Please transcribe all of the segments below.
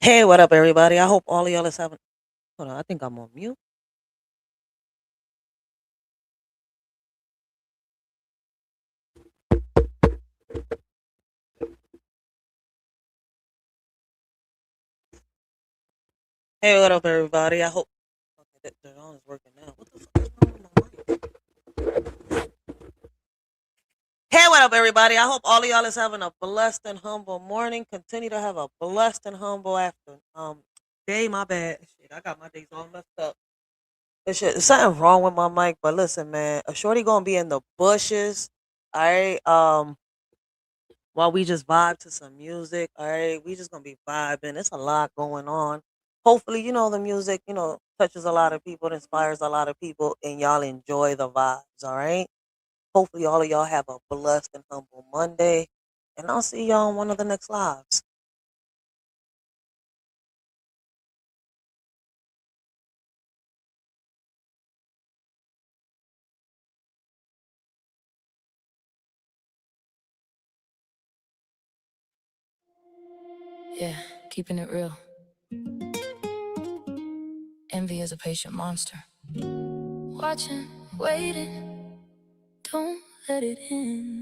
Hey, what up, everybody? I hope all of y'all is having. Hold on, I think I'm on mute. Hey, what up, everybody? I hope. Okay, that on is working now. What the fuck is wrong with my mic? Hey, what up, everybody? I hope all of y'all is having a blessed and humble morning. Continue to have a blessed and humble after day. My bad. Shit, I got my days all messed up. There's something wrong with my mic, but listen, man, a shorty gonna be in the bushes. All right. While we just vibe to some music. All right, we just gonna be vibing. It's a lot going on. Hopefully, the music, touches a lot of people, it inspires a lot of people, and y'all enjoy the vibes. All right. Hopefully, all of y'all have a blessed and humble Monday, and I'll see y'all on one of the next lives. Yeah, keeping it real. Envy is a patient monster. Watching, waiting, don't let it in.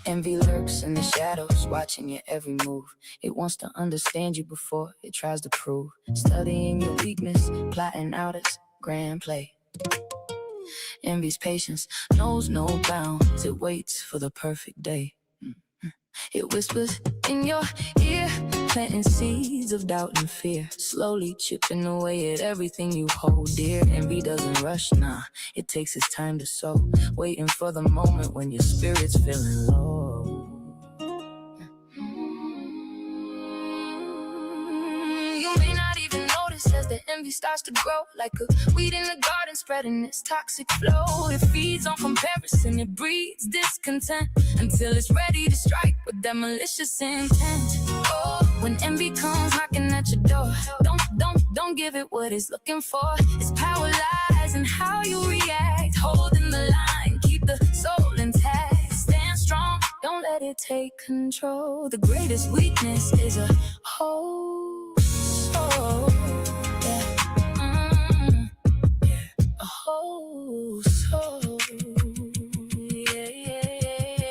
Envy lurks in the shadows, watching your every move. It wants to understand you before it tries to prove. Studying your weakness, plotting out its grand play. Envy's patience knows no bounds. It waits for the perfect day. It whispers in your ear, planting seeds of doubt and fear, slowly chipping away at everything you hold dear. Envy doesn't rush, nah, it takes its time to sow, waiting for the moment when your spirit's feeling low. You may not even notice as the envy starts to grow, like a weed in the garden spreading its toxic flow. It feeds on comparison, it breeds discontent until it's ready to strike with that malicious intent. Oh, when envy comes knocking at your door, don't give it what it's looking for. Its power lies in how you react, holding the line, keep the soul intact. Stand strong, don't let it take control. The greatest weakness is a hold. Oh, yeah. A whole soul. Yeah, yeah, yeah.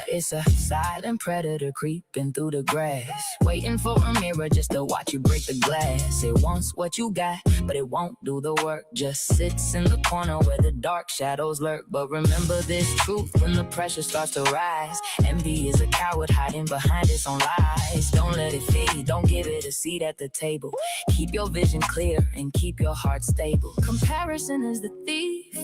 It's a silent predator creeping through the grass, waiting for a mirror just to watch you break the glass. It wants what you got, but it won't do the work. Just sits in the corner where the dark shadows lurk. But remember this truth when the pressure starts to rise: envy is a coward hiding behind its own lies. Don't let it feed, don't give it a seat at the table. Keep your vision clear and keep your heart stable. Comparison is the thief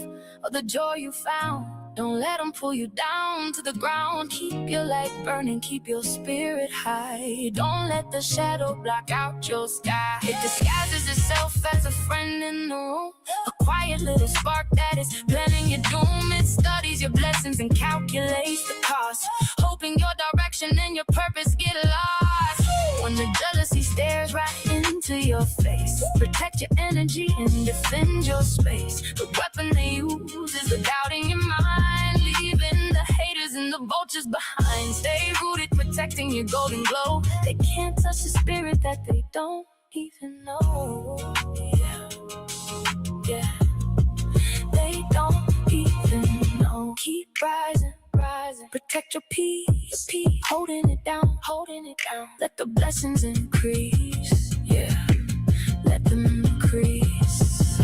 of the joy you found. Don't let them pull you down to the ground. Keep your light burning, keep your spirit high. Don't let the shadow block out your sky. It disguises itself as a friend in the room, a quiet little spark that is planning your doom. It studies your blessings and calculates the cost, hoping your direction and your purpose get lost. When the jealousy stares right into your face, protect your energy and defend your space. The weapon they use is the doubt in your mind, leaving the haters and the vultures behind. Stay rooted, protecting your golden glow. They can't touch the spirit that they don't even know. Yeah, yeah. They don't even know. Keep rising, rising. Protect your peace, holding it down, holding it down. Let the blessings increase. Yeah, let them increase.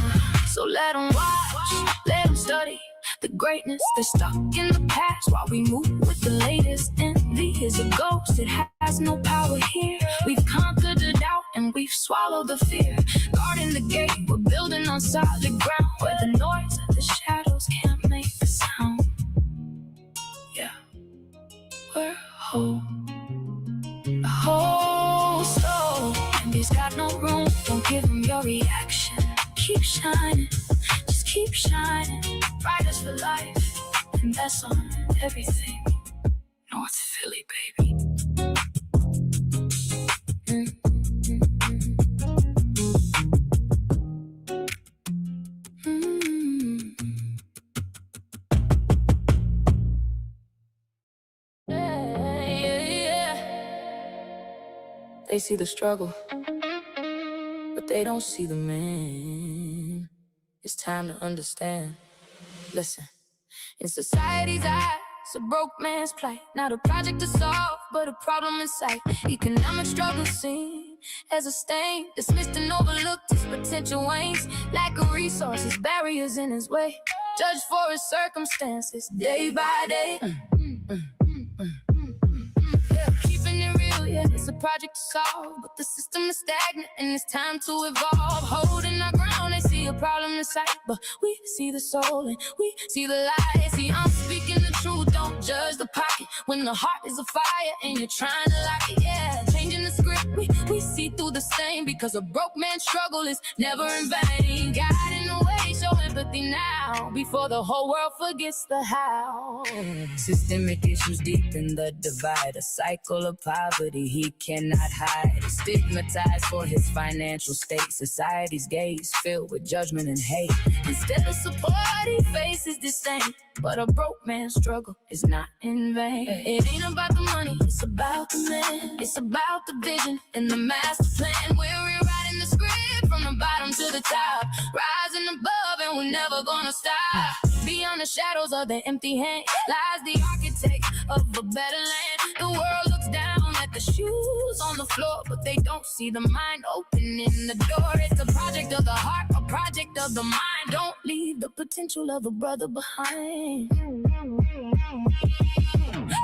So let them watch, let them study the greatness that's stuck in the past while we move with the latest. Envy is a ghost, it has no power here. We've conquered the doubt and we've swallowed the fear. Guarding the gate, we're building on solid ground, where the noise of the shadows can't make a sound. Yeah, we're whole, a whole soul. Envy's got no room, don't give him your reaction. Keep shining, just keep shining, brightest for life, and that's on everything. North Philly, baby. They see the struggle, but they don't see the man. It's time to understand. Listen, in society's eyes, a broke man's plight. Not a project to solve, but a problem in sight. Economic struggle seen as a stain, dismissed and overlooked his potential ways. Lack of resources, barriers in his way, judged for his circumstances, day by day. Yeah, keeping it real, yeah, it's a project to solve, but the system is stagnant and it's time to evolve. Holding our ground, they see a problem in sight, but we see the soul and we see the light. See, I'm speaking the truth, don't judge the pocket. When the heart is a fire and you're trying to lock it, yeah, changing the script, we see through the stain, because a broke man's struggle is never in vain. Guiding the way, show empathy now, before the whole world forgets the how. Systemic issues deepen the divide, a cycle of poverty he cannot hide. Stigmatized for his financial state, society's gaze filled with judgment and hate. Instead of support, he faces disdain, but a broke man's struggle is not in vain. It ain't about the money, it's about the man. It's about the vision and the master plan. We're rewriting the script from the bottom to the top, rising above and we're never gonna stop. Beyond the shadows of the empty hand lies the architect of a better land. The world looks down at the shoes on the floor, but they don't see the mind opening the door. It's a project of the heart, a project of the mind. Don't leave the potential of a brother behind.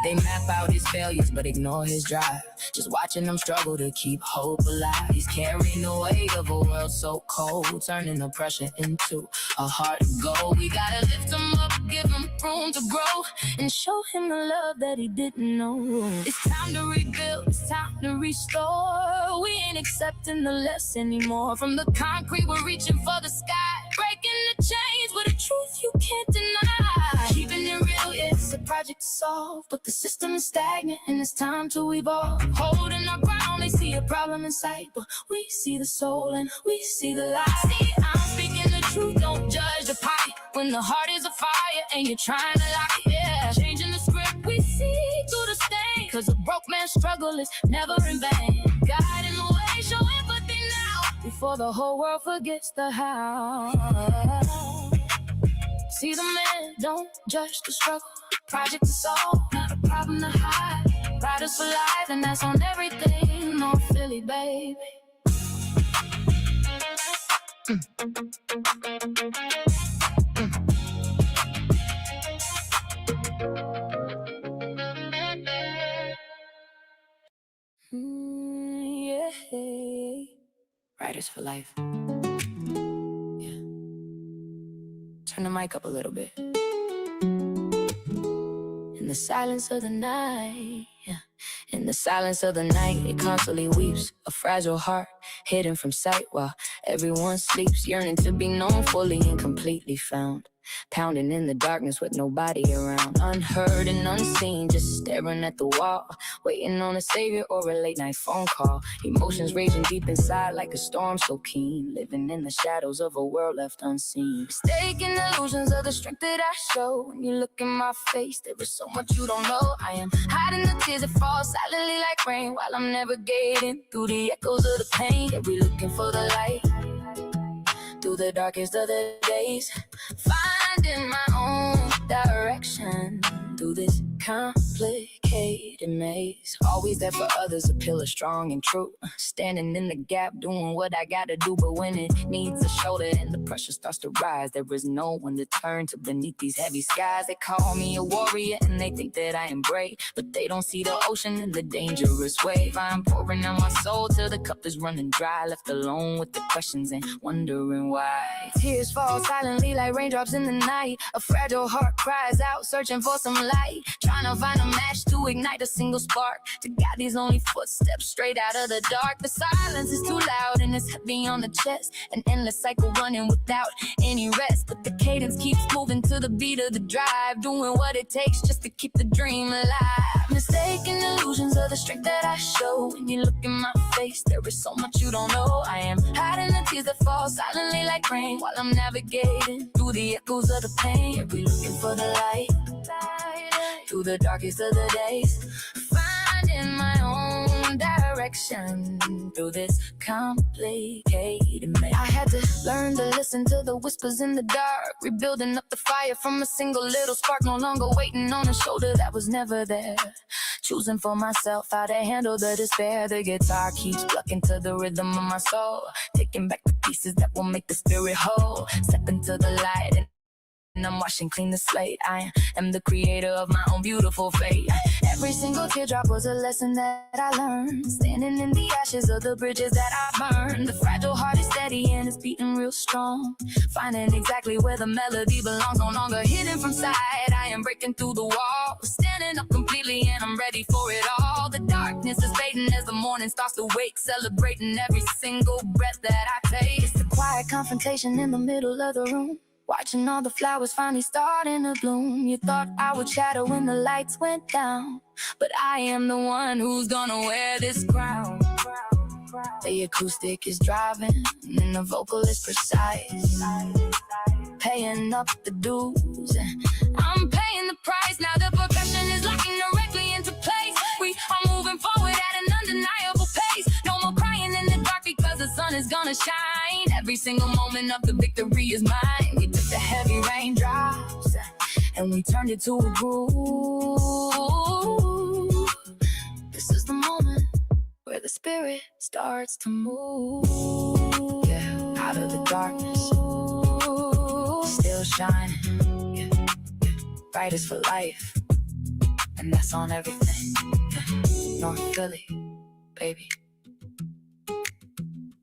They map out his failures but ignore his drive, just watching him struggle to keep hope alive. He's carrying the weight of a world so cold, turning oppression into a heart of gold. We gotta lift him up, give him room to grow, and show him the love that he didn't know. It's time to rebuild, it's time to restore. We ain't accepting the less anymore. From the concrete, we're reaching for the sky, breaking the chains with a truth you can't deny. Keeping it real, yeah, it's a project to solve, but the system is stagnant and it's time to evolve. Holding our ground, they see a problem in sight, but we see the soul and we see the light. See, I'm speaking the truth, don't judge the pocket. When the heart is a fire and you're trying to lock it, yeah, changing the script, we see through the stain, cause a broke man's struggle is never in vain. Guiding the way, show empathy now, before the whole world forgets the how. See the man, don't judge the struggle. Project to solve, not a problem to hide. Riders for life, and that's on everything. North Philly, baby. Yeah. Riders for life. Yeah. Turn the mic up a little bit. In the silence of the night, yeah. In the silence of the night, it constantly weeps. A fragile heart hidden from sight while everyone sleeps, yearning to be known, fully and completely found. Pounding in the darkness with nobody around, unheard and unseen, just staring at the wall, waiting on a savior or a late night phone call. Emotions raging deep inside like a storm so keen, living in the shadows of a world left unseen. Mistaking illusions of the strength that I show. When you look in my face, there is so much you don't know. I am hiding the tears that fall silently like rain, while I'm navigating through the echoes of the pain. Yeah, we looking for the light through the darkest of the days, finding my own direction through this complicated maze. Always there for others, a pillar strong and true, standing in the gap, doing what I gotta do. But when it needs a shoulder and the pressure starts to rise, there is no one to turn to beneath these heavy skies. They call me a warrior and they think that I am brave, but they don't see the ocean and the dangerous wave. I'm pouring out my soul till the cup is running dry, left alone with the questions and wondering why. Tears fall silently like raindrops in the night. A fragile heart cries out, searching for some light, trying to find a match to ignite a single spark, to guide these only footsteps straight out of the dark. The silence is too loud and it's heavy on the chest, an endless cycle running without any rest. But the cadence keeps moving to the beat of the drive, doing what it takes just to keep the dream alive. Mistaken illusions of the strength that I show. When you look in my face, there is so much you don't know. I am hiding the tears that fall silently like rain, while I'm navigating through the echoes of the pain. Yeah, we looking for the light through the darkest of the days, finding my own direction through this complicated mess. I had to learn to listen to the whispers in the dark, rebuilding up the fire from a single little spark, no longer waiting on a shoulder that was never there. Choosing for myself how to handle the despair. The guitar keeps plucking to the rhythm of my soul, taking back the pieces that will make the spirit whole. Step into the light and I'm washing clean the slate. I am the creator of my own beautiful fate. Every single teardrop was a lesson that I learned, standing in the ashes of the bridges that I burned. The fragile heart is steady and it's beating real strong, finding exactly where the melody belongs. No longer hidden from sight, I am breaking through the wall, standing up completely and I'm ready for it all. The darkness is fading as the morning starts to wake, celebrating every single breath that I take. It's the quiet confrontation in the middle of the room, watching all the flowers finally starting to bloom. You thought I would shadow when the lights went down, but I am the one who's gonna wear this crown. The acoustic is driving and the vocal is precise, paying up the dues. I'm paying the price, now the percussion is locking directly into place. We are moving forward at an undeniable pace. No more crying in the dark because the sun is gonna shine. Every single moment of the victory is mine. We took the heavy raindrops and we turned it to a groove. This is the moment where the spirit starts to move. Yeah, out of the darkness, still shining. Yeah, bright as for life, and that's on everything. Yeah. North Philly, baby.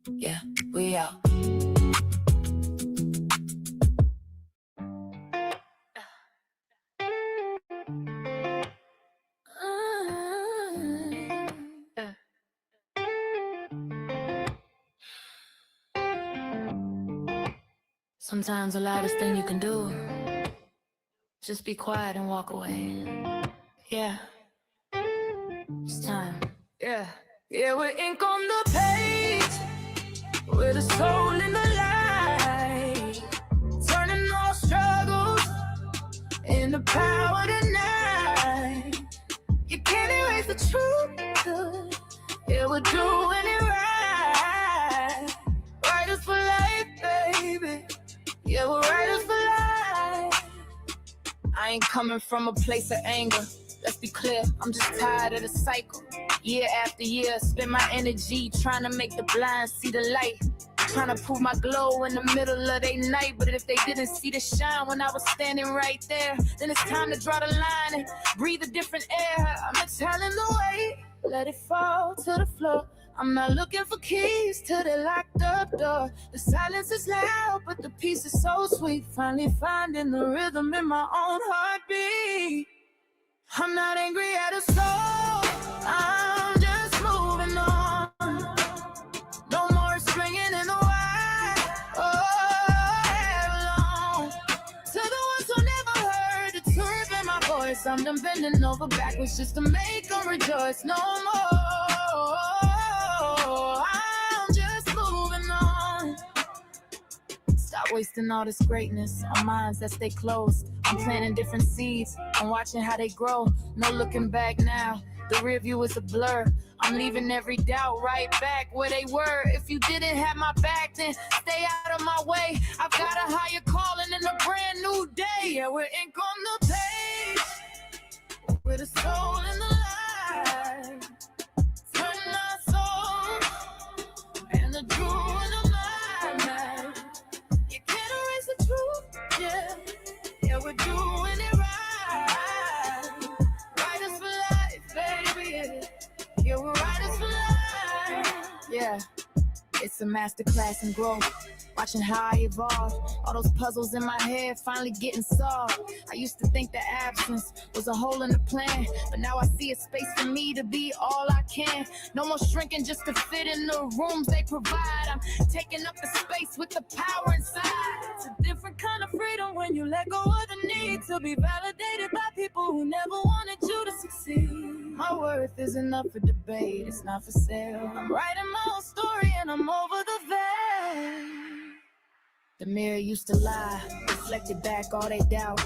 Yeah, we out. Sometimes the loudest thing you can do, just be quiet and walk away. Yeah, it's time. Yeah, we're ink on the page, we're the soul in the light, turning all struggles into power tonight. You can't erase the truth, yeah, we're doing it right. Writers for life, baby. Yeah, we're writers for life. I ain't coming from a place of anger, let's be clear, I'm just tired of the cycle. Year after year, spend my energy trying to make the blind see the light, trying to prove my glow in the middle of their night. But if they didn't see the shine when I was standing right there, then it's time to draw the line and breathe a different air. I'm exhaling the weight, let it fall to the floor. I'm not looking for keys to the locked up door. The silence is loud, but the peace is so sweet. Finally finding the rhythm in my own heartbeat. I'm not angry at a soul, I'm just moving on. No more stringing in the wire, long. To the ones who never heard the truth in my voice, I'm done bending over backwards just to make them rejoice. No more, I'm just moving on. Stop wasting all this greatness on minds that stay closed. I'm planting different seeds, I'm watching how they grow. No looking back now, the rear view is a blur. I'm leaving every doubt right back where they were. If you didn't have my back, then stay out of my way. I've got a higher calling and a brand new day. Yeah, we're ink on the page, we're the soul in the light, turning our soul and the jewel in the mind. You can't erase the truth, yeah, we're doing it right. Writers for life, baby. Yeah, we're writers for life. Yeah, it's a masterclass in growth. Watching how I evolve, all those puzzles in my head finally getting solved. I used to think the absence was a hole in the plan, but now I see a space for me to be all I can. No more shrinking just to fit in the rooms they provide. I'm taking up the space with the power inside. It's a different kind of freedom when you let go of the need to be validated by people who never wanted you to succeed. My worth isn't up for debate, it's not for sale. I'm writing my own story and I'm over the veil. The mirror used to lie, reflected back all they doubt.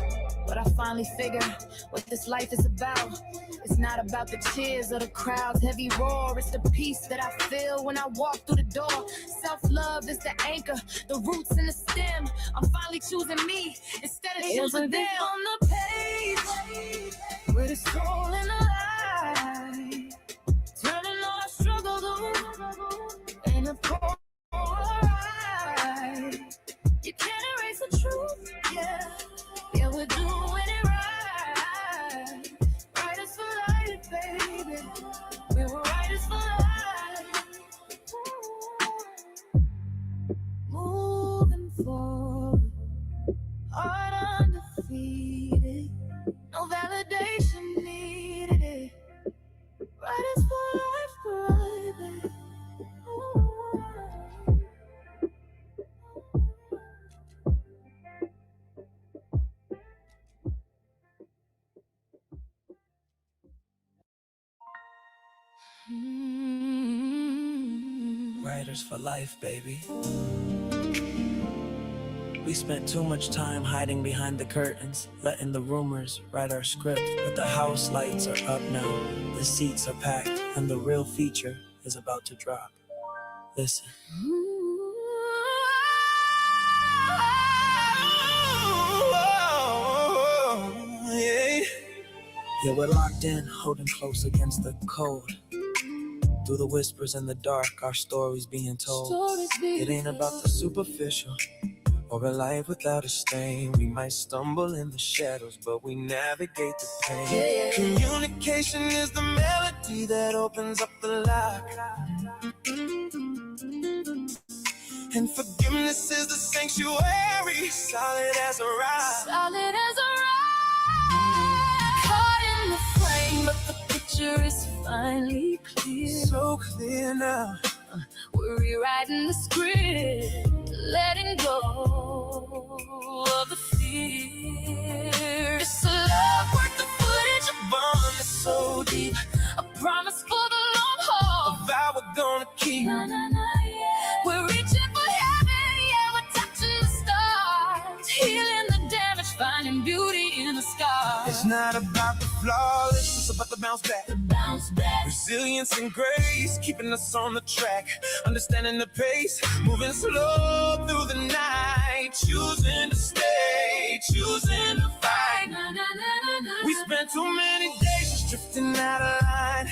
But I finally figured what this life is about. It's not about the cheers or the crowd's heavy roar. It's the peace that I feel when I walk through the door. Self-love is the anchor, the roots and the stem. I'm finally choosing me instead of choosing them. On the page, with a soul and a light, turning all our struggles in a pour. You can't erase the truth, yeah. Yeah, we're doing it right. Writers for life, baby. We were writers for life. Moving forward, heart undefeated. No validation needed. Writers for life, baby. Writers for life, baby. We spent too much time hiding behind the curtains, letting the rumors write our script. But the house lights are up now, the seats are packed, and the real feature is about to drop. Listen. Yeah, we're locked in, holding close against the cold. Through the whispers in the dark, our stories being told. It ain't about the superficial or a life without a stain. We might stumble in the shadows, but we navigate the pain. Communication is the melody that opens up the lock, and forgiveness is the sanctuary, solid as a rock. Solid as a rock. Caught in the frame, but the picture is finally clear. So clear now. We're rewriting the script, letting go of the fear. It's a love worth the footage, A bond that's so deep, a promise for the long haul. a vow we're gonna keep. Na, na, na, yeah. We're reaching for heaven, yeah, we're touching the stars, healing the damage, finding beauty in the scars. It's not about the flawless, it's about the bounce back. The bounce back. Resilience and grace, keeping us on the track. Understanding the pace, moving slow through the night. Choosing to stay, choosing to fight. Na, na, na, na, na. We spent too many days just drifting out of line,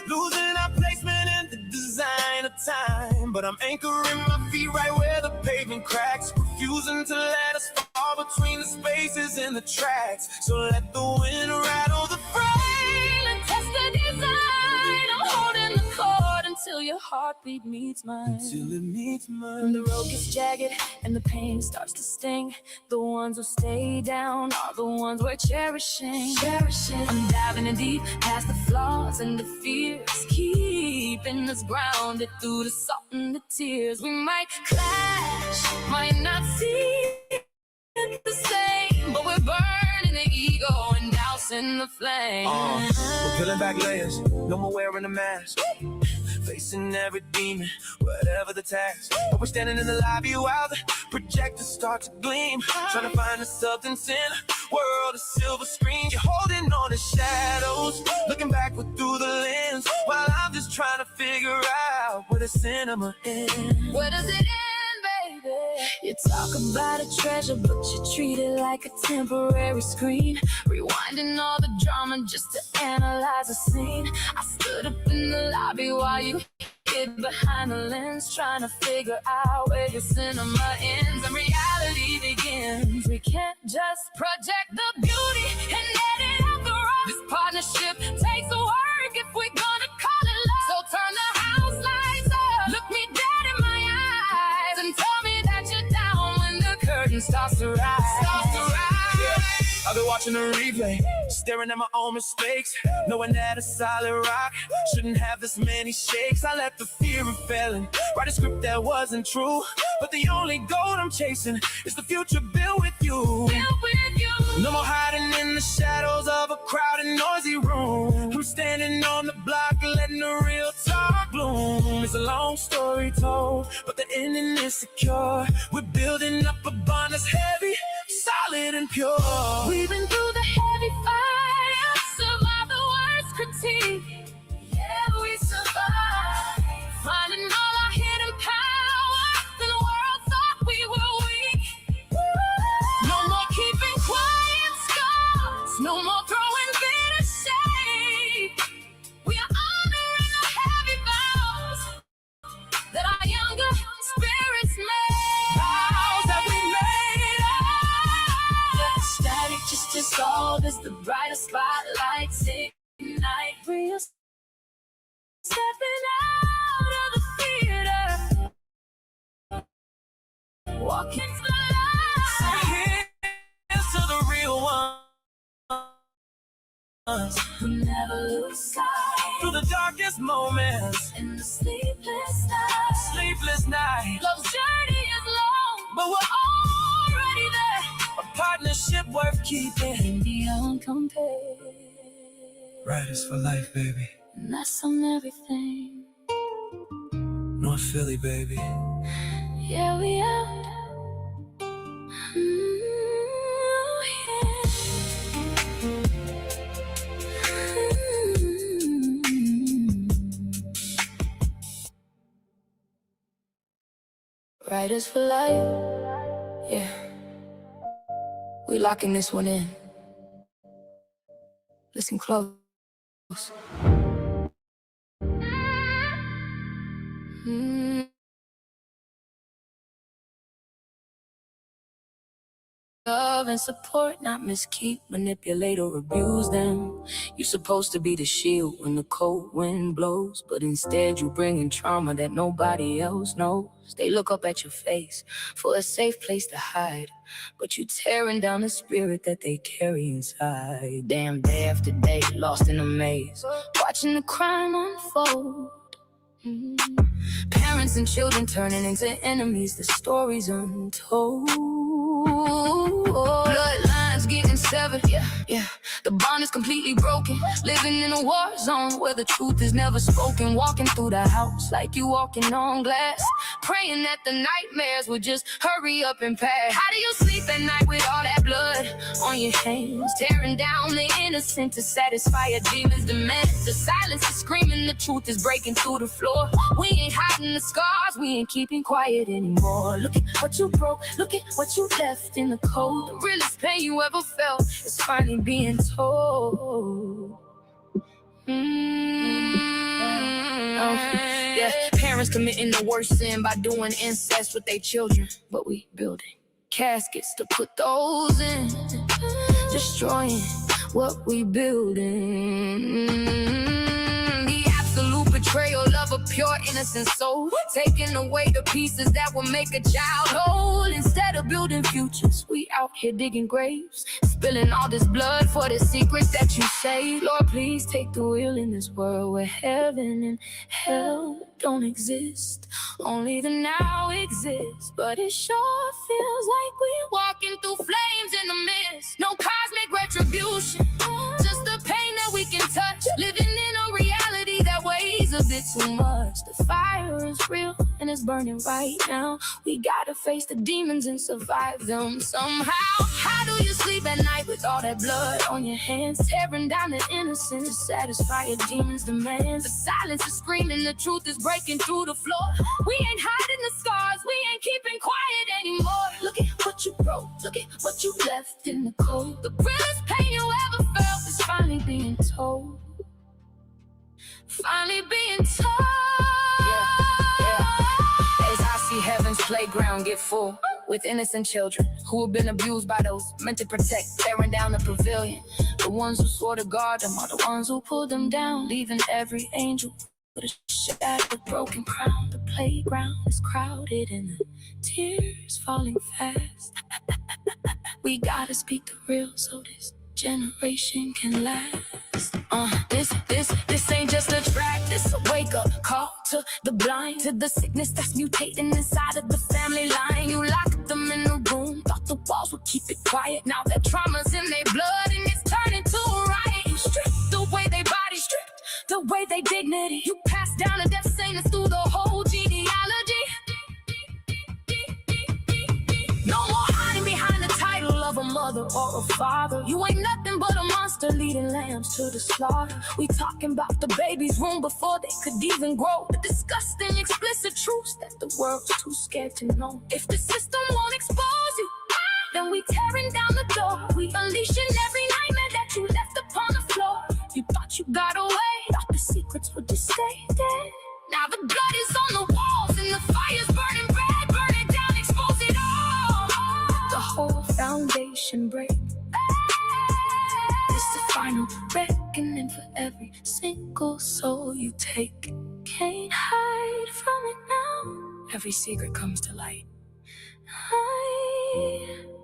losing our placement in the design of time. But I'm anchoring my feet right where the pavement cracks, refusing to let us fall between the spaces in the tracks. So let the wind rattle the frame And test the design. I'm holding the cord until your heartbeat meets mine. until it meets When mine. the road gets jagged and the pain starts to sting, the ones who stay down are the ones we're cherishing. I'm diving in deep past the flaws and the fears, keeping us grounded through the salt and the tears. We might clash, might not see it the same, but we're burning the ego and dousing the flame. We're peeling back layers, no more wearing a mask. Facing every demon, whatever the task. But we're standing in the lobby while the projectors start to gleam, trying to find the substance in a world of silver screens. You're holding on to shadows, looking backward through the lens, while I'm just trying to figure out where the cinema ends. Where does it end, baby? You talk about a treasure, but you treat it like a temporary screen, rewinding all the drama just to analyze a scene. I stood up in the lobby while you hid behind the lens, trying to figure out where your cinema ends and reality begins. We can't just project the beauty and edit out the wrong. This partnership takes work if we're gonna call it love. So turn the house lights up, look me dead in my eyes, and tell me that you're down when the curtain starts to rise. I've been watching the replay, staring at my own mistakes, knowing that a solid rock shouldn't have this many shakes. I let the fear of failing write a script that wasn't true, but the only goal I'm chasing is the future built with you. No more hiding in the shadows of a crowded, noisy room. I'm standing on the block, letting the real talk bloom. It's a long story told, but the ending is secure. We're building up a bond that's heavy, solid and pure. We've been through the heavy fire, survived the worst critique. Yeah, we survived, finding all our hidden power. The world thought we were weak. No more keeping quiet scars, no more throwing bitter shade. We are honoring the heavy vows that our younger spirits made. Vows that we made. The static just dissolved as the brightest spotlights ignite. Real stepping out of the theater, walking the line. Here's to the real ones Who never lose sight through the darkest moments, in the sleepless night. sleepless night. Love's journey is long, But we're already there. a partnership worth keeping. Beyond compare, Riders for life, baby. and that's on everything. North Philly, baby. Yeah, we out. Riders for life. Yeah. We locking this one in. Listen close. Love and support, not miskeep, manipulate or abuse them. You're supposed to be the shield when the cold wind blows, but instead you bring in trauma that nobody else knows. They look up at your face for a safe place to hide, but you tearing down the spirit that they carry inside. Damn, day after day, lost in a maze, watching the crime unfold. Parents and children turning into enemies, the story's untold. Bloodlines getting severed, yeah. The bond is completely broken. Living in a war zone where the truth is never spoken. Walking through the house like you walking on glass, praying that the nightmares would just hurry up and pass. How do you sleep at night with all that blood on your hands? Tearing down the innocent to satisfy a demon's demand. The silence is screaming, the truth is breaking through the floor. We ain't hiding the scars, we ain't keeping quiet anymore. Look at what you broke, look at what you left in the cold. The realest pain you ever felt is finally being told. Yeah, parents committing the worst sin by doing incest with their children, but we building caskets to put those in, destroying what we building. The absolute betrayal of a pure innocent soul, taking away the pieces that will make a child whole. Instead of building futures, we out here digging graves, spilling all this blood for the secrets that you say. Lord, please take the wheel in this world where heaven and hell don't exist. Only the now exists, but it sure feels like we're walking through flames in the mist. No cosmic retribution, just the pain that we can touch. Living in a reality that weighs a bit too much. The fire is real and it's burning right now. We gotta face the demons and survive them somehow. How do you sleep at night with all that blood on your hands? Tearing down the innocence to satisfy a demon's demands. The silence is screaming, the truth is breaking through the floor. We ain't hiding the scars, we ain't keeping quiet anymore. Look at what you broke, look at what you left in the cold. The realest pain you ever felt is finally being told. Finally being told. As I see heaven's playground get full with innocent children who have been abused by those meant to protect, tearing down the pavilion. The ones who swore to guard them are the ones who pulled them down, leaving every angel with a shattered, broken crown. The playground is crowded and the tears falling fast. We gotta speak the real so this generation can last. This ain't just a track, this a wake-up call to the blind, to the sickness that's mutating inside of the family line. You locked them in a room, thought the walls would keep it quiet. Now that trauma's in their blood and it's turning to a riot. You stripped the way they body, stripped the way they dignity. You passed down a death sentence through the whole genealogy. No more hiding behind the title of a mother or a father. You ain't nothing but a monster leading lambs to the slaughter. We talking about the baby's room before they could even grow. The disgusting, explicit truths that the world's too scared to know. If the system won't expose you, then we tearing down the door. We unleashing every nightmare that you left upon the floor. You thought you got away, thought the secrets would just stay dead. Now the blood is on the walls and the fire's burning red. Burn it down, expose it all. The whole foundation break. It's the final reckoning for every single soul you take. Can't hide from it now. Every secret comes to light.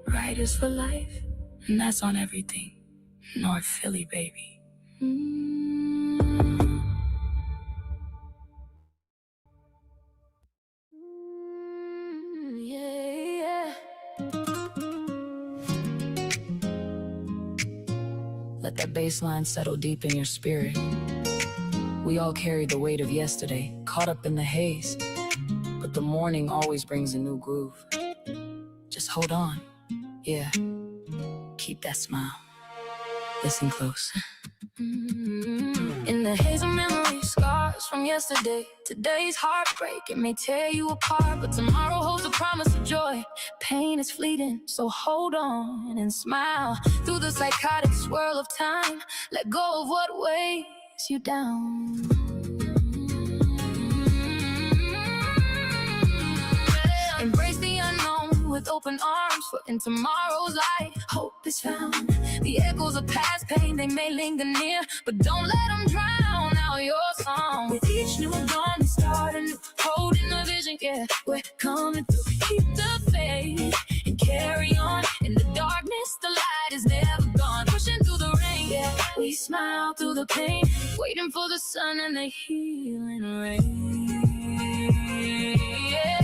Riders for life, and that's on everything. North Philly, baby. Yeah. Let that bass line settle deep in your spirit. We all carried the weight of yesterday, caught up in the haze. But the morning always brings a new groove. Just hold on. Yeah. Keep that smile. Listen close. In the haze of memory, scars from yesterday. Today's heartbreak, it may tear you apart, but tomorrow holds a promise of joy. Pain is fleeting, so hold on and smile. Through the psychotic swirl of time, let go of what weighs you down. Embrace the unknown with open arms, for in tomorrow's light, hope is found. The echoes of past pain, they may linger near, but don't let them drown out your song. With each new dawn, we start anew, holding the vision, yeah, we're coming through. Keep the faith and carry on. In the darkness, the light is never gone. Pushing through the rain, yeah, we smile through the pain, waiting for the sun and the healing rain. Yeah.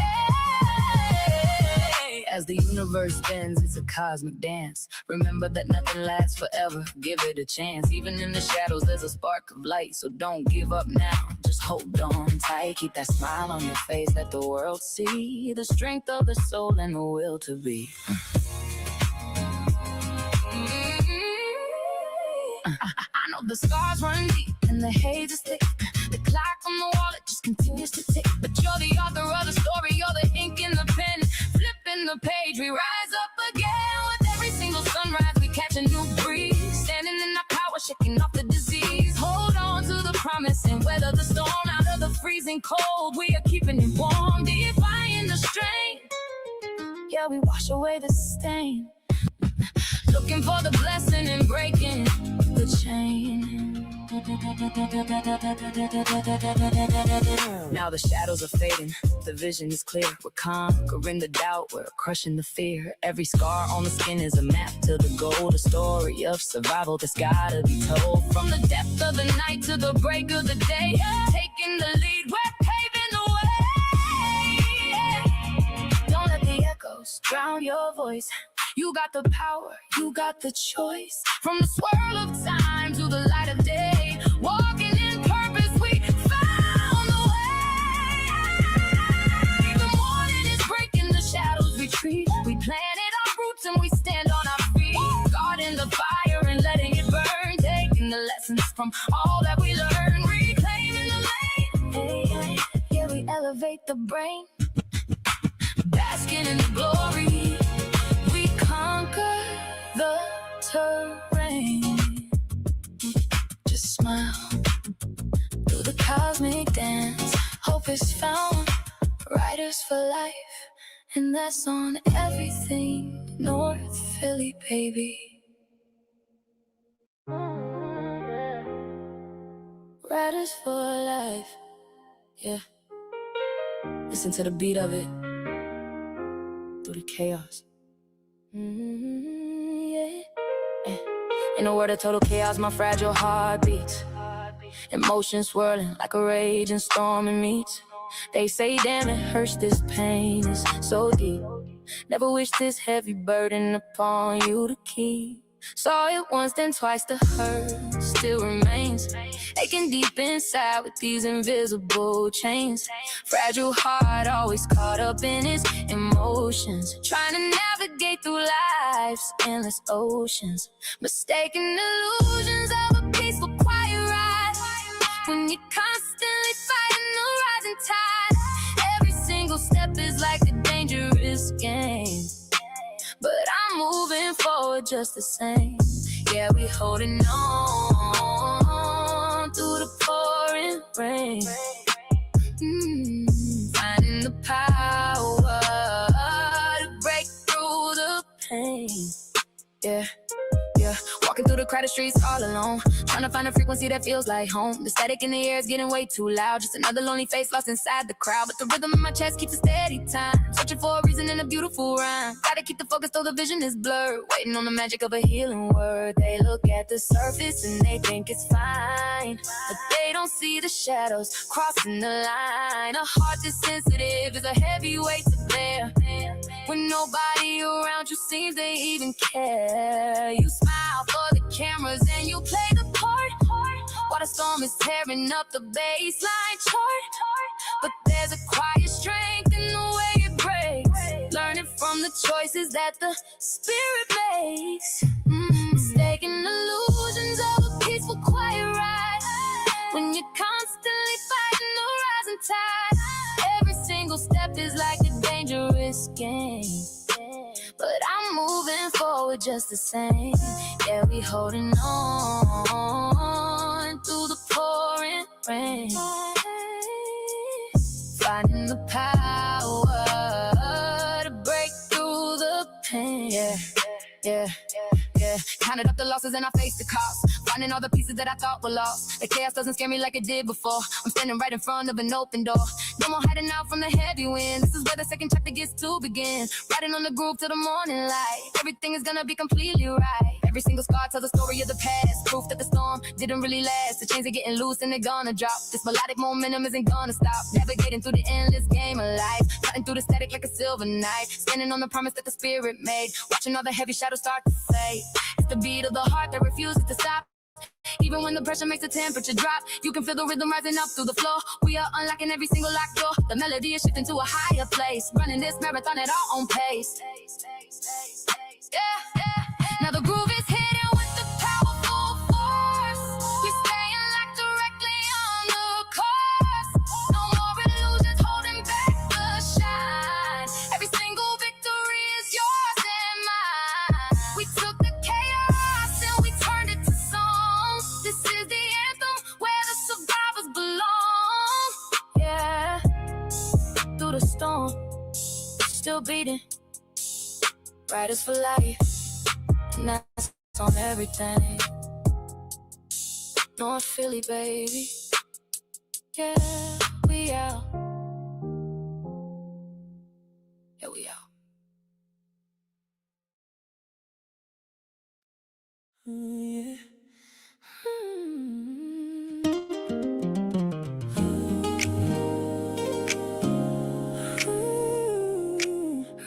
As the universe bends, it's a cosmic dance. Remember that nothing lasts forever, give it a chance. Even in the shadows, there's a spark of light, so don't give up now. Just hold on tight, keep that smile on your face, let the world see the strength of the soul and the will to be. I know the scars run deep and the haze is thick. The clock on the wall, it just continues to tick. But you're the author of the story, you're the ink in the pen. Flipping the page, we rise up again. With every single sunrise, we catch a new breeze. Standing in our power, shaking off the disease. Hold on to the promise and weather the storm. Out of the freezing cold, we are keeping it warm. Defying the strain, yeah, we wash away the stain. Looking for the blessing and breaking the chain. Now the shadows are fading, the vision is clear. We're conquering the doubt, we're crushing the fear. Every scar on the skin is a map to the goal. A story of survival that's gotta be told. From the depth of the night to the break of the day, taking the lead, we're paving the way. Don't let the echoes drown your voice. You got the power, you got the choice. From the swirl of time to the light of day, walking in purpose, we found the way. The morning is breaking, the shadows retreat. We planted our roots and we stand on our feet. Guarding the fire and letting it burn. Taking the lessons from all that we learned. Reclaiming the lane. Hey, hey, yeah, we elevate the brain. Basking in the glory. Conquer the terrain. Just smile through the cosmic dance. Hope is found, riders for life, and that's on everything. North Philly, baby. Riders for life, yeah. Listen to the beat of it through the chaos. Yeah. In a world of total chaos, my fragile heart beats. Emotions swirling like a raging storm in meets. They say, damn, it hurts, this pain is so deep. Never wish this heavy burden upon you to keep. Saw it once, then twice, the hurt still remains. Aching deep inside with these invisible chains. Fragile heart always caught up in its emotions. emotions, trying to navigate through life's endless oceans, mistaking illusions of a peaceful quiet ride. When you're constantly fighting the rising tide, every single step is like a dangerous game, but I'm moving forward just the same. Yeah, we holding on through the pouring rain. Finding the power to break through the pain. Yeah. Walking through the crowded streets all alone, trying to find a frequency that feels like home. The static in the air is getting way too loud. Just another lonely face lost inside the crowd, but the rhythm in my chest keeps a steady time. Searching for a reason in a beautiful rhyme. Gotta keep the focus though the vision is blurred, waiting on the magic of a healing word. They look at the surface and they think it's fine, but they don't see the shadows crossing the line. A heart that's sensitive is a heavy weight to bear. When nobody around you seems they even care, you smile for the cameras and you play the part, while the storm is tearing up the baseline chart. But there's a quiet strength in the way it breaks, learning from the choices that the spirit makes. Mistaking illusions of a peaceful quiet ride. When you're constantly fighting the rising tide, every single step is like a dangerous game, but I'm moving forward just the same. Yeah, we holding on through the pouring rain, finding the power to break through the pain. Yeah. Counted up the losses and I faced the cost, finding all the pieces that I thought were lost. The chaos doesn't scare me like it did before. I'm standing right in front of an open door. No more hiding out from the heavy wind. This is where the second chapter gets to begin. Riding on the groove till the morning light. Everything is gonna be completely right. Every single scar tells a story of the past, proof that the storm didn't really last. The chains are getting loose and they're gonna drop. This melodic momentum isn't gonna stop. Navigating through the endless game of life, cutting through the static like a silver knife. Standing on the promise that the spirit made, watching all the heavy shadows start to fade. It's the beat of the heart that refuses to stop. Even when the pressure makes the temperature drop, you can feel the rhythm rising up through the floor. We are unlocking every single locked door. The melody is shifting to a higher place, running this marathon at our own pace. Yeah. Now the groove is hidden with the powerful force. We're staying locked directly on the course. No more illusions holding back the shine. Every single victory is yours and mine. We took the chaos and we turned it to song. This is the anthem where the survivors belong. Yeah. Through the storm, still beating. Riders for life. And that's on everything. North Philly, baby. Yeah, we out. Yeah, we out. Yeah.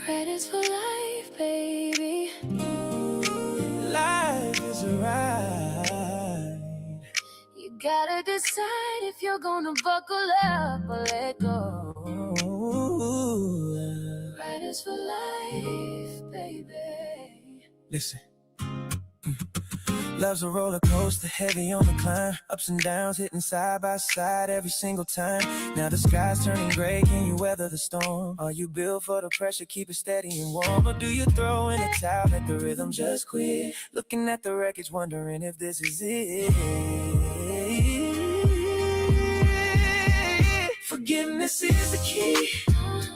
Riders for life, baby. Life is a ride. You gotta decide if you're gonna buckle up or let go. Riders for life, baby. Listen. Love's a roller coaster, heavy on the climb. Ups and downs, hitting side by side every single time. Now the sky's turning gray, can you weather the storm? Are you built for the pressure, keep it steady and warm? Or do you throw in the towel, let the rhythm just quit? Looking at the wreckage, wondering if this is it. Forgiveness is the key,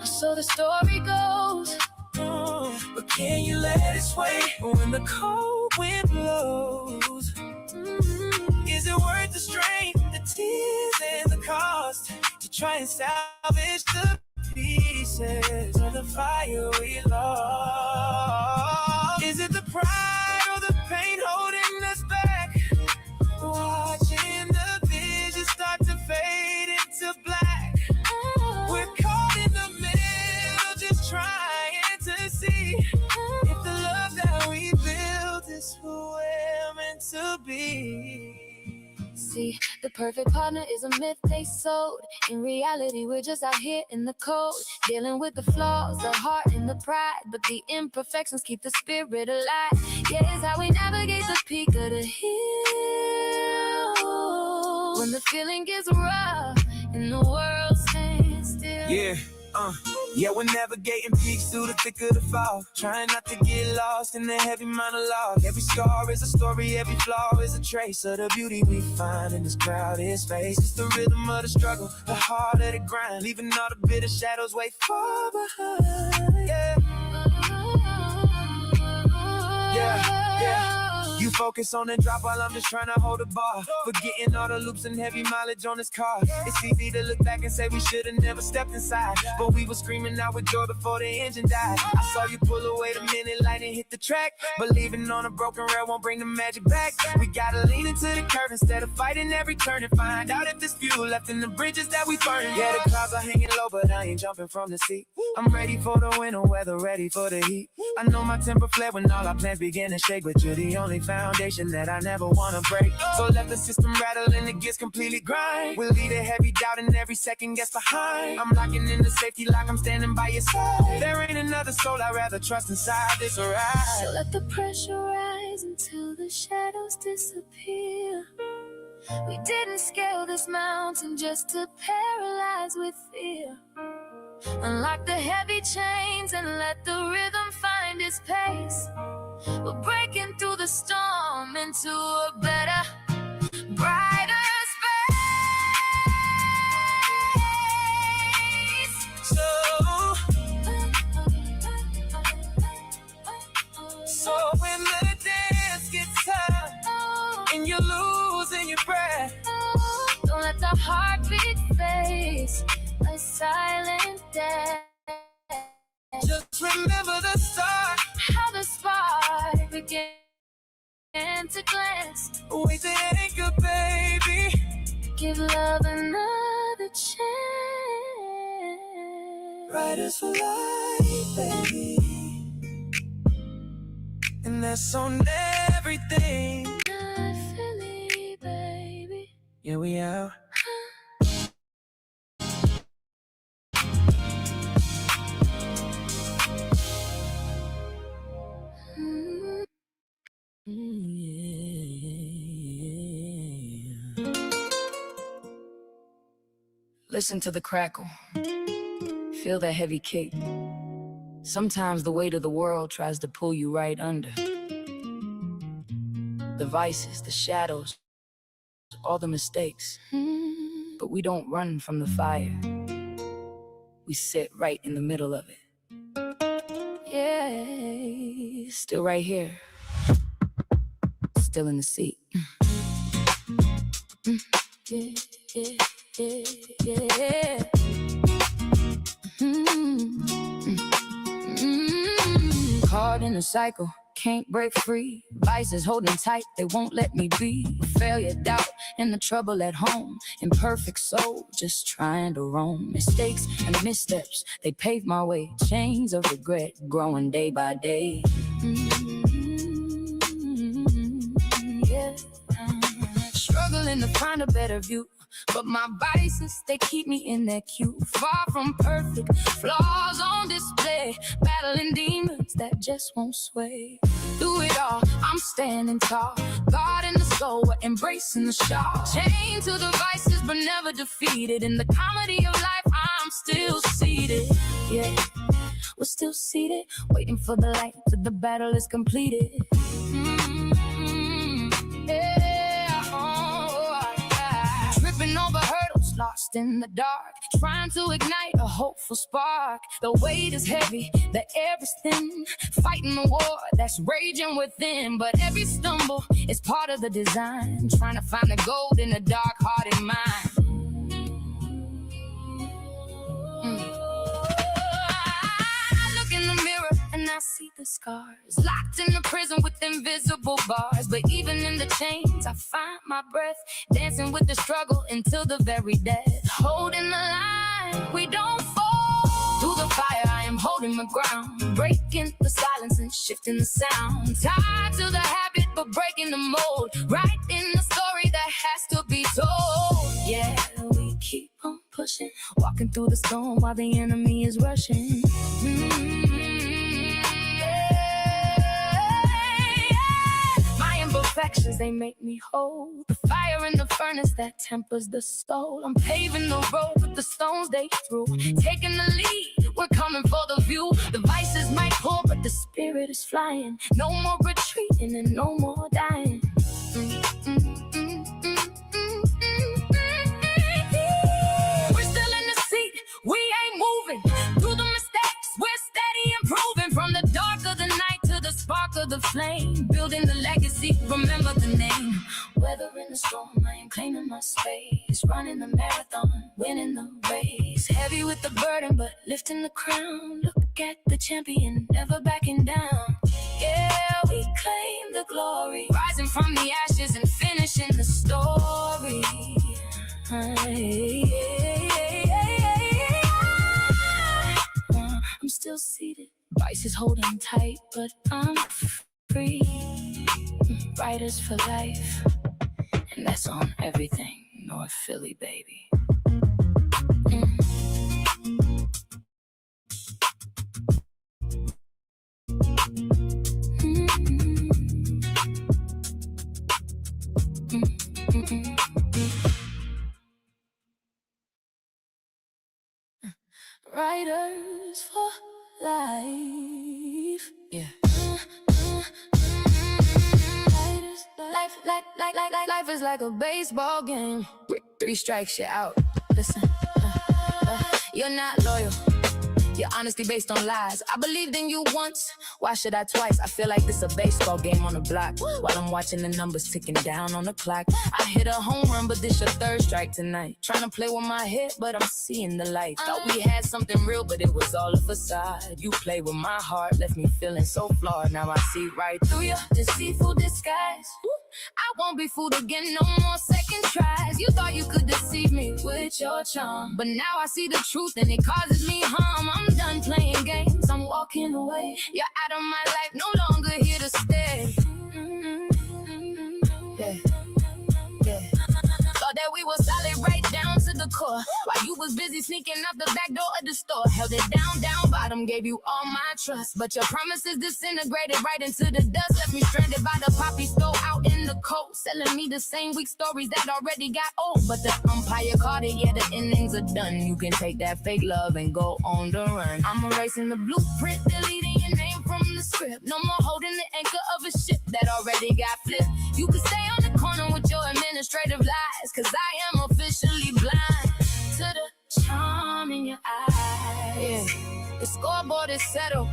So the story goes. but can you let it sway when the cold wind blows? Is it worth the strain, the tears and the cost to try and salvage the pieces of the fire we lost? Is it the pride or the pain holding us back? Watching the vision start to fade into black. We're caught in the middle, just trying to see if the love that we built is who we're meant to be. See, the perfect partner is a myth they sold. In reality, we're just out here in the cold, dealing with the flaws, the heart and the pride, but the imperfections keep the spirit alive. Yeah, it's how we navigate the peak of the hill when the feeling gets rough and the world stands still. Yeah, we're navigating peaks through the thick of the fall, trying not to get lost in the heavy monologue. Every scar is a story, every flaw is a trace of the beauty we find in this crowded space. It's the rhythm of the struggle, the heart of the grind, leaving all the bitter shadows way far behind. Yeah. You focus on the drop while I'm just trying to hold the bar, forgetting all the loops and heavy mileage on this car. It's easy to look back and say we should've never stepped inside, but we were screaming out with joy before the engine died. I saw you pull away the minute light and hit the track, believing on a broken rail won't bring the magic back. We gotta lean into the curve instead of fighting every turn and find out if there's fuel left in the bridges that we burn. Yeah, the clouds are hanging low, but I ain't jumping from the seat. I'm ready for the winter weather, ready for the heat. I know my temper flared when all our plans begin to shake, but you're the only foundation that I never wanna break. So let the system rattle and it gets completely grind. We'll lead a heavy doubt and every second gets behind. I'm locking in the safety lock, I'm standing by your side. There ain't another soul I'd rather trust inside this ride. So let the pressure rise until the shadows disappear. We didn't scale this mountain just to paralyze with fear. Unlock the heavy chains and let the rhythm find its pace. We're breaking through the storm into a better, brighter space. So when the dance gets tough and you're losing your breath, don't let the heartbeat face a silent death. just remember the start. How the spark began to glance. Wait the anchor, baby. Give love another chance. Riders for life, baby. And that's on everything. Not Philly, baby. Yeah, we out. Listen to the crackle. Feel that heavy kick. Sometimes the weight of the world tries to pull you right under. The vices, the shadows, all the mistakes. But we don't run from the fire. We sit right in the middle of it. Yeah, still right here. Still in the seat. Yeah, yeah, yeah, yeah. Caught in a cycle, can't break free. Vices holding tight, they won't let me be. Failure, doubt, and the trouble at home. Imperfect soul, just trying to roam. Mistakes and missteps, they pave my way. Chains of regret, growing day by day. Yeah. Struggling to find a better view, but my vices, they keep me in that queue. Far from perfect, flaws on display. Battling demons that just won't sway. Through it all, I'm standing tall. God in the soul, we're embracing the shock. Chained to the vices, but never defeated. In the comedy of life, I'm still seated. Yeah, we're still seated, waiting for the light till the battle is completed. Tripping over hurdles, lost in the dark, trying to ignite a hopeful spark. The weight is heavy, the air is thin, fighting the war that's raging within. But every stumble is part of the design, trying to find the gold in a dark-hearted mind. I look in the mirror and I see the scars, locked in the prison with invisible bars. But even in the chains, I find my breath, dancing with the struggle until the very death. Holding the line, we don't fall. Through the fire, I am holding my ground, breaking the silence and shifting the sound. Tied to the habit, but breaking the mold, writing the story that has to be told. Yeah, we keep on pushing, walking through the storm while the enemy is rushing. cause they make me whole. The fire in the furnace that tempers the soul. I'm paving the road with the stones they threw. Taking the lead, we're coming for the view. The vices might pour, but the spirit is flying. No more retreating and no more dying. We're still in the seat, we ain't moving. Through the mistakes, we're steady improving. From the dark of the night to the spark of the flame. Building the legacy, remember the name. Weathering the storm, I ain't claiming my space. Running the marathon, winning the race. Heavy with the burden, but lifting the crown. Look at the champion, never backing down. Yeah, we claim the glory. Rising from the ashes and finishing the story. I'm still seated, vices holding tight, but I'm free. Writers for life, and that's on everything North Philly, baby. Writers for life. Yeah. Life is like a baseball game. 3 strikes, you're out. Listen, you're not loyal. Your honesty based on lies. I believed in you once, why should I twice? I feel like this a baseball game on the block. While I'm watching the numbers ticking down on the clock. I hit a home run, but this your 3rd strike tonight. Trying to play with my head, but I'm seeing the light. Thought we had something real, but it was all a facade. You played with my heart, left me feeling so flawed. Now I see right through your deceitful disguise. I won't be fooled again, no more second tries. You thought you could deceive me with your charm, but now I see the truth and it causes me harm. I'm done playing games, I'm walking away. You're out of my life, no longer here to stay. Yeah. Thought that we were solid right down to the core. While you was busy sneaking out the back door of the store. Held it down bottom, gave you all my trust. But your promises disintegrated right into the dust. Left me stranded by the poppy store out in the cold. Selling me the same weak stories that already got old. But the umpire caught it, yeah, the innings are done. You can take that fake love and go on the run. I'm erasing the blueprint, deleting your name from the script. No more holding the anchor of a ship that already got flipped. You can stay on the corner with your administrative lies, cause I am officially blind to the charm in your eyes. Yeah. The scoreboard is settled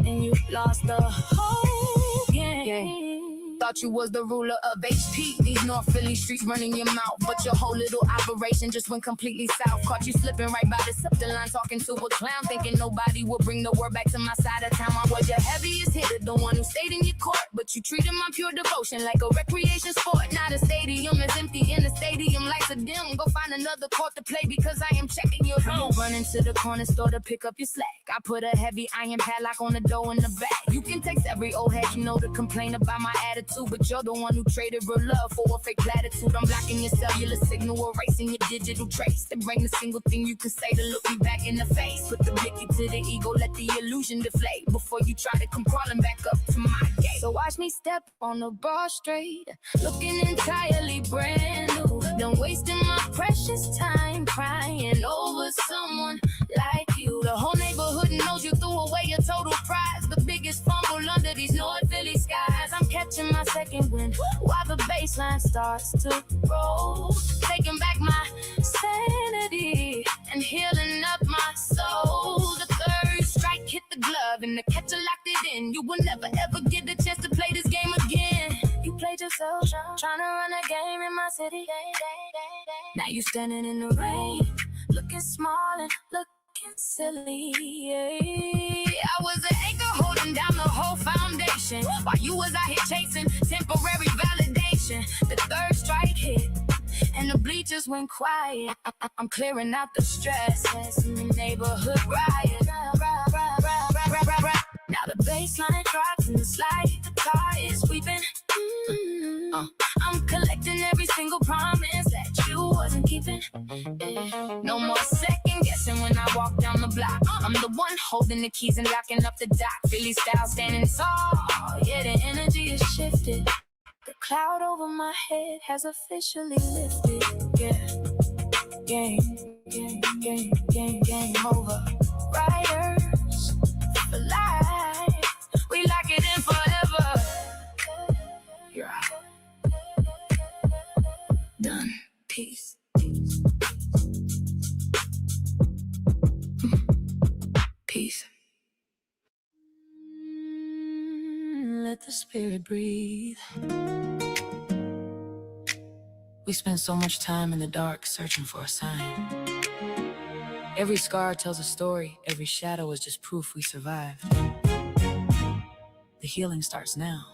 and you lost the whole game. Thought you was the ruler of HP. These North Philly streets running your mouth, but your whole little operation just went completely south. Caught you slipping right by the septic line, talking to a clown, thinking nobody would bring the word back to my side of town. I was your heaviest hitter, the one who stayed in your court, but you treated my pure devotion like a recreation sport. Now the stadium is empty and the stadium lights are dim. Go find another court to play because I am checking your home. Running to the corner store to pick up your slack. I put a heavy iron padlock on the door in the back. You can text every old head you know to complain about my attitude, but you're the one who traded real love for a fake platitude. I'm blocking your cellular signal, erasing your digital trace. There ain't a single thing you can say to look me back in the face. Put the blicky to the ego, let the illusion deflate before you try to come crawling back up to my gate. So watch me step on the bar straight, looking entirely brand new. Done wasting my precious time crying over someone like you. The whole neighborhood knows you threw away your total prize. The biggest fumble under these North Philly skies. I'm catching my second wind while the baseline starts to roll. Taking back my sanity and healing up my soul. The 3rd strike hit the glove and the catcher locked it in. You will never ever get the chance to play this game again. You played yourself, trying to run a game in my city. Now you standing in the rain, looking small and looking silly. I was an anchor holding down the whole foundation while you was out here chasing temporary validation. The 3rd strike hit and the bleachers went quiet. I'm clearing out the stress in the neighborhood riot. Now the baseline drops and the slide, the car is sweeping. I'm collecting every single promise that you wasn't keeping. No more second guessing when I walk down the block. I'm the one holding the keys and locking up the dock. Philly style standing tall. Yeah, the energy is shifted. The The cloud over my head has officially lifted. Yeah, game over. Riders for life. We lock it in forever. You're out. Done. Peace. Peace. Let the spirit breathe. We spend so much time in the dark searching for a sign. Every scar tells a story, every shadow is just proof we survived. The healing starts now.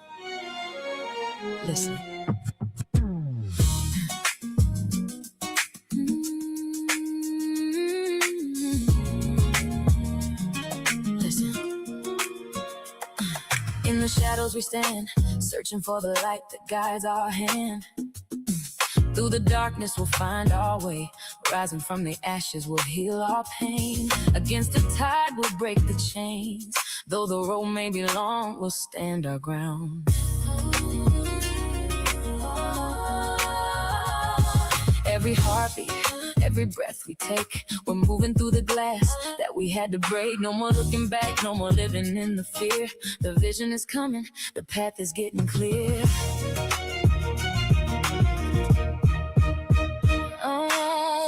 Listen. Listen. In the shadows we stand, searching for the light that guides our hand. Through the darkness we'll find our way. Rising from the ashes we'll heal our pain. Against the tide we'll break the chains. Though the road may be long, we'll stand our ground. Every heartbeat, every breath we take, we're moving through the glass that we had to break. No more looking back, no more living in the fear. The vision is coming, the path is getting clear.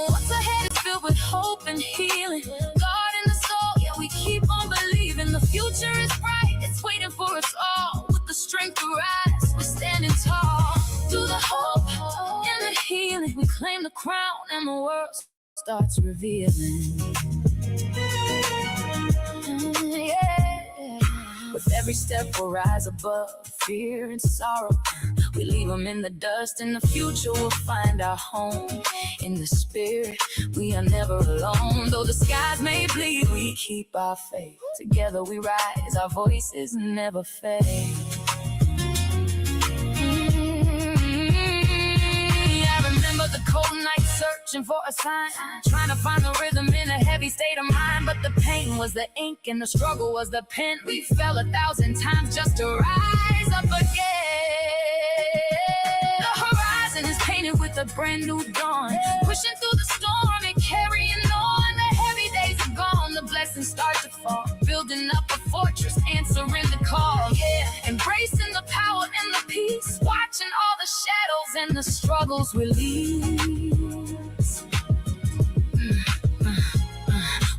What's ahead is filled with hope and healing. God in the soul, yeah, we keep on believing. The future is bright, it's waiting for us all. With the strength to rise, we're standing tall. Through the hope and the healing, we claim the crown and the world starts revealing. Yeah. With every step we'll rise above fear and sorrow. We leave them in the dust. In the future we'll find our home. In the spirit we are never alone. Though the skies may bleed, we keep our faith. Together we rise, our voices never fade. I remember the cold night searching for a sign, trying to find the rhythm in a heavy state of mind. But the pain was the ink and the struggle was the pen. We fell 1,000 times just to rise up again. The horizon is painted with a brand new dawn, pushing through the storm and carrying on. The heavy days are gone, the blessings start to fall, building up a fortress, answering the call. Yeah, embracing the power and the peace, watching all the shadows and the struggles release.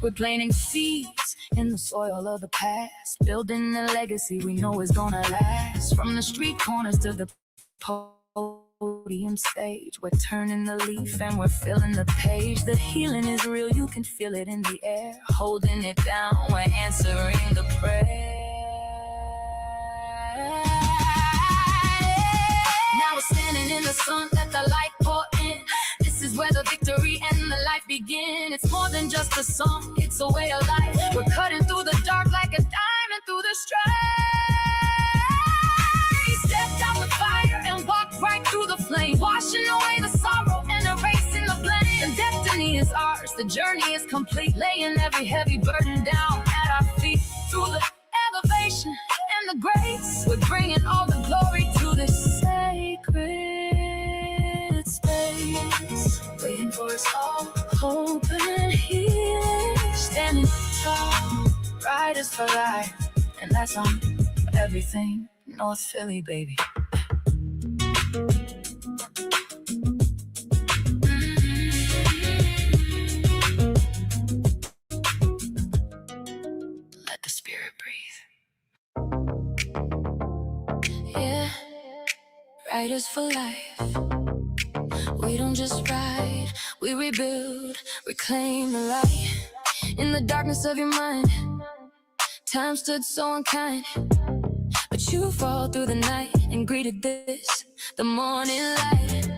We're planting seeds in the soil of the past, building a legacy we know is gonna last. From the street corners to the podium stage, we're turning the leaf and we're filling the page. The healing is real, you can feel it in the air. Holding it down, we're answering the prayer. Now we're standing in the sun, let the light pour in. This is where the victory and the life begin. It's more than just a song, it's a way of life. We're cutting through the dark like a diamond through the strife. Stepped out with fire and walked right through the flame, washing away the sorrow and erasing the blame. The destiny is ours, the journey is complete, laying every heavy burden down at our feet. Through the elevation and the grace, we're bringing all the glory to this sacred space. Waiting for us all, hope and healing. Standing tall, riders for life, and that's on everything North Philly, baby. Let the spirit breathe. Yeah, riders for life. We don't just ride, we rebuild, reclaim the light. In the darkness of your mind, time stood so unkind, but you fall through the night and greeted this, the morning light.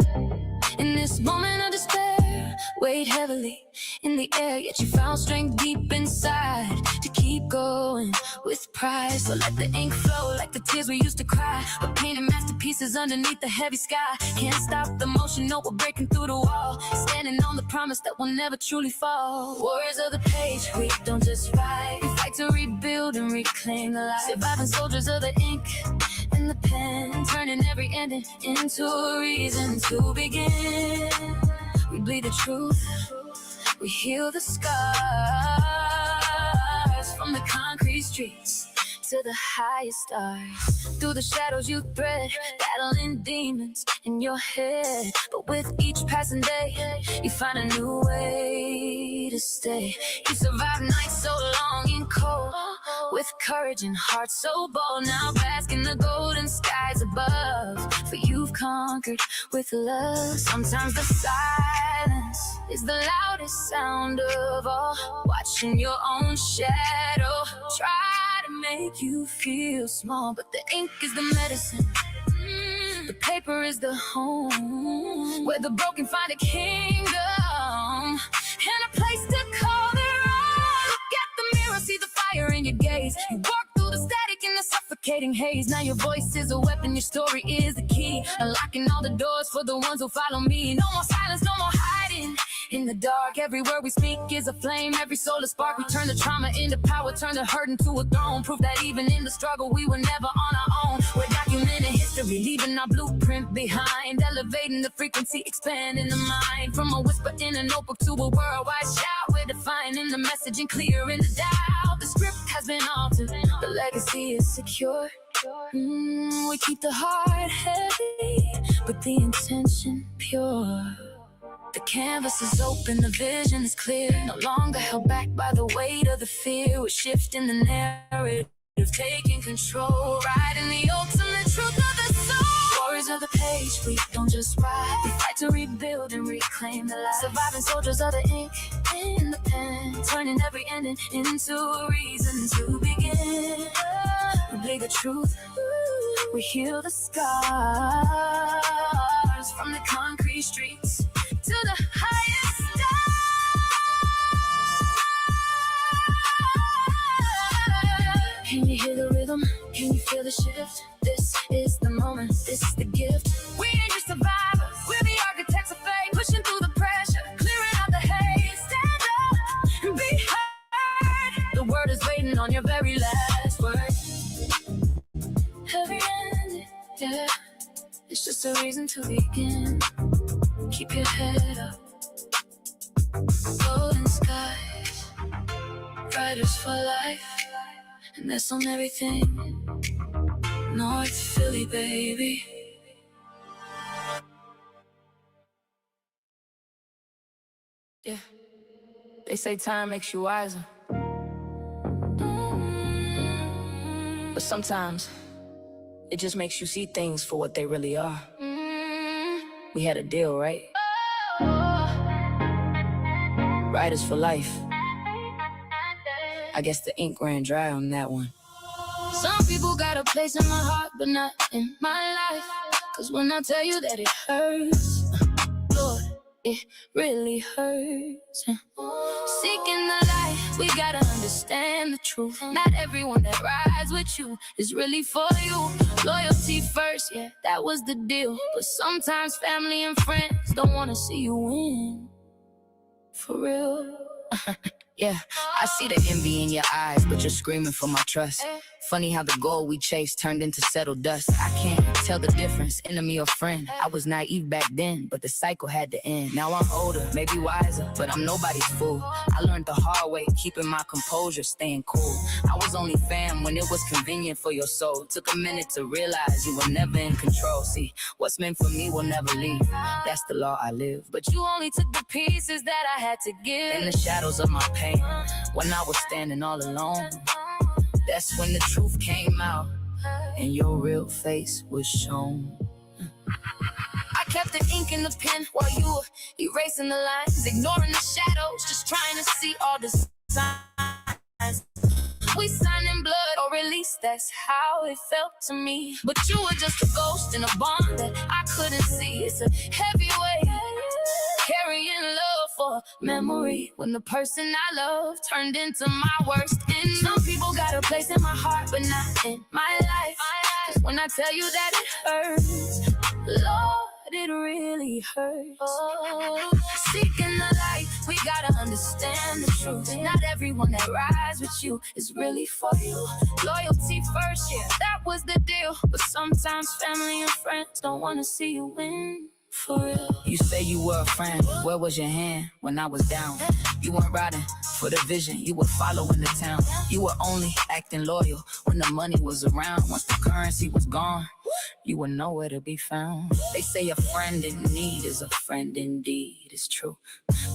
In this moment of despair, weighed heavily in the air, yet you found strength deep inside to keep going with pride. So let the ink flow like the tears we used to cry. We're painting masterpieces underneath the heavy sky. Can't stop the motion, no, we're breaking through the wall, standing on the promise that will never truly fall. Warriors of the page, we don't just fight, we fight to rebuild and reclaim the light. Surviving soldiers of the ink and in the pen, turning every ending into a reason to begin. We bleed the truth, we heal the scars from the concrete streets to the highest stars. Through the shadows you thread, battling demons in your head. But with each passing day, you find a new way to stay. You survive nights so long and cold, with courage and heart so bold. Now bask in the golden skies above, for you've conquered with love. Sometimes the silence is the loudest sound of all. Watching your own shadow try to make you feel small, but the ink is the medicine, the paper is the home, where the broken find a kingdom and a place to call their own. Look at the mirror, see the fire in your gaze. You walk through the static in the suffocating haze. Now your voice is a weapon, your story is the key, unlocking all the doors for the ones who follow me. No more silence, no more hiding in the dark. Every word we speak is a flame, every soul a spark. We turn the trauma into power, turn the hurt into a throne. Proof that even in the struggle we were never on our own. We're documenting history, leaving our blueprint behind, elevating the frequency, expanding the mind. From a whisper in a notebook to a worldwide shout, we're defining the message and clearing the doubt. The script has been altered, the legacy is secure. We keep the heart heavy, but the intention pure. The canvas is open, the vision is clear. No longer held back by the weight of the fear. We're shifting the narrative, taking control. Writing the ultimate truth of the soul. Warriors of the page, we don't just write. We fight to rebuild and reclaim the light. Surviving soldiers of the ink in the pen, turning every ending into a reason to begin. We bleed the truth, we heal the scars from the concrete streets to the highest stars. Can you hear the rhythm? Can you feel the shift? This is the moment, this is the gift. We ain't just survivors, we're the architects of fate, pushing through the pressure, clearing out the haze. Stand up and be heard. The word is waiting on your very last word. Every ending, yeah, it's just a reason to begin. Keep your head up. Golden skies, riders for life, and that's on everything. North Philly, baby. Yeah, they say time makes you wiser, but sometimes it just makes you see things for what they really are. We had a deal, right? Riders for life. I guess the ink ran dry on that one. Some people got a place in my heart, but not in my life. Cause when I tell you that it hurts, Lord, it really hurts. Seeking the light, we gotta understand the truth. Not everyone that rides with you is really for you. Loyalty first, yeah, that was the deal. But sometimes family and friends don't wanna see you win. For real. Yeah, I see the envy in your eyes, but you're screaming for my trust. Funny how the goal we chased turned into settled dust. I can't tell the difference, enemy or friend. I was naive back then, but the cycle had to end. Now I'm older, maybe wiser, but I'm nobody's fool. I learned the hard way, keeping my composure, staying cool. I was only fam when it was convenient for your soul. Took a minute to realize you were never in control. See, what's meant for me will never leave. That's the law I live. But you only took the pieces that I had to give. In the shadows of my pain, when I was standing all alone, that's when the truth came out and your real face was shown. I kept the ink in the pen while you were erasing the lines, ignoring the shadows, just trying to see all the signs. We signed in blood or release, that's how it felt to me. But you were just a ghost in a bond that I couldn't see. It's a heavy weight, carrying love for memory, when the person I love turned into my worst enemy. Some people got a place in my heart, but not in my life. 'Cause when I tell you that it hurts, Lord, it really hurts. Seeking the light, we gotta understand the truth. Not everyone that rides with you is really for you. Loyalty first, yeah, that was the deal. But Sometimes family and friends don't wanna see you win. For real. You say you were a friend. Where was your hand when I was down? You weren't riding for the vision. You were following the town. You were only acting loyal when the money was around. Once the currency was gone, you were nowhere to be found. They say a friend in need is a friend indeed. It's true.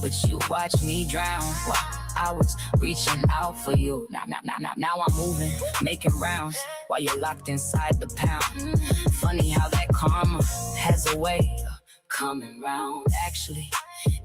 But you watched me drown while I was reaching out for you. Now I'm moving, making rounds while you're locked inside the pound. Funny how that karma has a way of coming round. Actually,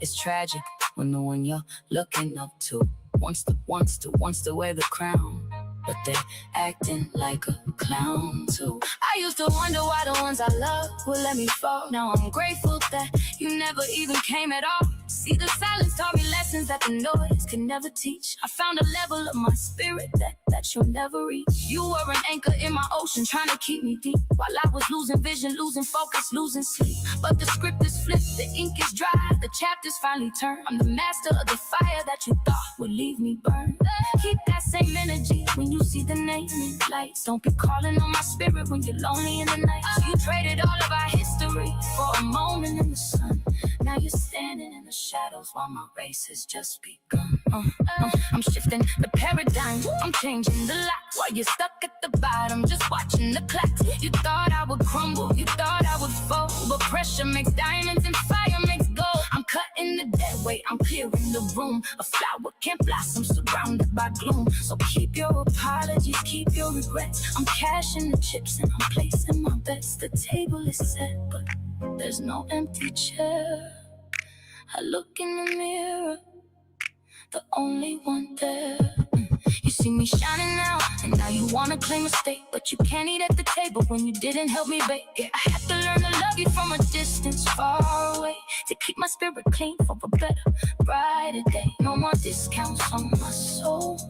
it's tragic when the one you're looking up to wants to wear the crown, but they acting like a clown too. I used to wonder why the ones I love would let me fall. Now I'm grateful that you never even came at all. See, the silence taught me lessons that the noise could never teach. I found a level of my spirit that you'll never reach. You were an anchor in my ocean, trying to keep me deep, while I was losing vision, losing focus, losing sleep. But the script is flipped, the ink is dry, the chapters finally turn. I'm the master of the fire that you thought would leave me burn. Keep that same energy when you see the name in lights. Don't be calling on my spirit when you're lonely in the night. You traded all of our history for a moment in the sun. Now you're standing in the shadows while my race has just begun. I'm shifting the paradigm, I'm changing the locks, while you're stuck at the bottom, just watching the clocks. You thought I would crumble, you thought I would fall, but pressure makes diamonds and fire makes gold. I'm cutting the dead weight, I'm clearing the room. A flower can't blossom surrounded by gloom. So keep your apologies, keep your regrets. I'm cashing the chips and I'm placing my bets. The table is set, but there's no empty chair. I look in the mirror, the only one there. You see me shining now, and now you wanna claim a stake, but you can't eat at the table when you didn't help me bake. Yeah, I had to learn to love you from a distance far away, to keep my spirit clean for a better, brighter day. No more discounts on my soul,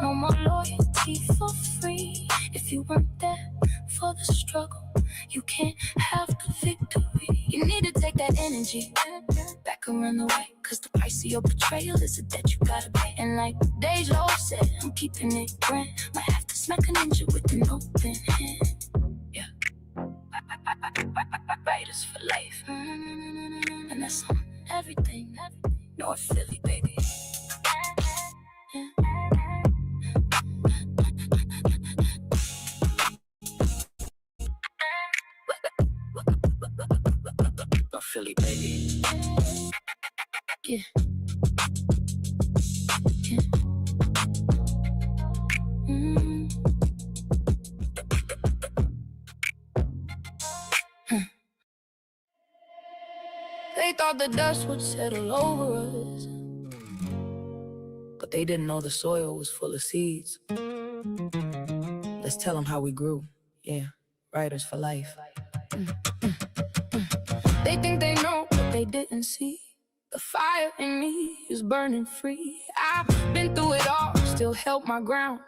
no more loyalty for free. If you weren't there for the struggle, you can't have the victory. You need to take that energy back around the way, cause the price of your betrayal is a debt you gotta pay. And like Dej Loaf said, I'm keeping it grand. Might have to smack a ninja with an open hand. Yeah, writers for life, and that's on everything. North Philly, baby. Yeah. North Philly, baby. Yeah. Yeah. They thought the dust would settle over us, but they didn't know the soil was full of seeds. Let's tell them how we grew. Yeah, writers for life. They think they know, but they didn't see. The fire in me is burning free. I've been through it all, still held my ground.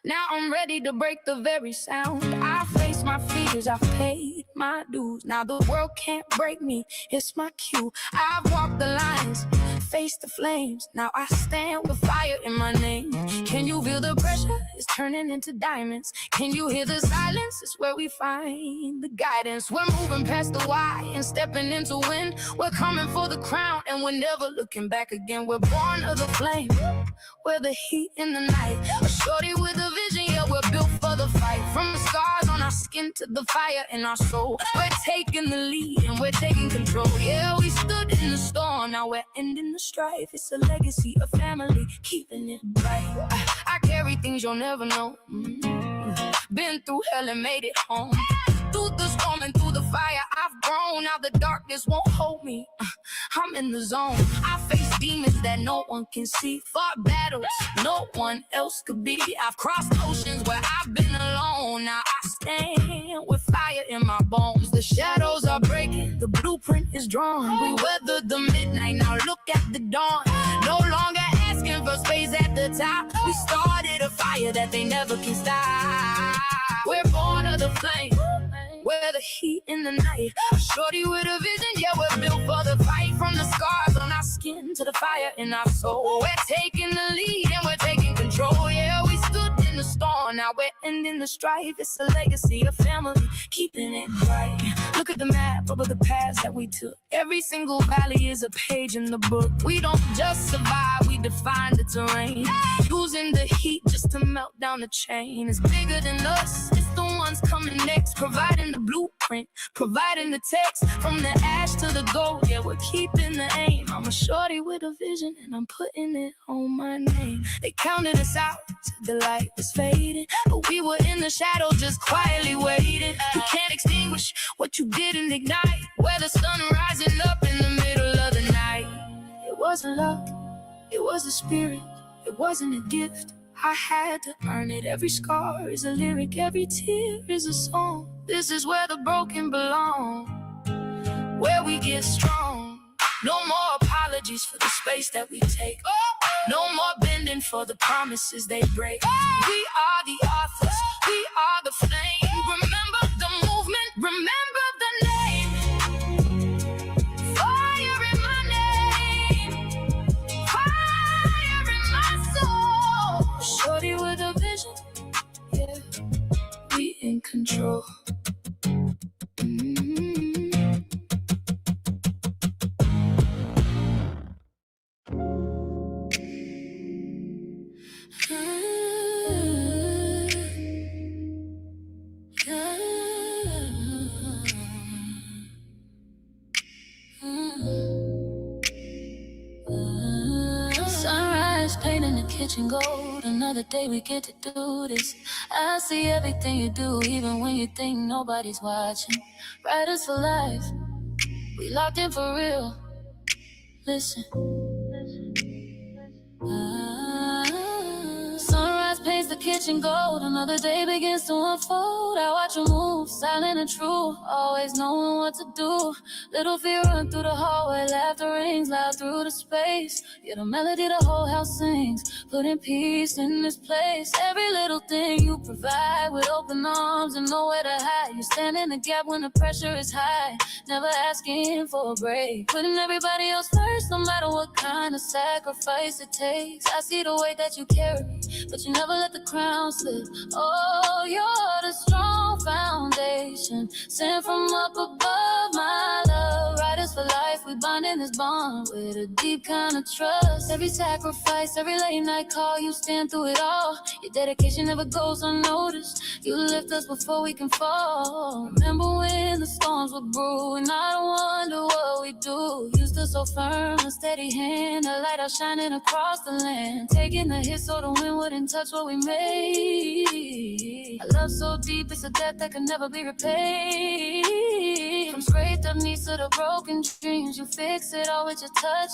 Now I'm ready to break the very sound. I face my fears, I've paid my dues. Now the world can't break me, it's my cue. I've walked the lines, faced the flames. Now I stand with fire in my name. Can you feel the pressure? It's turning into diamonds. Can you hear the silence? It's where we find the guidance. We're moving past the why and stepping into wind. We're coming for the crown and we're never looking back again. We're born of the flame, we're the heat in the night. A shorty with a vision, yeah, we're built for the fight. From the scars on our skin to the fire in our soul, we're taking the lead and we're taking control. Yeah, we stood in the storm, now we're ending the strife. It's a legacy, a family, keeping it bright. I carry things you'll never know. Been through hell and made it home. Through the storm and through the fire, I've grown. Now the darkness won't hold me. I'm in the zone. I face demons that no one can see. Fought battles no one else could be. I've crossed oceans where I've been alone. Now I stand with fire in my bones. The shadows are breaking, the blueprint is drawn. We weathered the midnight, now look at the dawn. No longer asking for space at the top. We started a fire that they never can stop. We're born of the flame, we're the heat in the night. A shorty with a vision, yeah, we're built for the fight. From the scars on our skin to the fire in our soul, we're taking the lead and we're taking control. Yeah, we stood in the storm. born, now we're ending the strife. It's a legacy of family, keeping it bright. Look at the map of the paths that we took. Every single valley is a page in the book. We don't just survive, we define the terrain. Using the heat just to melt down the chain. It's bigger than us, it's the ones coming next. Providing the blueprint, providing the text. From the ash to the gold, yeah, we're keeping the aim. I'm a shorty with a vision and I'm putting it on my name. They counted us out till the light was fading, but we were in the shadow just quietly waiting. You can't extinguish what you didn't ignite. Where the sun rising up in the middle of the night. It wasn't luck, it was a spirit. It wasn't a gift, I had to earn it. Every scar is a lyric, every tear is a song. This is where the broken belong, where we get strong. No more apologies for the space that we take. No more bending for the promises they break. We are the authors, we are the flame. Remember the movement, remember the name. Fire in my name, fire in my soul. Shorty with a vision, yeah, we in control. Sunrise painting the kitchen gold. Another day we get to do this. I see everything you do, even when you think nobody's watching. Riders for life, we locked in for real. Listen. Sunrise paints the kitchen gold. Another day begins to unfold. I watch you move, silent and true, always knowing what to do. Little fear run through the hallway, laughter rings loud through the space. You're the melody the whole house sings, putting peace in this place. Every little thing you provide with open arms and nowhere to hide. You stand in the gap when the pressure is high, never asking for a break. Putting everybody else first, no matter what kind of sacrifice it takes. I see the way that you carry, but you never let the crown slip. Oh, you're the strong foundation sent from up above, my love. Riders for life, we bind in this bond with a deep kind of trust. Every sacrifice, every late night call, you stand through it all. Your dedication never goes unnoticed. You lift us before we can fall. Remember when the storms were brewing? I don't wonder what we do. You stood so firm, a steady hand, a light out shining across the land. Taking the hit so the wind wouldn't touch what we made. A love so deep, it's a debt that can never be repaid. From scraped up knees to the broken dreams, you fix it all with your touch.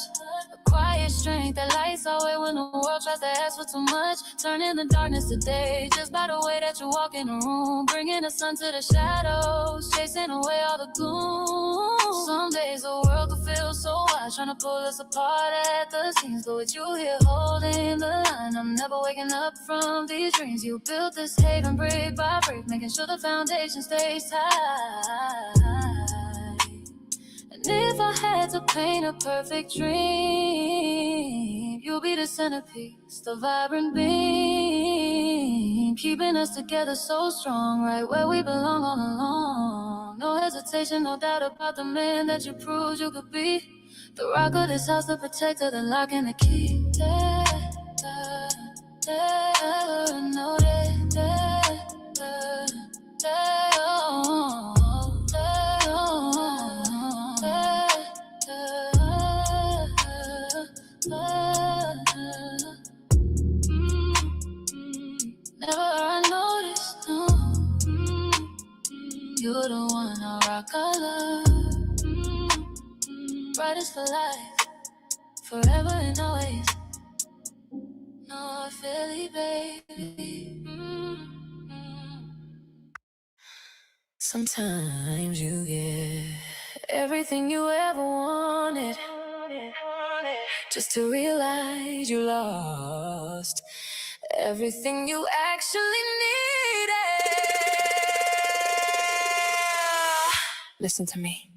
A quiet strength that lights our way when the world tries to ask for too much. Turning the darkness to day just by the way that you walk in the room. Bringing the sun to the shadows, chasing away all the gloom. Some days the world can feel so wide, trying to pull us apart at the seams. But with you here holding the line, I'm never waking up from these dreams. You built this haven brick by brick, making sure the foundation stays tight. And if I had to paint a perfect dream, you'll be the centerpiece, the vibrant beam, keeping us together so strong, right where we belong all along. No hesitation, no doubt about the man that you proved you could be. The rock of this house, the protector, the lock and the key. No, never I noticed, no. You're the one I rock, I love. Brightest for life, forever and always. No, Philly, baby. Sometimes you get everything you ever wanted, just to realize you lost everything you actually needed. Listen to me.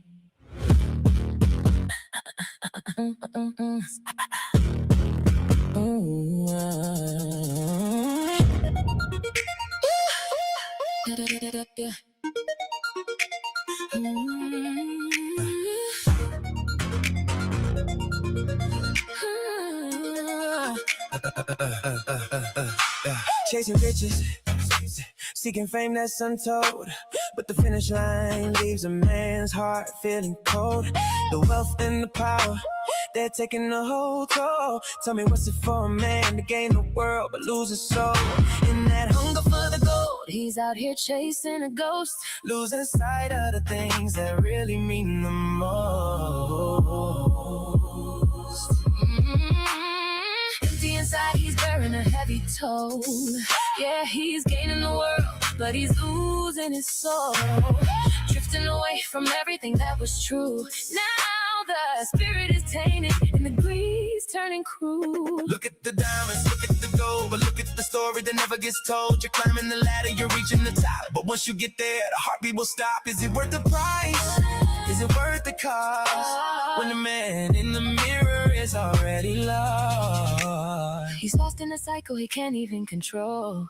Chasing riches, seeking fame that's untold, but the finish line leaves a man's heart feeling cold. The wealth and the power, they're taking a whole toll. Tell me what's it for a man to gain the world but lose his soul? In that hunger for the gold, He's out here chasing a ghost, losing sight of the things that really mean the most. Empty inside, he's bearing a heavy toll. Yeah, he's gaining the world, but he's losing his soul. Drifting away from everything that was true. Now the spirit is tainted and the greed's turning cruel. Look at the diamonds, look at the gold, but look at the story that never gets told. You're climbing the ladder, you're reaching the top, but once you get there, the heartbeat will stop. Is it worth the price? Is it worth the cost? When the man in the mirror is already lost. He's lost in a cycle he can't even control.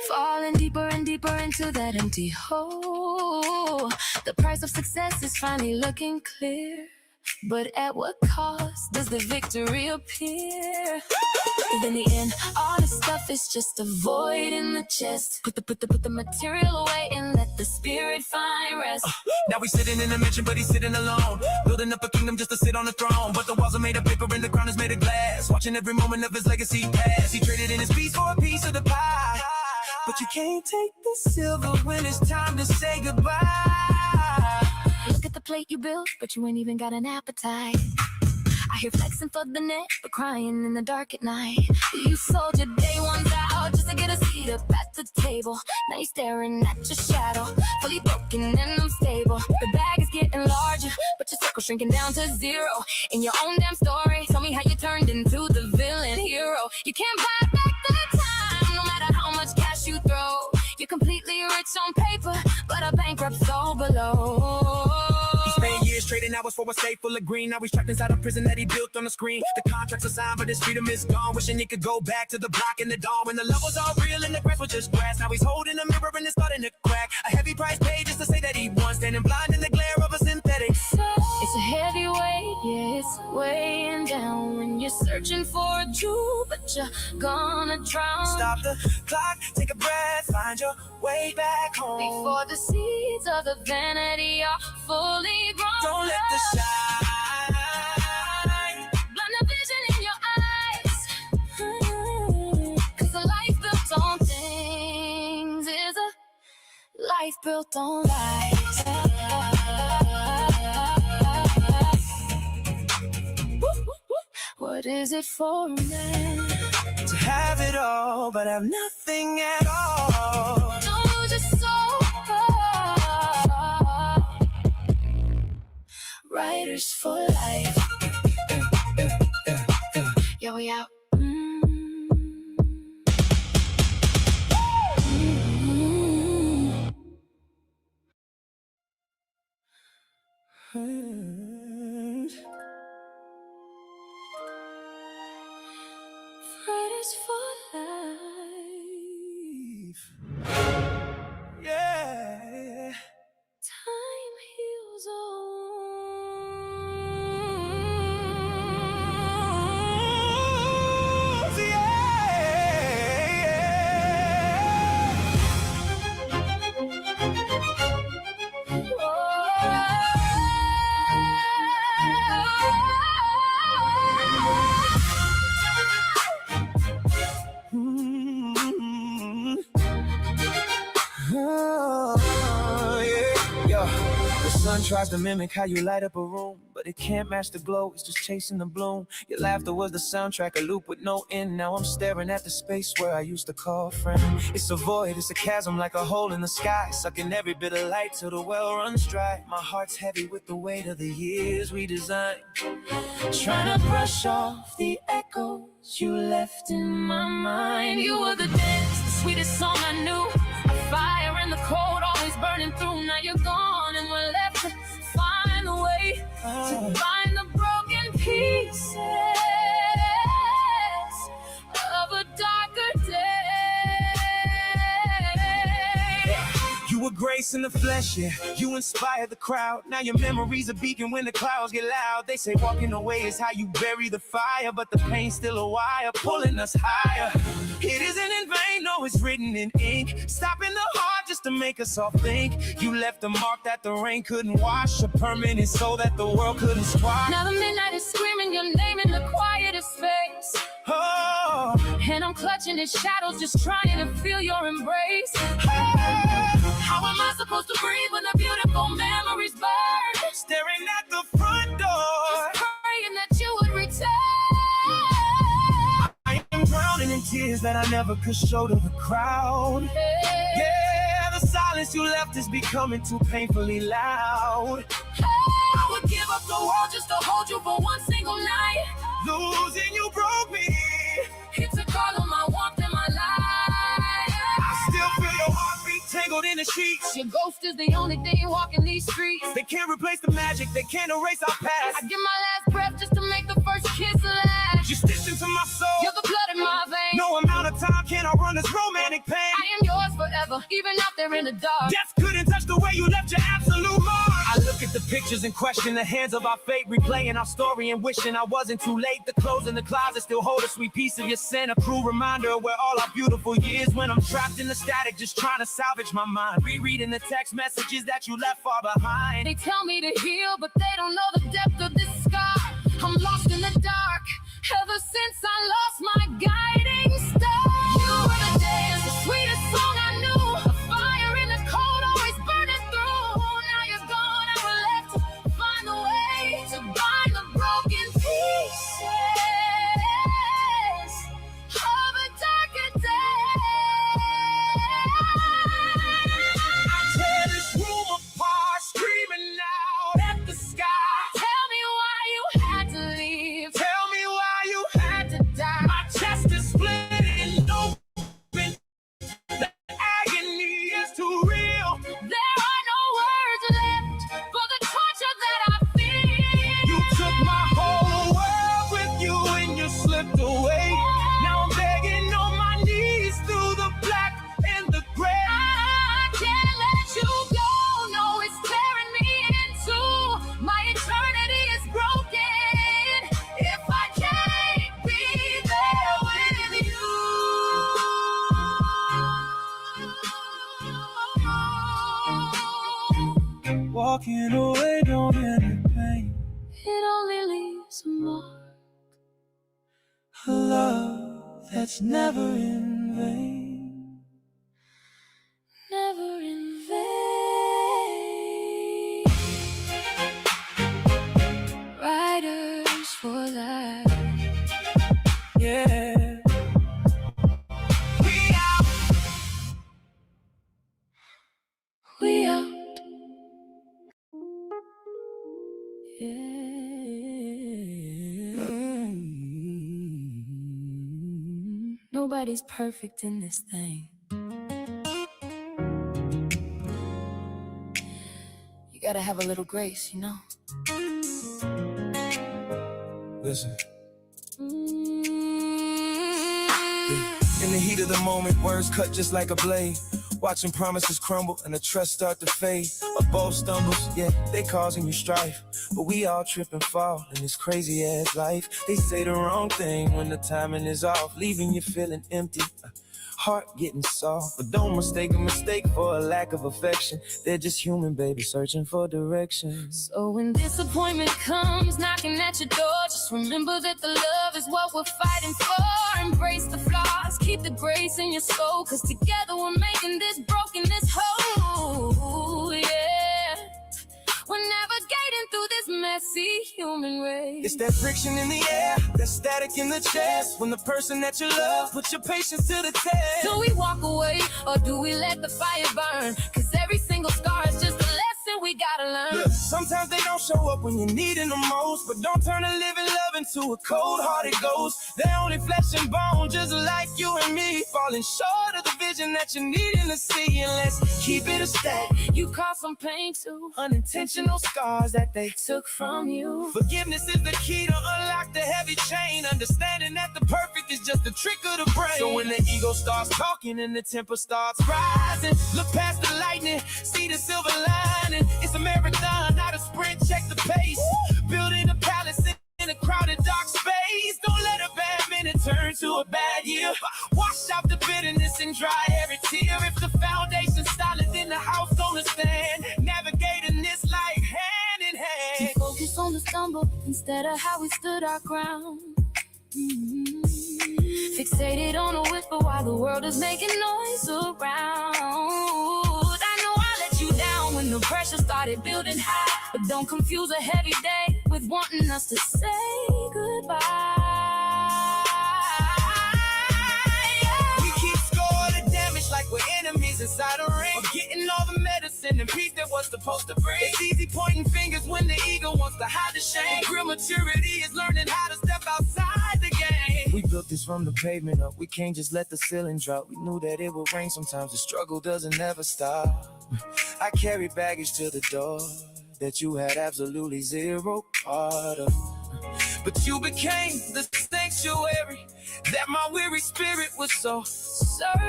Falling deeper and deeper into that empty hole. The price of success is finally looking clear. But at what cost does the victory appear? Cause in the end, all this stuff is just a void in the chest. Put the material away and let the spirit find rest. Now he's sitting in a mansion, but he's sitting alone, building up a kingdom just to sit on the throne. But the walls are made of paper and the crown is made of glass. Watching every moment of his legacy pass. He traded in his peace for a piece of the pie. But you can't take the silver when it's time to say goodbye. Look at the plate you built, but you ain't even got an appetite. I hear flexing for the net, but crying in the dark at night. You sold your day ones out just to get a seat up at the table. Now you're staring at your shadow, fully broken and unstable. The bag is getting larger, but your circle shrinking down to zero. In your own damn story, tell me how you turned into the villain hero. You can't buy back the time, no matter how much cash you throw. You're completely rich on paper, but a bankrupt soul below. He spent years trading hours for a safe full of green. Now he's trapped inside a prison that he built on the screen. The contracts are signed, but his freedom is gone. Wishing he could go back to the block in the dawn when the love was all real and the grass was just grass. Now he's holding a mirror and it's starting to crack. A heavy price paid just to say that he won, standing blind in the glare of a synthetic. It's a heavy weight, yeah, it's weighing down when you're searching for a jewel, but you're gonna drown. Stop the clock, take a breath, find your way back home Before the seeds of the vanity are fully grown. Don't let the shine blind the vision in your eyes. Cause a life built on things is a life built on lies. What is it for a man to have it all but have nothing at all? Don't lose your soul. Writers for life. Yo, we out. Writers for life. Yeah. Time heals all. The sun tries to mimic how you light up a room, but it can't match the glow, it's just chasing the bloom. Your laughter was the soundtrack, a loop with no end. Now I'm staring at the space where I used to call friend. It's a void, it's a chasm like a hole in the sky, sucking every bit of light till the well runs dry. My heart's heavy with the weight of the years we designed, trying to brush off the echoes you left in my mind. You were the dance, the sweetest song I knew. A fire in the cold, always burning through. Now you're gone and we're left to find a way to find the broken pieces of a darker day. You were grace in the flesh, yeah. You inspired the crowd. Now your memories are beacon when the clouds get loud. They say walking away is how you bury the fire, but the pain's still a wire pulling us higher. It isn't in vain, no, it's written in ink. Stopping the heart just to make us all think. You left a mark that the rain couldn't wash, a permanent soul that the world couldn't squash. Now the midnight is screaming your name in the quietest space. Oh, And I'm clutching at shadows, just trying to feel your embrace. How am I supposed to breathe when the beautiful memories burn? staring at the front door. Praying that you would return. I am drowning in tears that I never could show to the crowd. Yeah, the silence you left is becoming too painfully loud. I would give up the world just to hold you for one single night. Losing you broke me. It took all of my warmth and my life. I still feel your heartbeat tangled in the sheets. Your ghost is the only thing walking these streets. They can't replace the magic, they can't erase our past. I give my last breath just to make the first kiss last. You stitched into my soul. You're the blood in my veins. No amount of time can outrun this romantic pain. I am yours forever, even out there in the dark. Death couldn't touch the way you left your absolute mark. I look at the pictures and question the hands of our fate, replaying our story and wishing I wasn't too late. The clothes in the closet still hold a sweet piece of your scent, a cruel reminder of where all our beautiful years when I'm trapped in the static, just trying to salvage my mind. Rereading the text messages that you left far behind. They tell me to heal, but they don't know the depth of this scar. I'm lost in the dark, ever since I lost my guiding star. You were the dance, the sweetest song I knew. A fire in the cold, always burning through. Now you're gone, I was left to find the way to bind the broken pieces of a darker day. I tear this room apart, screaming out at the sky. Tell me why you had to leave. Tell me why you Had to die. My chest is split and open. The agony is too real. There are no words left for the torture that I feel. You took my whole world with you and you slipped away. Now I'm begging on my knees through the black and the gray. I can't let you go. No, it's tearing me in two. My eternity is broken if I can't be there with you. Walking away don't end in pain. It only leaves a mark. A love that's never in vain. Never in vain. Riders for life. Yeah. We out. We out. Nobody's perfect in this thing. You gotta have a little grace, you know? Listen. In the heat of the moment, words cut just like a blade. Watching promises crumble and the trust start to fade. A bold stumbles, yeah, they causing you strife. But we all trip and fall in this crazy ass life. They say the wrong thing when the timing is off, leaving you feeling empty, heart getting soft. But don't mistake a mistake for a lack of affection. They're just human, baby, searching for direction. So when disappointment comes knocking at your door, just remember that the love is what we're fighting for. Embrace the flaws, keep the grace in your soul, cause together we're making this brokenness whole, yeah. We're navigating through this messy human race. It's that friction in the air, that static in the chest. When the person that you love puts your patience to the test. Do we walk away or do we let the fire burn? Cause every single scar is just a lesson we gotta learn. Look, sometimes they don't show up when you need them the most, but don't turn a living love into a cold-hearted ghost. They're only flesh and bone, just like you and me, falling short of the vision that you're needing to see. And let's keep it a stack. You caused some pain too, Unintentional scars that they took from you. Forgiveness is the key to unlock the heavy chain. Understanding that the perfect is just a trick of the brain. So when the ego starts talking and the temper starts rising, look past the lightning, instead of how we stood our ground. Fixated on a whisper while the world is making noise around. I know I let you down when the pressure started building high, but don't confuse a heavy day with wanting us to say goodbye. We keep scoring the damage like we're enemies inside a ring, or getting all the medicine and peace that was supposed to bring. It's easy pointing fingers when the ego wants to hide the shame. Real maturity is learning how to step outside the game. We built this from the pavement up. We can't just let the ceiling drop. We knew that it would rain sometimes. The struggle doesn't ever stop. I carry baggage to the door that you had absolutely zero part of. But you became the sanctuary that my weary spirit was so certain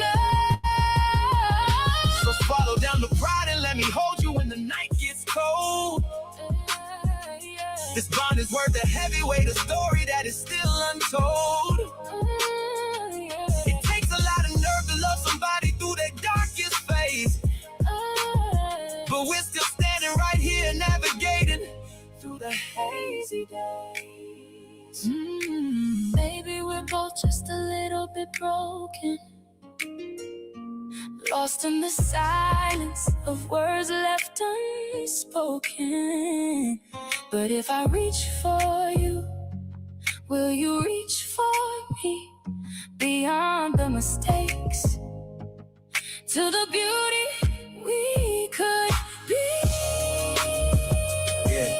of. So follow down the pride and let me hold you when the night gets cold. This bond is worth a heavy weight, a story that is still untold. It takes a lot of nerve to love somebody through their darkest phase, but we're still standing right here navigating through the hazy days. Maybe we're both just a little bit broken, lost in the silence of words left unspoken. But if I reach for you, will you reach for me? Beyond the mistakes, to the beauty we could be. Yeah.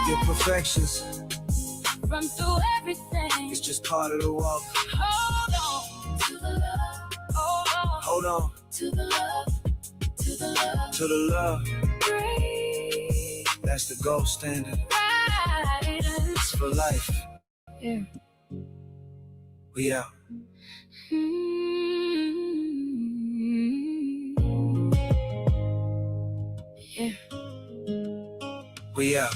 Your perfections, Run through everything. it's just part of the walk. Hold on to the love. Hold on To the love. To the love. to the love. Breathe. That's the gold standard. It's for life. Yeah. We out. Yeah. We out.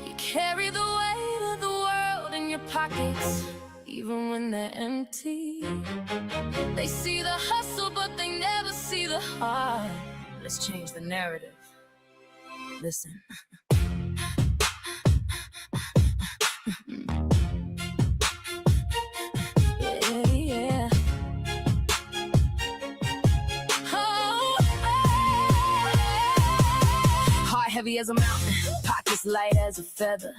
You carry the weight of the world in your pockets, even when they're empty. They see the hustle, but they never see the heart. Let's change the narrative. Listen. Yeah. Heart heavy as a mountain, pockets light as a feather.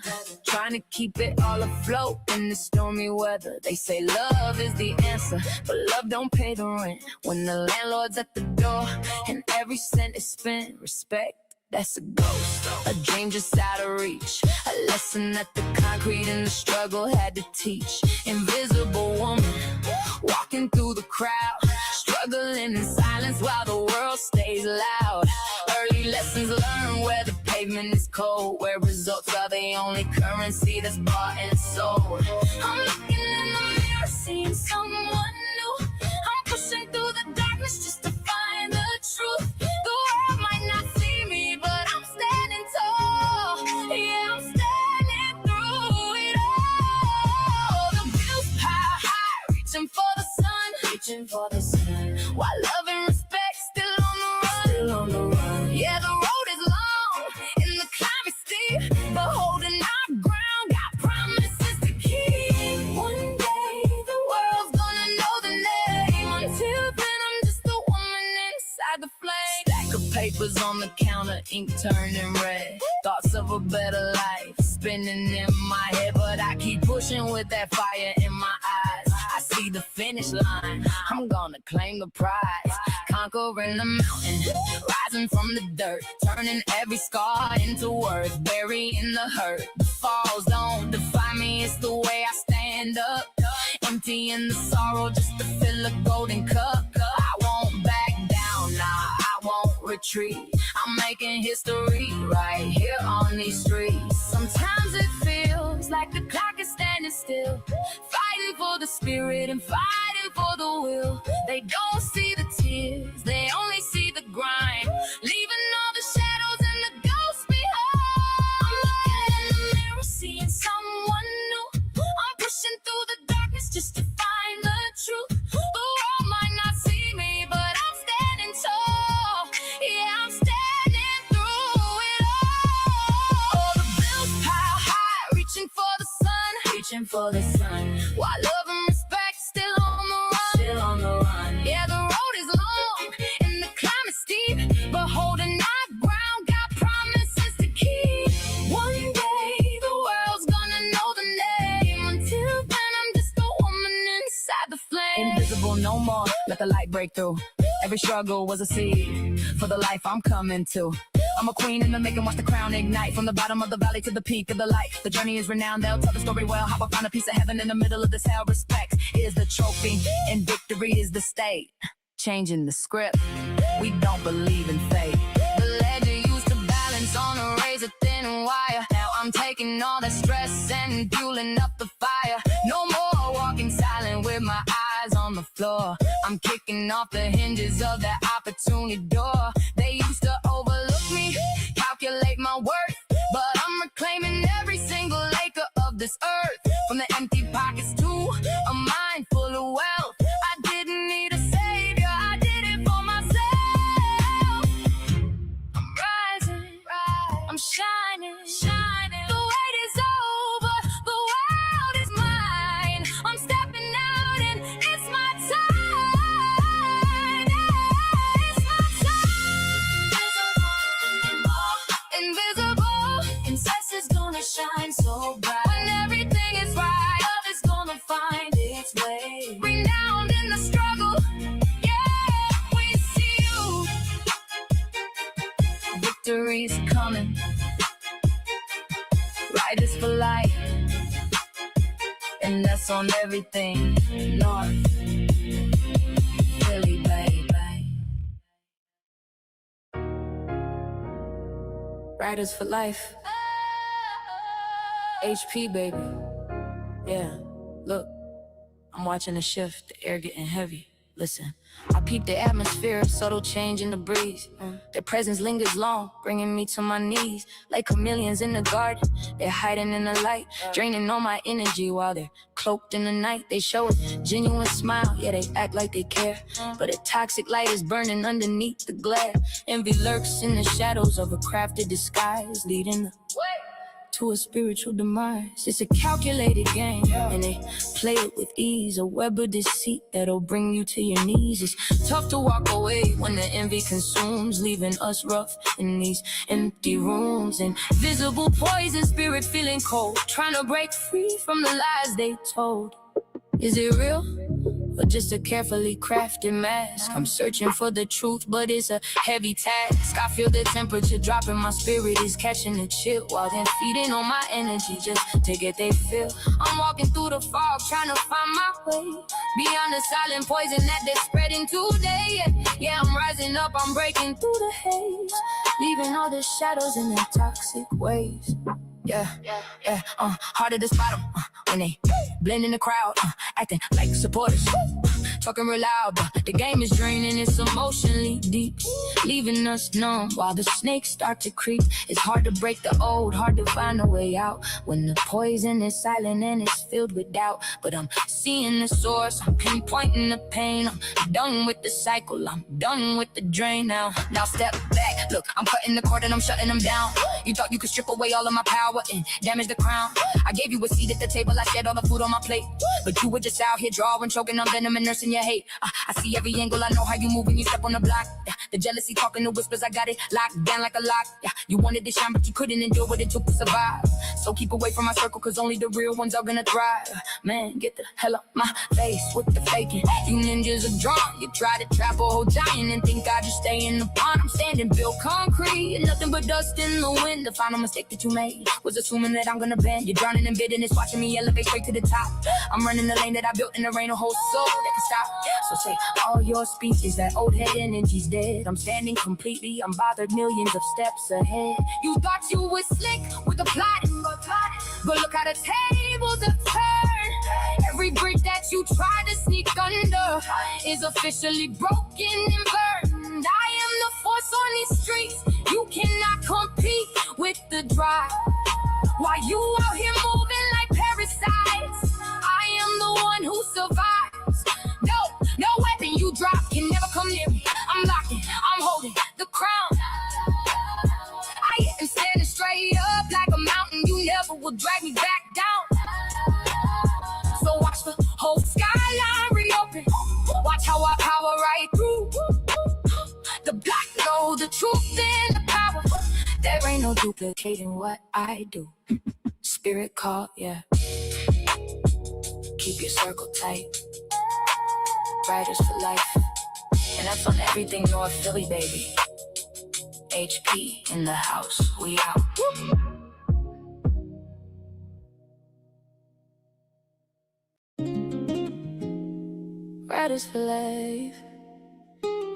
Trying to keep it all afloat in the stormy weather. They say love is the answer, but love don't pay the rent. When the landlord's at the door and every cent is spent, respect, that's a ghost, a dream just out of reach. A lesson that the concrete and the struggle had to teach. Invisible woman walking through the crowd, struggling in silence while the world stays loud. Early lessons learned where the pavement is cold, where results are the only currency that's bought and sold. I'm looking in the mirror, seeing someone new. I'm pushing through the darkness just to find the truth. The world might not see me, but I'm standing tall. Yeah, I'm standing through it all. The bills pile high, reaching for the sun, while love and respect still on the run. Yeah, the road is long and the climb is steep, but holding our ground, got promises to keep. One day the world's gonna know the name. Until then, I'm just a woman inside the flame. Stack of papers on the counter, ink turning red. Thoughts of a better life spinning in my head, but I keep pushing with that fire in my eyes. I see the finish line, I'm gonna claim the prize. Conquering the mountain, rising from the dirt, turning every scar into worth, burying the hurt. The falls don't define me, it's the way I stand up. Emptying the sorrow just to fill a golden cup. I won't back down, nah, I won't retreat. I'm making history right here on these streets. Sometimes it feels like the clock is standing still, fighting for the spirit and fighting for the will. They don't see the tears, they only see the grind, leaving all the shadows and the ghosts behind. I'm looking in the mirror, seeing someone reaching for the sun. While love and respect still on the run. Still on the run. Yeah, the road is long and the climb is steep, but holding that ground, got promises to keep. One day the world's gonna know the name. Until then, I'm just a woman inside the flame. Invisible no more, let the light break through. Every struggle was a seed for the life I'm coming to. I'm a queen in the making, watch the crown ignite. From the bottom of the valley to the peak of the light. The journey is renowned, they'll tell the story well. How I find a piece of heaven in the middle of this hell. Respect is the trophy and victory is the state. Changing the script, we don't believe in fate. The ledger used to balance on a razor thin wire. Now I'm taking all that stress and fueling up the fire. No more walking silent with my eyes on the floor. I'm kicking off the hinges of that opportunity door. They used to overlook me, calculate my worth, but I'm reclaiming every single acre of this earth. From the empty pockets to a mind full of wealth. I didn't need a savior, I did it for myself. I'm rising, I'm shining, shining. The wait is over, the world is mine. I'm stepping out and it's my time. Yeah, it's my time. Invisible, insist is gonna shine so bright. When everything is right, love is gonna find its way. Renowned in the struggle, yeah, we see you. Victory's coming. Riders for life, and that's on everything. North Philly, baby. Riders for life. HP, baby. Yeah, look, I'm watching the shift, the air getting heavy. Listen, I peep the atmosphere, subtle change in the breeze. Their presence lingers long, bringing me to my knees. Like chameleons in the garden, they're hiding in the light, draining all my energy while they're cloaked in the night. They show a genuine smile, yeah, they act like they care, but a toxic light is burning underneath the glare. Envy lurks in the shadows of a crafted disguise, leading the way to a spiritual demise. It's a calculated game, and they play it with ease. A web of deceit that'll bring you to your knees. It's tough to walk away when the envy consumes, leaving us rough in these empty rooms. Invisible poison, spirit feeling cold, trying to break free from the lies they told. Is it real? Or just a carefully crafted mask? I'm searching for the truth, but it's a heavy task. I feel the temperature dropping, my spirit is catching a chill, while then feeding on my energy just to get they feel. I'm walking through the fog, trying to find my way beyond the silent poison that they're spreading today. Yeah, I'm rising up, I'm breaking through the haze, leaving all the shadows in their toxic ways. Yeah, harder to spot them when they blend in the crowd, acting like supporters, talking real loud, but the game is draining, it's emotionally deep, leaving us numb while the snakes start to creep. It's hard to break the old, hard to find a way out when the poison is silent and it's filled with doubt. But I'm seeing the source, I'm pinpointing the pain. I'm done with the cycle, I'm done with the drain now. Now step back, look, I'm cutting the cord and I'm shutting them down. You thought you could strip away all of my power and damage the crown. I gave you a seat at the table, I shared all the food on my plate, but you were just out here drawing, choking on venom and nursing your hate. I see every angle, I know how you move when you step on the block. The jealousy talking, the whispers, I got it locked down like a lock. You wanted to shine, but you couldn't endure what it took to survive. So keep away from my circle, cause only the real ones are gonna thrive. Man, get the hell up my face with the faking. You ninjas are drawn, you try to trap a whole giant and think I just stay in the pond. I'm standing built concrete and nothing but dust in the wind. The final mistake that you made was assuming that I'm gonna bend. You're drowning in bitterness, watching me elevate straight to the top. I'm running the lane that I built, and there ain't a whole soul that can stop. So say all your speeches, that old head energy's dead. I'm standing completely unbothered, millions of steps ahead. You thought you were slick with the plot, but look how the tables have turned. Every bridge that you tried to sneak under is officially broken and burned. I am the force on these streets, you cannot compete with the drive. While you out here moving like parasites, I am the one who survives. No weapon you drop can never come near me. I'm locking, I'm holding the crown. I am standing straight up like a mountain. You never will drag me back down. There ain't no duplicating what I do. Spirit call, yeah. Keep your circle tight. Riders for life. And that's on everything North Philly, baby. HP in the house, we out. Riders for life.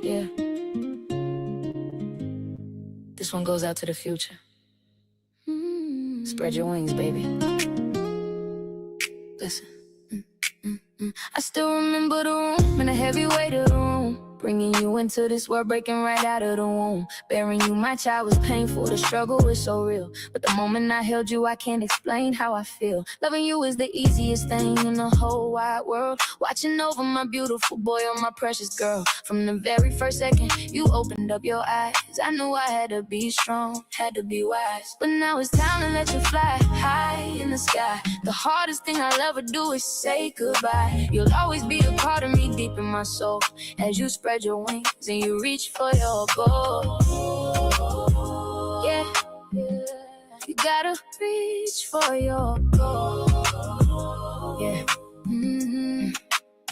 Yeah. This one goes out to the future. Spread your wings, baby. Listen. I still remember the room and the heavy weight of the room. Bringing you into this world, breaking right out of the womb. Bearing you, my child, was painful. The struggle was so real. But the moment I held you, I can't explain how I feel. Loving you is the easiest thing in the whole wide world. Watching over my beautiful boy, oh my precious girl. From the very first second you opened up your eyes, I knew I had to be strong, had to be wise. But now it's time to let you fly high in the sky. The hardest thing I'll ever do is say goodbye. You'll always be a part of me deep in my soul. As you spread your wings and you reach for your goal. Yeah, you gotta reach for your goal. Yeah,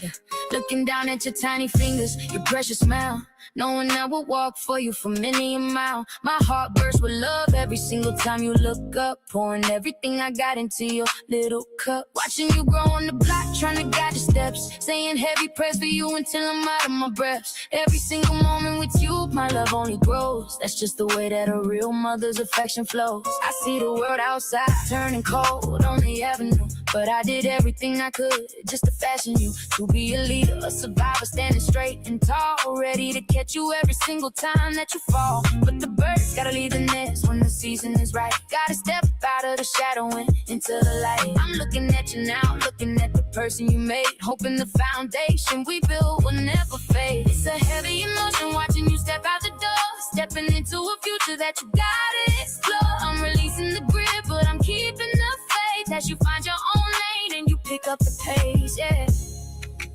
yeah. Looking down at your tiny fingers, your precious smile, knowing I will walk for you for many a mile. My heart bursts with love every single time you look up, pouring everything I got into your little cup. Watching you grow on the block, trying to guide your steps, saying heavy prayers for you until I'm out of my breath. Every single moment with you, my love only grows. That's just the way that a real mother's affection flows. I see the world outside turning cold, only ever knew, but I did everything I could just to fashion you to be a leader, a survivor, standing straight and tall, ready to catch you every single time that you fall. But the birds gotta leave the nest when the season is right. Gotta step out of the shadow and into the light. I'm looking at you now, looking at the person you made, hoping the foundation we built will never fade. It's a heavy emotion watching you step out the door, stepping into a future that you gotta explore. I'm releasing the grip, but I'm keeping the faith as you find your own lane and you pick up the pace. Yeah,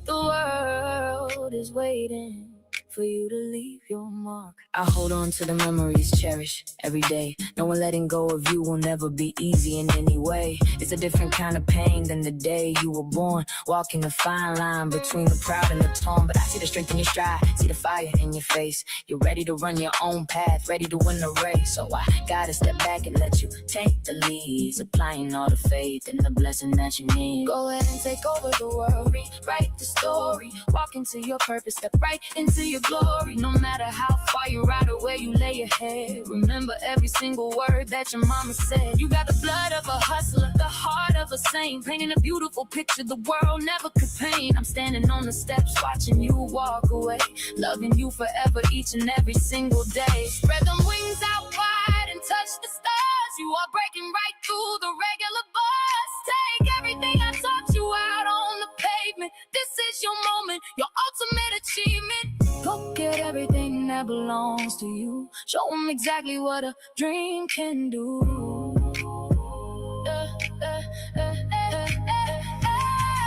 the world is waiting for you to leave your mark. I hold on to the memories, cherish every day, knowing letting go of you will never be easy in any way. It's a different kind of pain than the day you were born, walking the fine line between the proud and the torn. But I see the strength in your stride, see the fire in your face. You're ready to run your own path, ready to win the race. So I gotta step back and let you take the lead, supplying all the faith and the blessing that you need. Go ahead and take over the world, rewrite the story, walk into your purpose, step right into your glory. No matter how far you ride or where you lay your head, remember every single word that your mama said. You got the blood of a hustler, the heart of a saint, painting a beautiful picture the world never could paint. I'm standing on the steps watching you walk away, loving you forever each and every single day. Spread them wings out wide and touch the stars. You are breaking right through the regular bus. Take everything I taught you out on the pavement. This is your moment, your ultimate achievement. Go get everything that belongs to you. Show them exactly what a dream can do.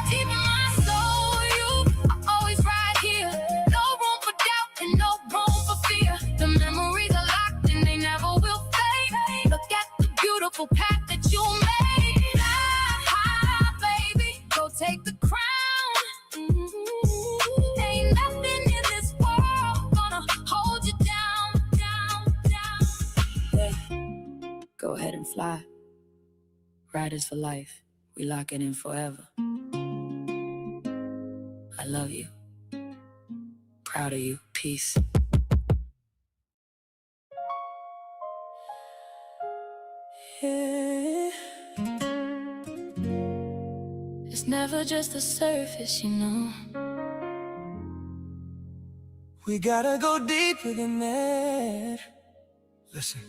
Deep in my soul, you are always right here. No room for doubt and no room for fear. The memories are locked and they never will fade. Look at the beautiful path that you made. High, baby, go take the crown. Ain't nothing in this world gonna hold you down, down, down. Yeah. Go ahead and fly. Riders for life. We lock it in forever. I love you. Proud of you. Peace. Yeah. It's never just the surface, you know. We gotta go deeper than that. Listen.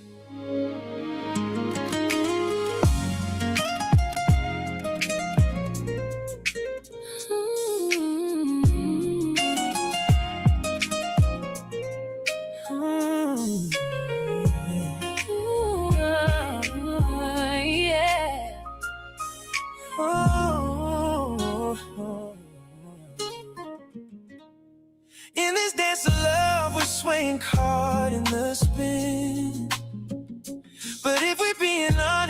In this dance of love, we're swaying hard in the spin.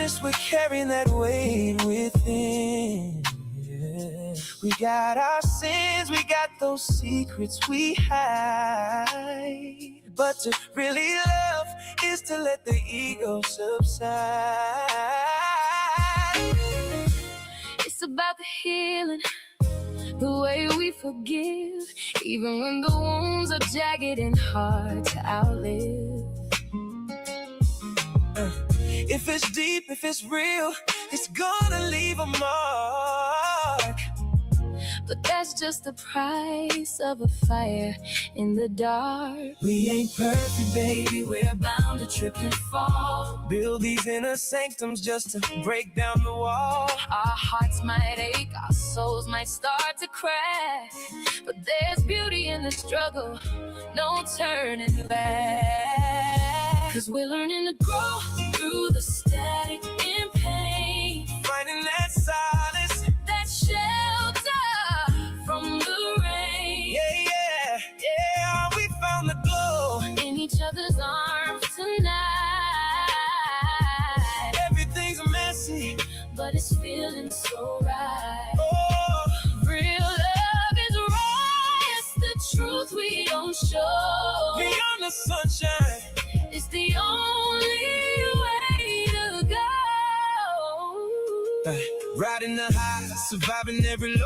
honest, we're carrying that weight within. Yeah. We got our sins, we got those secrets we hide. But to really love is to let the ego subside. It's about the healing, the way we forgive, even when the wounds are jagged and hard to outlive. If it's deep, if it's real, it's gonna leave a mark. But that's just the price of a fire in the dark. We ain't perfect, baby, We're bound to trip and fall. build these inner sanctums just to break down the wall. Our hearts might ache, our souls might start to crack, but there's beauty in the struggle, no turning back. 'Cause we're learning to grow through the static and pain, Finding that silence, that shelter from the rain. yeah, we found the glow. In each other's arms tonight. Everything's messy, But it's feeling so right. oh, Real love is raw. It's the truth we don't show. beyond the sunshine. It's the only way to go. Riding the high, surviving every low.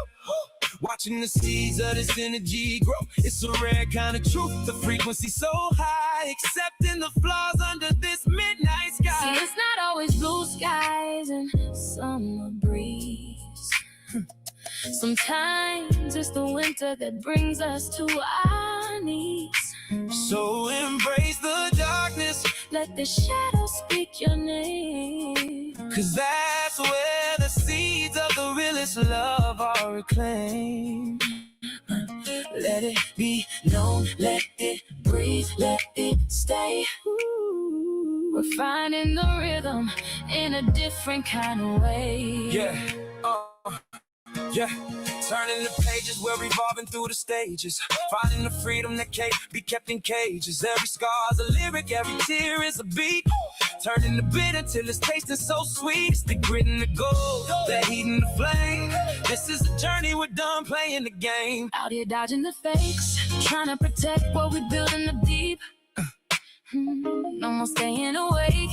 Watching the seeds of this energy grow. It's a rare kind of truth, the frequency so high. Accepting the flaws under this midnight See, sky. it's not always blue skies and summer breeze. Sometimes it's the winter that brings us to our knees. So embrace the darkness, Let the shadows speak your name. 'cause that's where the seeds of the realest love are reclaimed. Let it be known, let it breathe, let it stay. We're finding the rhythm in a different kind of way. Yeah, turning the pages, we're revolving through the stages. Finding the freedom that can't be kept in cages. Every scar's a lyric, every tear is a beat. Turning the bitter till it's tasting so sweet. It's the grit and the gold, the heat and the flame. This is a journey, we're done playing the game. Out here dodging the fakes, trying to protect what we build in the deep. No more staying awake,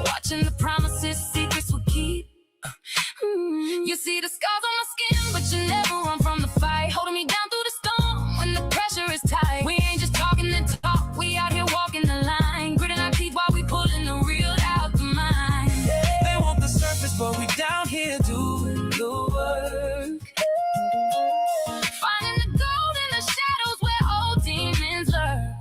watching the promises, secrets we keep. You see the scars on my skin, but you never run from the fight. Holding me down through the storm when the pressure is tight. We ain't just talking the talk, we out here walking the line. Gritting our teeth while we pulling the real out the mind. They want the surface, but we down here doing the work. Finding the gold in the shadows where old demons lurk.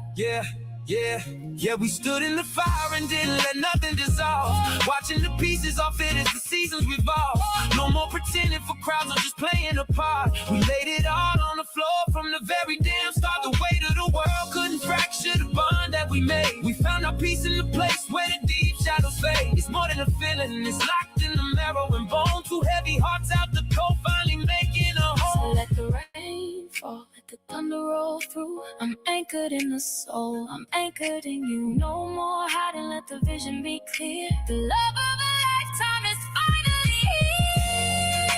Yeah, we stood in the fire and didn't let nothing dissolve. Watching the pieces all fit as the seasons revolve. No more pretending for crowds or just playing a part. We laid it all on the floor from the very damn start. The weight of the world couldn't fracture the bond that we made. We found our peace in the place where the deep shadows fade. It's more than a feeling, it's locked in the marrow and bone. Two heavy hearts out the cold, finally making a So home. let the rain fall, let the thunder roll through. I'm anchored in the soul, I'm anchored in you. No more hiding, let the vision be clear. The love of a lifetime is finally here.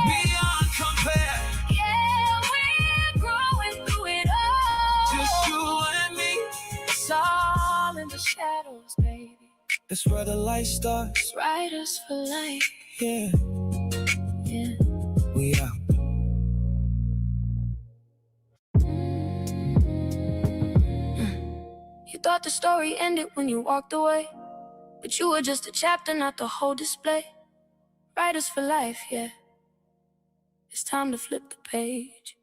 Beyond compare, Yeah, we're growing through it all. just you and me. It's all in the shadows, baby. That's where the light starts. It's riders for life, Yeah, yeah. we out. You thought the story ended when you walked away, but you were just a chapter, not the whole display. Writers for life, yeah. It's time to flip the page.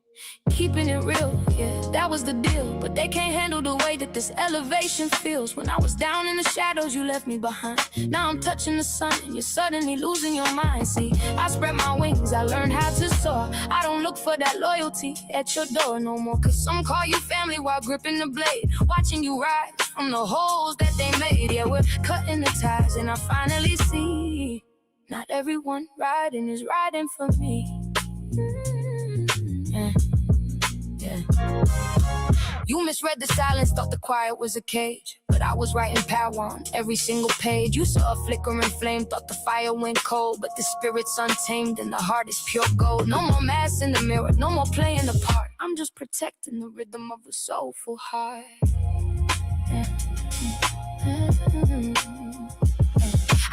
Keeping it real, yeah, that was the deal. But they can't handle the way that this elevation feels. When I was down in the shadows, you left me behind. Now I'm touching the sun and you're suddenly losing your mind. See, I spread my wings, I learned how to soar. I don't look for that loyalty at your door no more. 'Cause some call you family while gripping the blade. Watching you rise from the holes that they made. Yeah, we're cutting the ties and I finally see not everyone riding is riding for me. Yeah. You misread the silence, thought the quiet was a cage. But I was writing power on every single page. You saw a flickering flame, thought the fire went cold. But the spirit's untamed and the heart is pure gold. No more masks in the mirror, no more playing the part. I'm just protecting the rhythm of a soulful heart.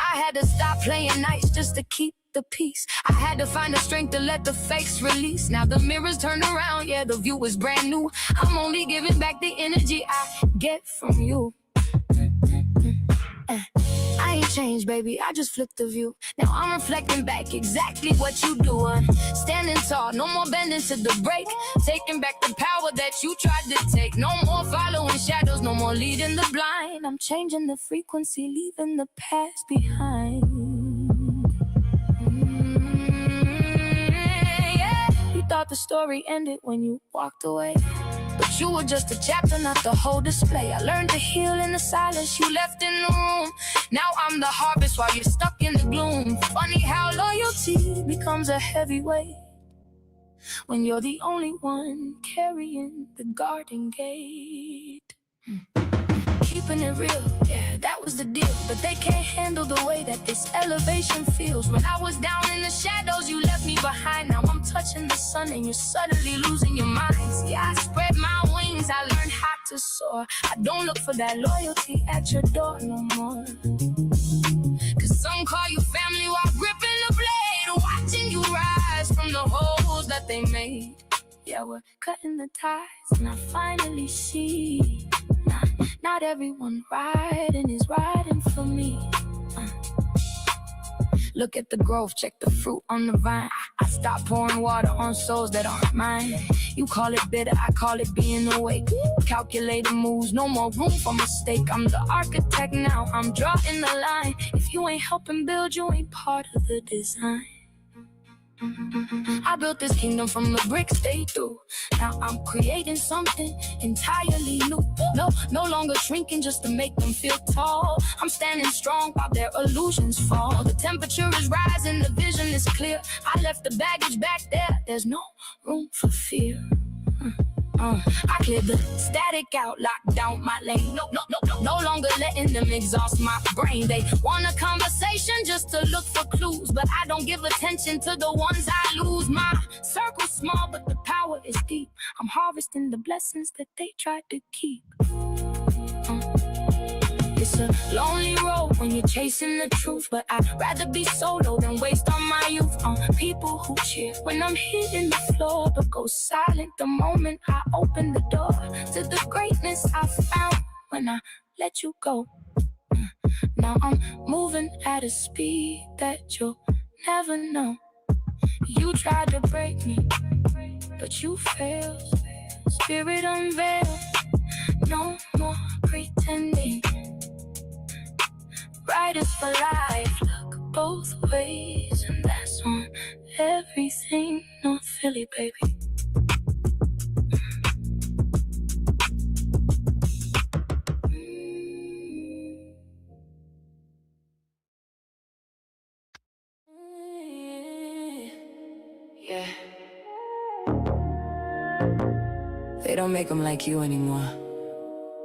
I had to stop playing nice just to keep the peace. I had to find the strength to let the fakes release. Now the mirror's turned around, yeah, the view is brand new. I'm only giving back the energy I get from you. I ain't changed, baby, I just flipped the view. Now I'm reflecting back exactly what you doing. Standing tall, no more bending to the break. Taking back the power that you tried to take. No more following shadows, no more leading the blind. I'm changing the frequency, leaving the past behind. Yeah. You thought the story ended when you walked away, but you were just a chapter, not the whole display. I learned to heal in the silence you left in the room. Now I'm the harvest while you're stuck in the gloom. Funny how loyalty becomes a heavy weight when you're the only one carrying the garden gate. Keeping it real, yeah, that was the deal. But they can't handle the way that this elevation feels. When I was down in the shadows, you left me behind. Now I'm touching the sun and you're suddenly losing your mind. See, I spread my wings, I learned how to soar. I don't look for that loyalty at your door no more. Cause some call you family while gripping the blade, watching you rise from the holes that they made. Yeah, we're cutting the ties, and I finally see not everyone riding is riding for me. Look at the growth, check the fruit on the vine. I stopped pouring water on souls that aren't mine. You call it bitter, I call it being awake. Calculated moves, no more room for mistake. I'm the architect now, I'm drawing the line. If you ain't helping build, you ain't part of the design. I built this kingdom from the bricks they threw. Now I'm creating something entirely new. No longer shrinking just to make them feel tall. I'm standing strong while their illusions fall. The temperature is rising, the vision is clear. I left the baggage back there, there's no room for fear. I cleared the static out, locked down my lane. No longer letting them exhaust my brain. They want a conversation just to look for clues, but I don't give attention to the ones I lose. My circle's small, but the power is deep. I'm harvesting the blessings that they tried to keep. It's a lonely road when you're chasing the truth, but I'd rather be solo than waste all my youth on people who cheer when I'm hitting the floor, but go silent the moment I open the door to the greatness I found when I let you go. Now I'm moving at a speed that you'll never know. You tried to break me, but you failed. Spirit unveiled, no more pretending. Riders for life, look both ways, and that's on everything. North Philly, baby. Yeah. They don't make them like you anymore.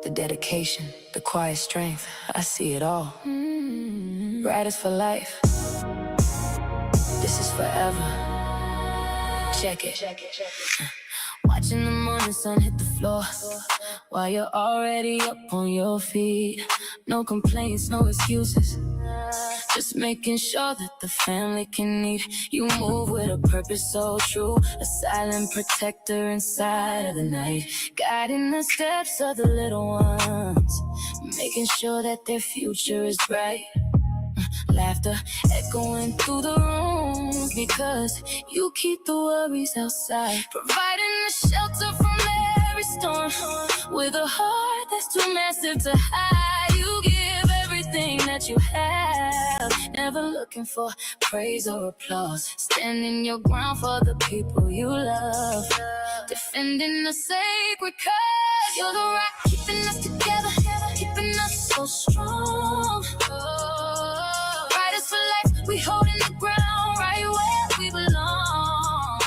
The dedication, the quiet strength, I see it all. Riders for life. This is forever. Check it. Watching the morning sun hit the floor while you're already up on your feet. No complaints, no excuses. Just making sure that the family can eat. You move with a purpose so true, a silent protector inside of the night, guiding the steps of the little ones, making sure that their future is bright. Laughter echoing through the rooms because you keep the worries outside, providing the shelter from every storm. With a heart that's too massive to hide, you give everything that you have, never looking for praise or applause. Standing your ground for the people you love, defending the sacred cause. You're the rock keeping us together, keeping us so strong. Riders for life, we holding the ground right where we belong.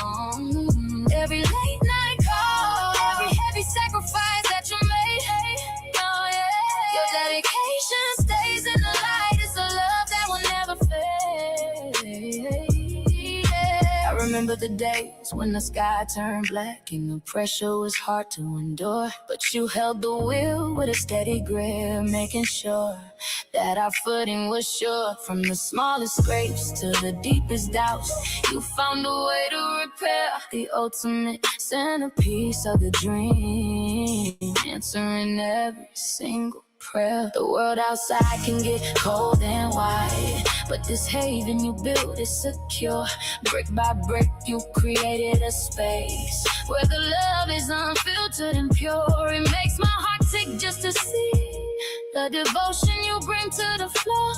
Every late night call, every heavy sacrifice that the days when the sky turned black and the pressure was hard to endure. But you held the wheel with a steady grip, making sure that our footing was sure. From the smallest scrapes to the deepest doubts, you found a way to repair the ultimate centerpiece of the dream, answering every single prayer. The world outside can get cold and wide, but this haven you built is secure. Brick by brick you created a space where the love is unfiltered and pure. It makes my heart tick just to see the devotion you bring to the floor,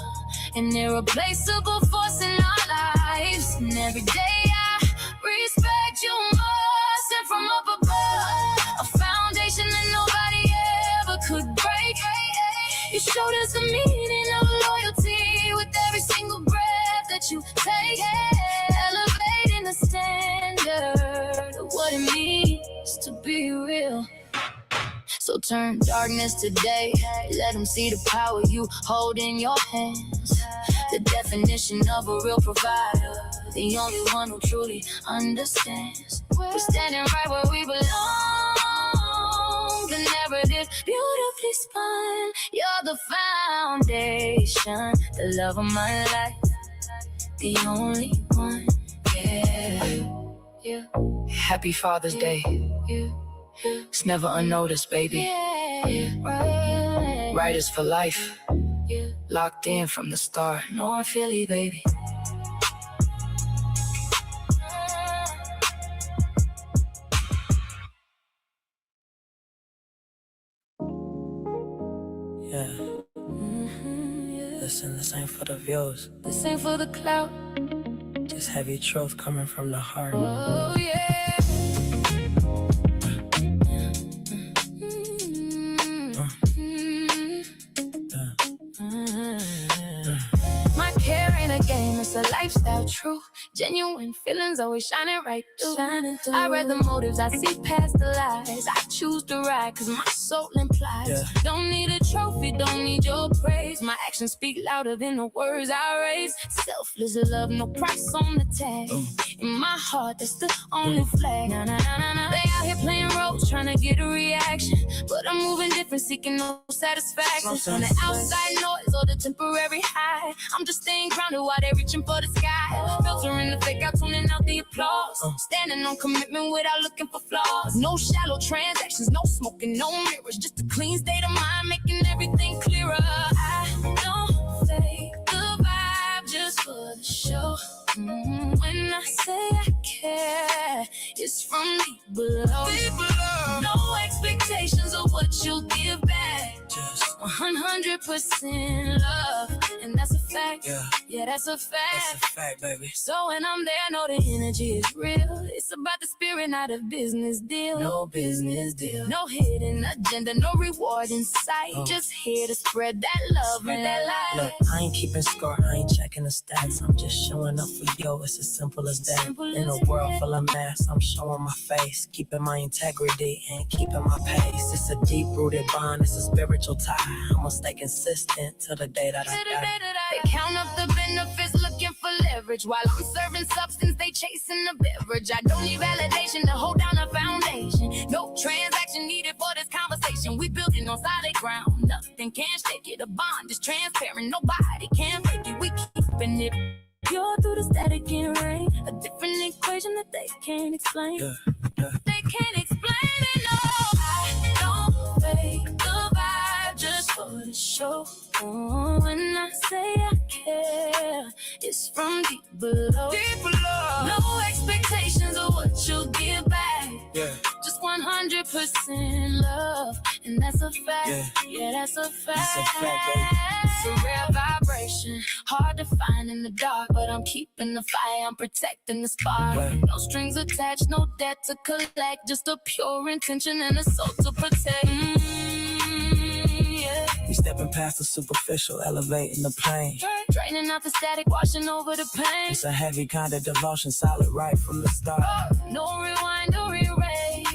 an irreplaceable force in our lives. And every day I respect you more, sent from up above, a foundation that nobody ever could break. You showed us the meaning of loyalty with every single breath that you take, elevating the standard of what it means to be real. So turn darkness to day, let them see the power you hold in your hands. The definition of a real provider, the only one who truly understands. We're standing right where we belong, the narrative beautifully spun. You're the foundation, the love of my life, the only one, yeah. Happy Father's Day. It's never unnoticed, baby. Writers for life, locked in from the start. North Philly, baby. Yeah. Listen, this ain't for the views. This ain't for the clout. Just heavy truth coming from the heart. Oh, yeah. My care ain't a game, it's a lifestyle true. Genuine feelings always shining right through. I read the motives, I see past the lies. I choose to ride, cause my soul implies. Don't need a trophy, don't need your praise. My actions speak louder than the words I raise. Selfless love, no price on the tag. In my heart, that's the only flag. Nah, nah, nah, nah, nah. They out here playing roles, trying to get a reaction, but I'm moving different, seeking no satisfaction. From the outside noise or the temporary high, I'm just staying grounded while they reaching for the sky. Filtering the fake out, tuning out the applause. Standing on commitment without looking for flaws. No shallow transactions, no smoking, no mirrors. Just a clean state of mind, making everything clearer. I don't fake the vibe just for the show. When I say I care, it's from deep below. No expectations of what you'll give back. Just 100% love, and that's a fact. Yeah, that's a fact. That's a fact, baby. So when I'm there, I know the energy is real. It's about the spirit, not a business deal. No business deal. No hidden agenda, no reward in sight. Just here to spread that love and that light. Look, I ain't keeping score, I ain't checking the stats. I'm just showing up for you, it's as simple as that. In a world full of mess, I'm showing my face, keeping my integrity and keeping my pace. It's a deep-rooted bond, it's a spiritual tie. I'ma stay consistent till the day that I die. They count up the benefits, looking for leverage. While I'm serving substance, they chasing the beverage. I don't need validation to hold down a foundation. No transaction needed for this conversation. We building on solid ground, nothing can shake it. A bond is transparent, nobody can fake it. We keeping it pure through the static and rain. A different equation that they can't explain. They can't explain it, no. I don't fake the vibe just for the show. When I say I care, it's from deep below. No expectations of what you'll give back. Just 100% love, and that's a fact. Yeah, that's a fact. That's a fact, baby. It's a rare vibration, hard to find in the dark, but I'm keeping the fire, I'm protecting the spark. No strings attached, no debt to collect, just a pure intention and a soul to protect. We stepping past the superficial, elevating the plane. Draining out the static, washing over the pain. It's a heavy kind of devotion, solid right from the start. No rewind, no erase.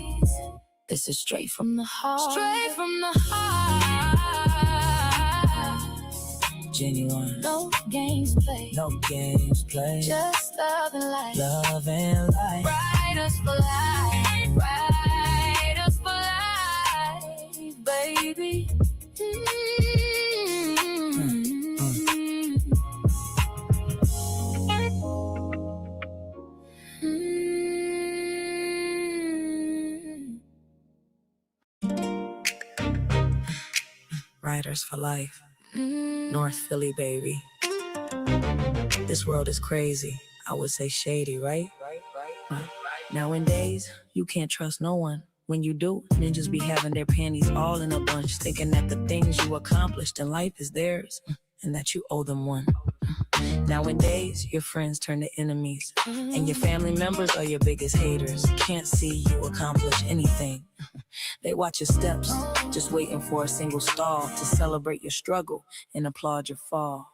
This is straight from the heart. Straight from the heart. genuine. No games played. No games played. Just love and life. Love and life. Riders for life. Riders for life, baby. Riders for life. North Philly, baby. This world is crazy. I would say shady, right? Nowadays, you can't trust no one. When you do, ninjas be having their panties all in a bunch, thinking that the things you accomplished in life is theirs, and that you owe them one. Nowadays, your friends turn to enemies, and your family members are your biggest haters. Can't see you accomplish anything. They watch your steps, just waiting for a single stall to celebrate your struggle and applaud your fall.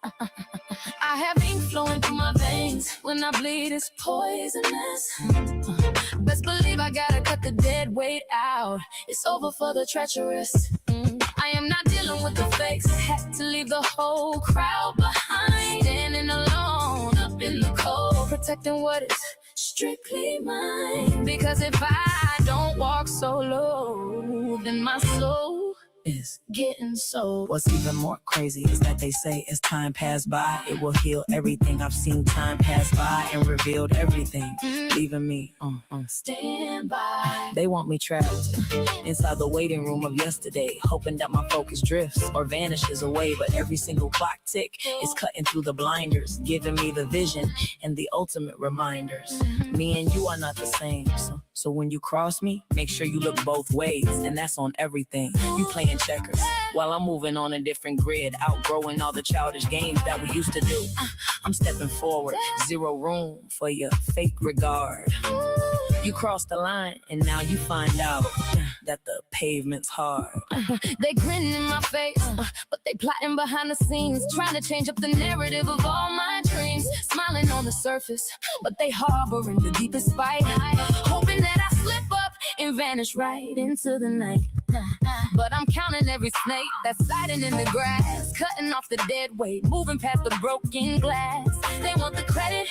I have ink flowing through my veins. When I bleed, it's poisonous. Best believe I gotta cut the dead weight out. It's over for the treacherous. I am not dealing with the fakes. Had to leave the whole crowd behind. Standing alone up in the cold, protecting what is strictly mine. Because if I don't walk solo, then my soul is getting sold. What's even more crazy is that they say as time pass by, it will heal everything. I've seen time pass by and revealed everything, leaving me stand by. They want me trapped inside the waiting room of yesterday, hoping that my focus drifts or vanishes away. But every single clock tick is cutting through the blinders, giving me the vision and the ultimate reminders. Me and you are not the same, so when you cross me, make sure you look both ways, and that's on everything. You playing checkers while I'm moving on a different grid, outgrowing all the childish games that we used to do. I'm stepping forward, zero room for your fake regard. You cross the line and now you find out that the pavement's hard. They grinning in my face, but they plotting behind the scenes, trying to change up the narrative of all my dreams. Smiling on the surface, but they harbor in the deepest spite, hoping that I slip up and vanish right into the night. But I'm counting every snake that's sliding in the grass, cutting off the dead weight, moving past the broken glass. They want the credit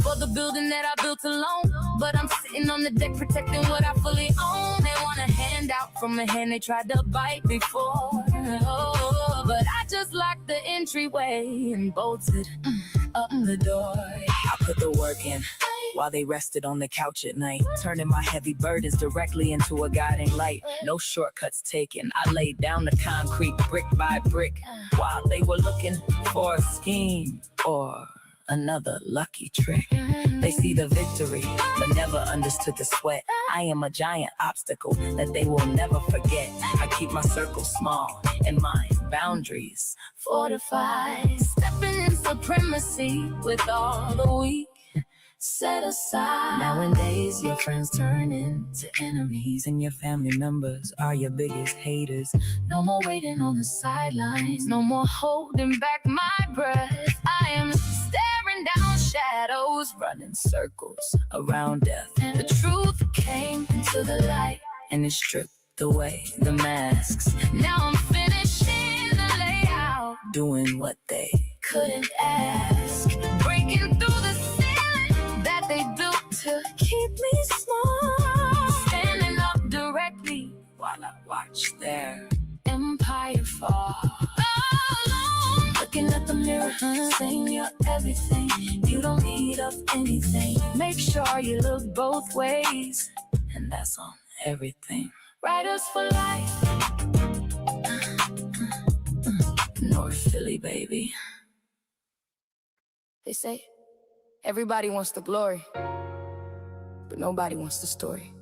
for the building that I built alone, but I'm sitting on the deck protecting what I fully own. They want a handout from a hand they tried to bite before. But I just locked the entryway and bolted up the door. I put the work in while they rested on the couch at night, turning my heavy burdens directly into a guiding light. No shortcuts taken. I laid down the concrete brick by brick while they were looking for a scheme or another lucky trick. They see the victory, but never understood the sweat. I am a giant obstacle that they will never forget. I keep my circle small and my boundaries fortified. Stepping in supremacy with all the weak set aside. Nowadays, your friends turn into enemies, and your family members are your biggest haters. No more waiting on the sidelines, no more holding back my breath. I am staring down shadows, running circles around death. And the truth came into the light, and it stripped away the masks. Now I'm finishing the layout, doing what they couldn't ask, breaking through the that they built to keep me small, standing up directly while I watch their empire fall. Alone, looking at the mirror, saying you're everything. You don't need up anything. Make sure you look both ways, and that's on everything. Riders for life. North Philly, baby. They say everybody wants the glory, but nobody wants the story.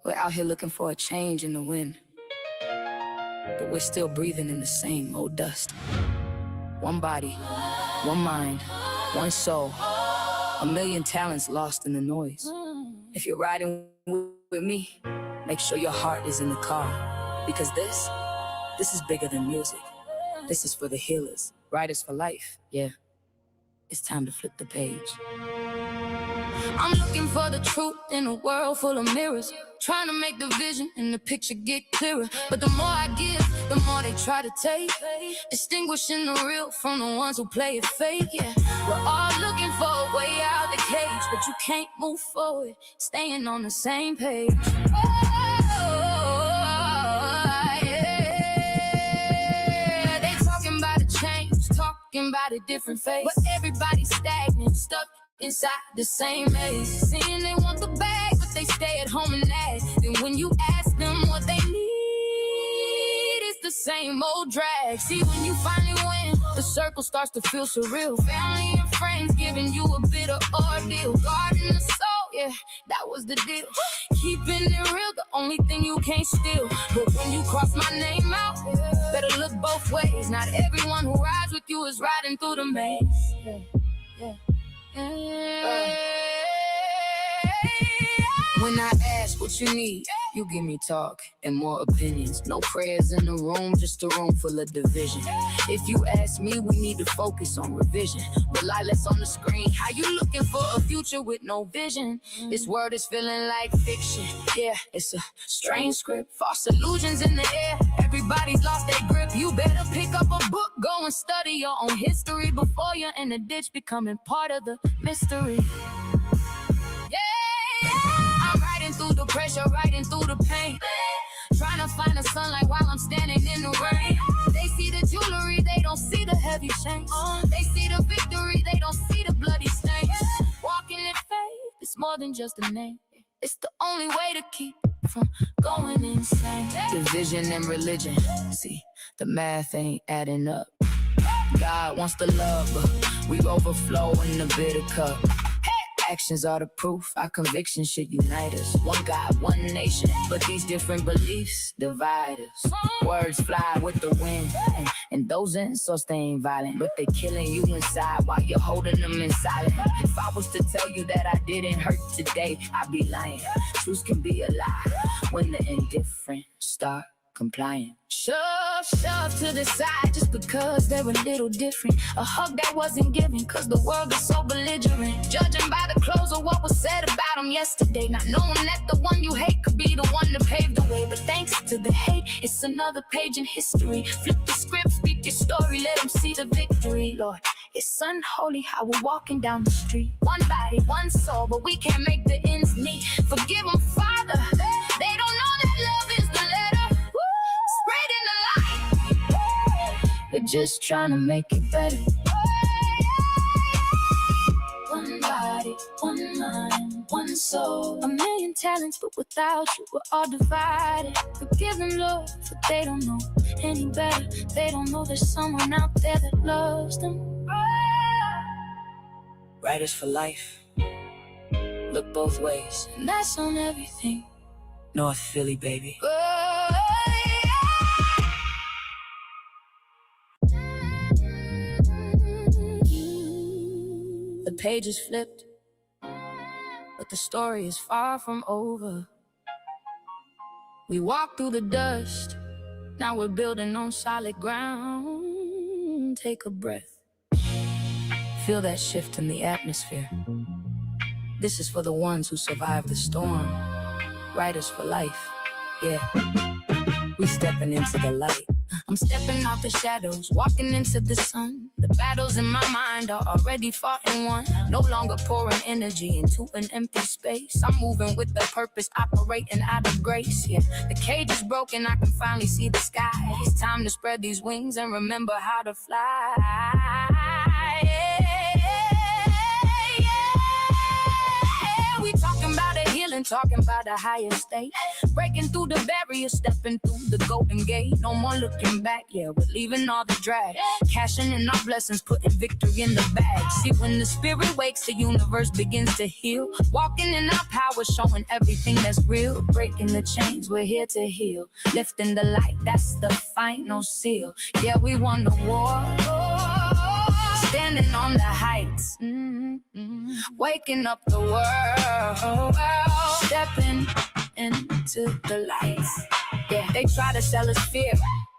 We're out here looking for a change in the wind, but we're still breathing in the same old dust. One body, one mind, one soul, a million talents lost in the noise. If you're riding with me, make sure your heart is in the car, because this is bigger than music. This is for the healers, riders for life, yeah. It's time to flip the page. I'm looking for the truth in a world full of mirrors, trying to make the vision and the picture get clearer. But the more I give, the more they try to take. Distinguishing the real from the ones who play it fake, yeah. We're all looking for a way out the cage, but you can't move forward, staying on the same page. Oh, yeah. They talking about a change, talking about a different face, but everybody's stagnant, stuck inside the same maze. Saying they want the bag, but they stay at home and nag. Then when you ask them what they need, it's the same old drag. See, when you finally win, the circle starts to feel surreal. Family and friends giving you a bit of ordeal. Guarding the soul, yeah, that was the deal. Keeping it real, the only thing you can't steal. But when you cross my name out, better look both ways. Not everyone who rides with you is riding through the maze. Yeah. When I ask what you need, you give me talk and more opinions. No prayers in the room, just a room full of division. If you ask me, we need to focus on revision. Rely less on the screen. How you looking for a future with no vision? This world is feeling like fiction. Yeah, it's a strange script. False illusions in the air. Everybody's lost their grip. You better pick up a book, go and study your own history before you're in the ditch, becoming part of the mystery. I'm riding through the pressure, riding through the pain, trying to find the sunlight while I'm standing in the rain. They see the jewelry, they don't see the heavy chains. They see the victory, they don't see the bloody stains. Walking in faith, it's more than just a name. It's the only way to keep from going insane. Division and religion, see, the math ain't adding up. God wants the love, but we overflow in the bitter cup. Actions are the proof, our convictions should unite us. One God, one nation, but these different beliefs divide us. Words fly with the wind, and those insults, they ain't violent, but they killing you inside while you're holding them in silence. If I was to tell you that I didn't hurt today, I'd be lying. Truth can be a lie when the indifferent start complying. Shove to the side just because they're a little different. A hug that wasn't given cause the world is so belligerent. Judging by the clothes of what was said about them yesterday, not knowing that the one you hate could be the one to pave the way. But thanks to the hate, it's another page in history. Flip the script, speak your story, let them see the victory. Lord, it's unholy how we're walking down the street. One body, one soul, but we can't make the ends meet. Forgive them, Father, they don't know that love is the letter. Spreading the light, we're just trying to make it better. One body, one mind, one soul. A million talents, but without you, we're all divided. Forgive them, Lord, for they don't know any better. They don't know there's someone out there that loves them. Writers for life, look both ways, and that's on everything. North Philly, baby. The page is flipped, but the story is far from over. We walk through the dust, now we're building on solid ground. Take a breath, feel that shift in the atmosphere. This is for the ones who survived the storm. Writers for life, yeah. We stepping into the light. I'm stepping out the shadows, walking into the sun. The battles in my mind are already fought and won. No longer pouring energy into an empty space. I'm moving with the purpose, operating out of grace. Yeah, the cage is broken, I can finally see the sky. It's time to spread these wings and remember how to fly. We talking about a healing, talking about a higher state. Breaking through the barrier, stepping through the golden gate. No more looking back, yeah, we're leaving all the drag. Cashing in our blessings, putting victory in the bag. See, when the spirit wakes, the universe begins to heal. Walking in our power, showing everything that's real. Breaking the chains, we're here to heal. Lifting the light, that's the final seal. Yeah, we won the war. Standing on the heights, waking up the world, stepping into the lights. Yeah, they try to sell us fear,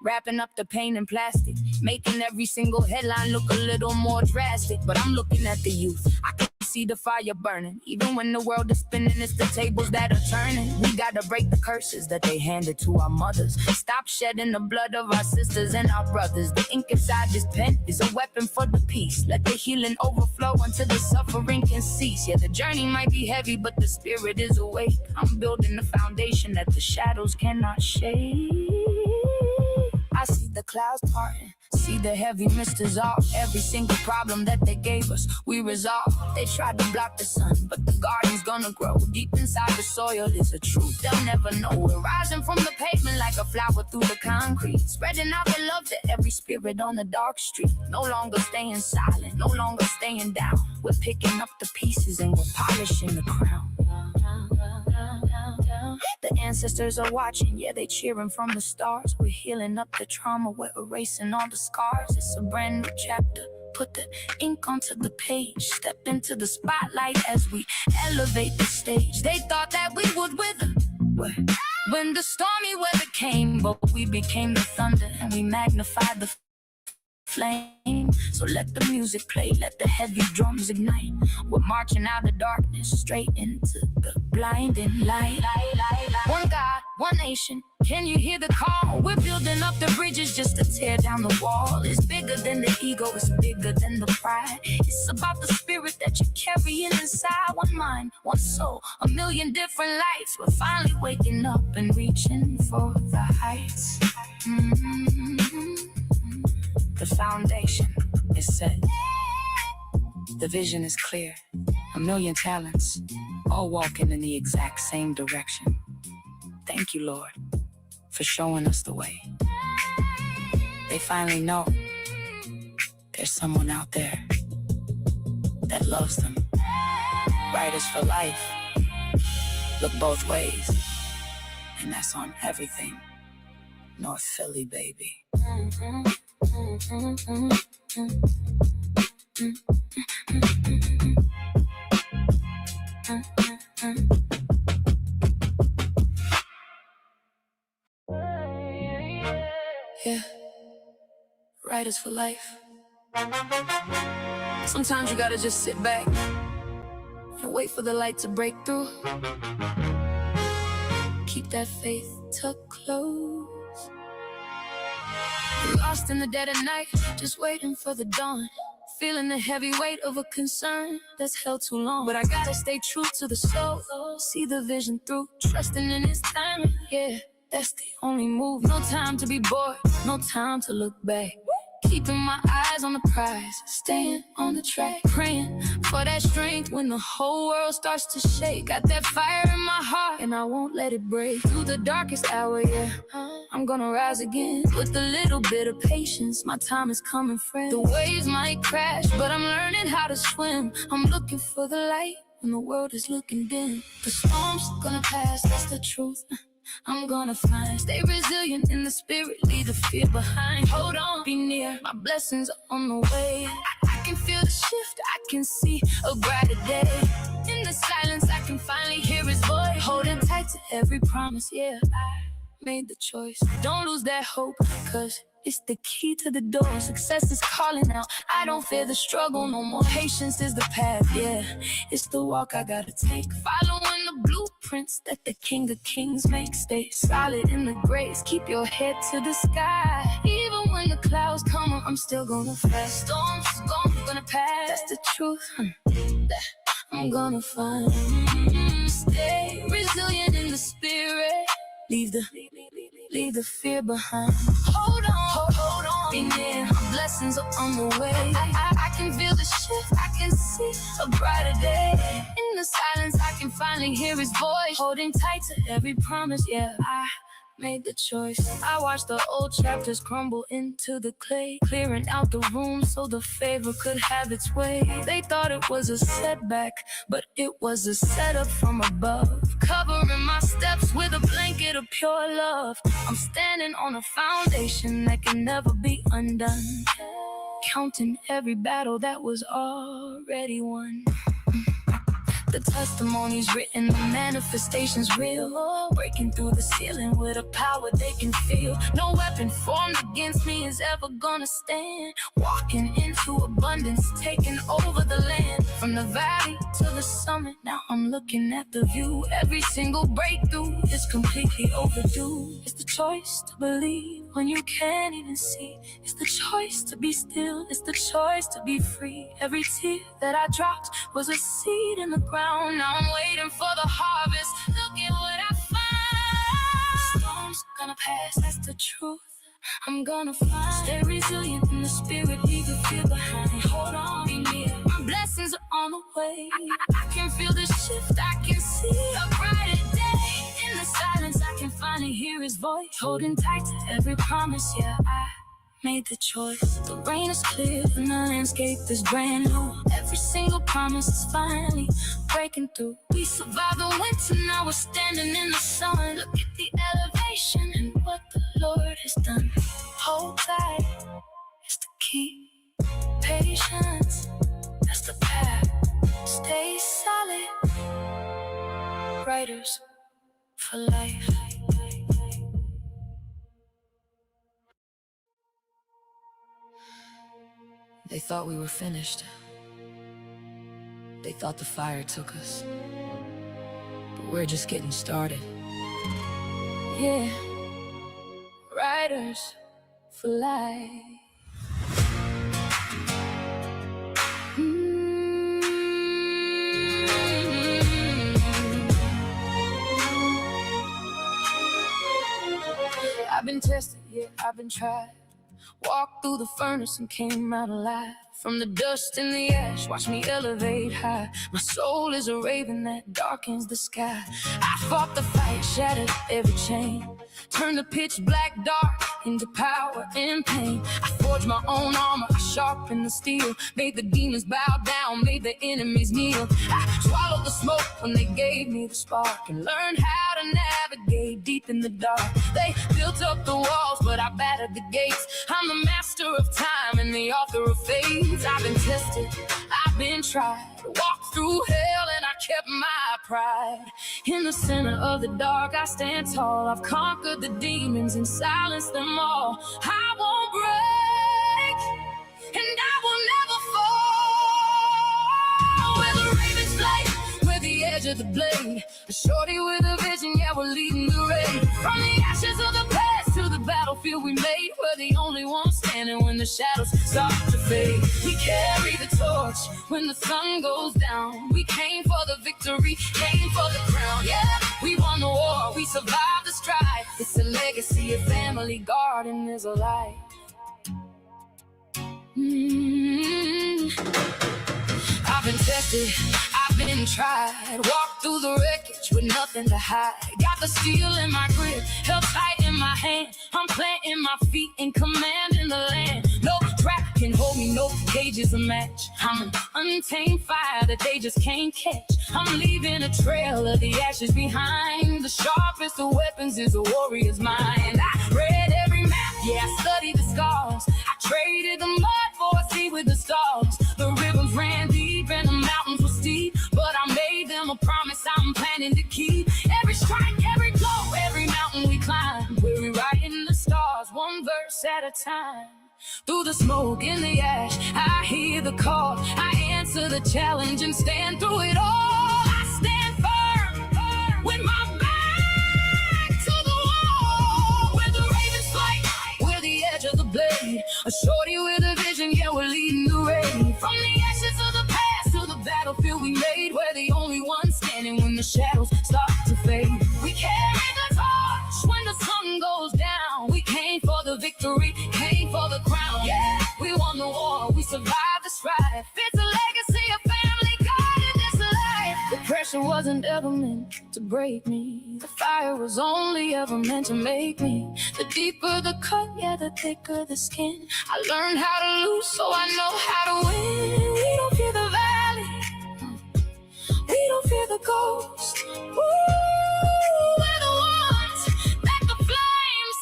wrapping up the pain in plastic, making every single headline look a little more drastic. But I'm looking at the youth, I can see the fire burning. Even when the world is spinning, it's the tables that are turning. We gotta break the curses that they handed to our mothers. Stop shedding the blood of our sisters and our brothers. The ink inside this pen is a weapon for the peace. Let the healing overflow until the suffering can cease. Yeah, the journey might be heavy, but the spirit is awake. I'm building a foundation that the shadows cannot shake. I see the clouds parting, see the heavy mist dissolve. Every single problem that they gave us, we resolve. They tried to block the sun, but the garden's gonna grow. Deep inside the soil is a truth they'll never know. We're rising from the pavement like a flower through the concrete, spreading out the love to every spirit on the dark street. No longer staying silent, no longer staying down. We're picking up the pieces and we're polishing the crown. The ancestors are watching, yeah, they cheering from the stars. We're healing up the trauma, we're erasing all the scars. It's a brand new chapter, put the ink onto the page. Step into the spotlight as we elevate the stage. They thought that we would wither when the stormy weather came, but we became the thunder and we magnified the flame. So let the music play, let the heavy drums ignite. We're marching out of darkness straight into the blinding light. One God, one nation, can you hear the call? We're building up the bridges just to tear down the wall. It's bigger than the ego, it's bigger than the pride. It's about the spirit that you're carrying inside. One mind, one soul, a million different lights. We're finally waking up and reaching for the heights. The foundation is set. The vision is clear. A million talents, all walking in the exact same direction. Thank you, Lord, for showing us the way. They finally know there's someone out there that loves them. Writers for life, look both ways, and that's on everything. North Philly, baby. Yeah, writers for life. Sometimes you gotta just sit back and wait for the light to break through. Keep that faith tucked close. Lost in the dead of night, just waiting for the dawn. Feeling the heavy weight of a concern that's held too long. But I gotta stay true to the soul, see the vision through, trusting in His timing. Yeah, that's the only move. No time to be bored, no time to look back. Keeping my eyes on the prize, staying on the track, praying for that strength when the whole world starts to shake. Got that fire in my heart and I won't let it break. Through the darkest hour, yeah, I'm gonna rise again. With a little bit of patience, my time is coming, friend. The waves might crash, but I'm learning how to swim. I'm looking for the light when the world is looking dim. The storm's gonna pass, that's the truth. I'm gonna find, stay resilient in the spirit, leave the fear behind. Hold on, be near, my blessings are on the way. I can feel the shift, I can see a brighter day. In the silence, I can finally hear His voice. Holding tight to every promise, yeah, I made the choice. Don't lose that hope, cause it's the key to the door. Success is calling out, I don't fear the struggle no more. Patience is the path, yeah, it's the walk I gotta take. Following the blueprints that the King of Kings makes. Stay solid in the grace, keep your head to the sky. Even when the clouds come, I'm still gonna fly. Storms gonna pass, that's the truth, that I'm gonna find. Stay resilient in the spirit, leave the fear behind. Hold on, be near, my blessings are on the way. I can feel the shift, I can see a brighter day. In the silence, I can finally hear His voice. Holding tight to every promise, yeah, I made the choice. I watched the old chapters crumble into the clay, clearing out the room so the favor could have its way. They thought it was a setback, but it was a setup from above, covering my steps with a blanket of pure love. I'm standing on a foundation that can never be undone, counting every battle that was already won. The testimony's written, the manifestation's real. Breaking through the ceiling with a power they can feel. No weapon formed against me is ever gonna stand. Walking into abundance, taking over the land. From the valley to the summit, now I'm looking at the view. Every single breakthrough is completely overdue. It's the choice to believe when you can't even see. It's the choice to be still. It's the choice to be free. Every tear that I dropped was a seed in the ground. Now I'm waiting for the harvest. Look at what I find. Storms gonna pass, that's the truth. I'm gonna find. Stay resilient in the spirit, leave the fear behind. Hold on, be near. My blessings are on the way. I can feel the shift, I can see a brighter day. In the silence, I can finally hear his voice. Holding tight to every promise, yeah, I made the choice. The rain is clear and the landscape is brand new. Every single promise is finally breaking through. We survived the winter, now we're standing in the sun. Look at the elevation and what the Lord has done. Hold tight, it's the key. Patience, that's the path. Stay solid. Writers for life. They thought we were finished. They thought the fire took us. But we're just getting started. Yeah, riders for life. I've been tested, yeah, I've been tried. Walked through the furnace and came out alive. From the dust and the ash, watch me elevate high. My soul is a raven that darkens the sky. I fought the fight, shattered every chain. Turned the pitch black dark into power and pain. I forged my own armor, I sharpened the steel. Made the demons bow down, made the enemies kneel. I swallowed the smoke when they gave me the spark. And learned how to navigate deep in the dark. They built up the walls, but I battered the gates. I'm the master of time and the author of fate. I've been tested, I've been tried. Walked through hell and I kept my pride. In the center of the dark I stand tall. I've conquered the demons and silenced them all. I won't break and I will never fall. Where the ravens fly, where the edge of the blade. A shorty with a vision, yeah, we're leading the raid. From the ashes of the past to the battlefield we made. We're the only ones standing when the shadows start to fade. We carry the torch when the sun goes down. We came for the victory, came for the crown. Yeah, we won the war, we survived the strife. It's a legacy, a family garden is alive. I've been tested, I've been tried. Walked through the wreckage with nothing to hide. Got the steel in my grip, held tight in my hand. I'm planting my feet and commanding the land. No trap can hold me, no cage is a match. I'm an untamed fire that they just can't catch. I'm leaving a trail of the ashes behind. The sharpest of weapons is a warrior's mind. I read every map, yeah, I studied the scars. I traded the mud for a sea with the stars. The rivers ran deep and the mountains were steep, but I made them a promise I'm planning to keep. Every strike, every blow, every mountain we climb, we're rewriting the stars, one verse at a time. Through the smoke and the ash, I hear the call. I answer the challenge and stand through it all. I stand firm with my back to the wall. Where the ravens fight, we're the edge of the blade. A shorty with a vision, yeah, we're leading the raid. From the ashes of the past to the battlefield we made. We're the only ones standing when the shadows start to fade. We carry the torch when the sun goes down. We came for the victory, came for the crown. Yeah, we won the war, we survived the strife. It's a legacy of family God in this life. The pressure wasn't ever meant to break me. The fire was only ever meant to make me. The deeper the cut, yeah, the thicker the skin. I learned how to lose, so I know how to win. We don't fear the valley, we don't fear the ghost. We're the ones that the flames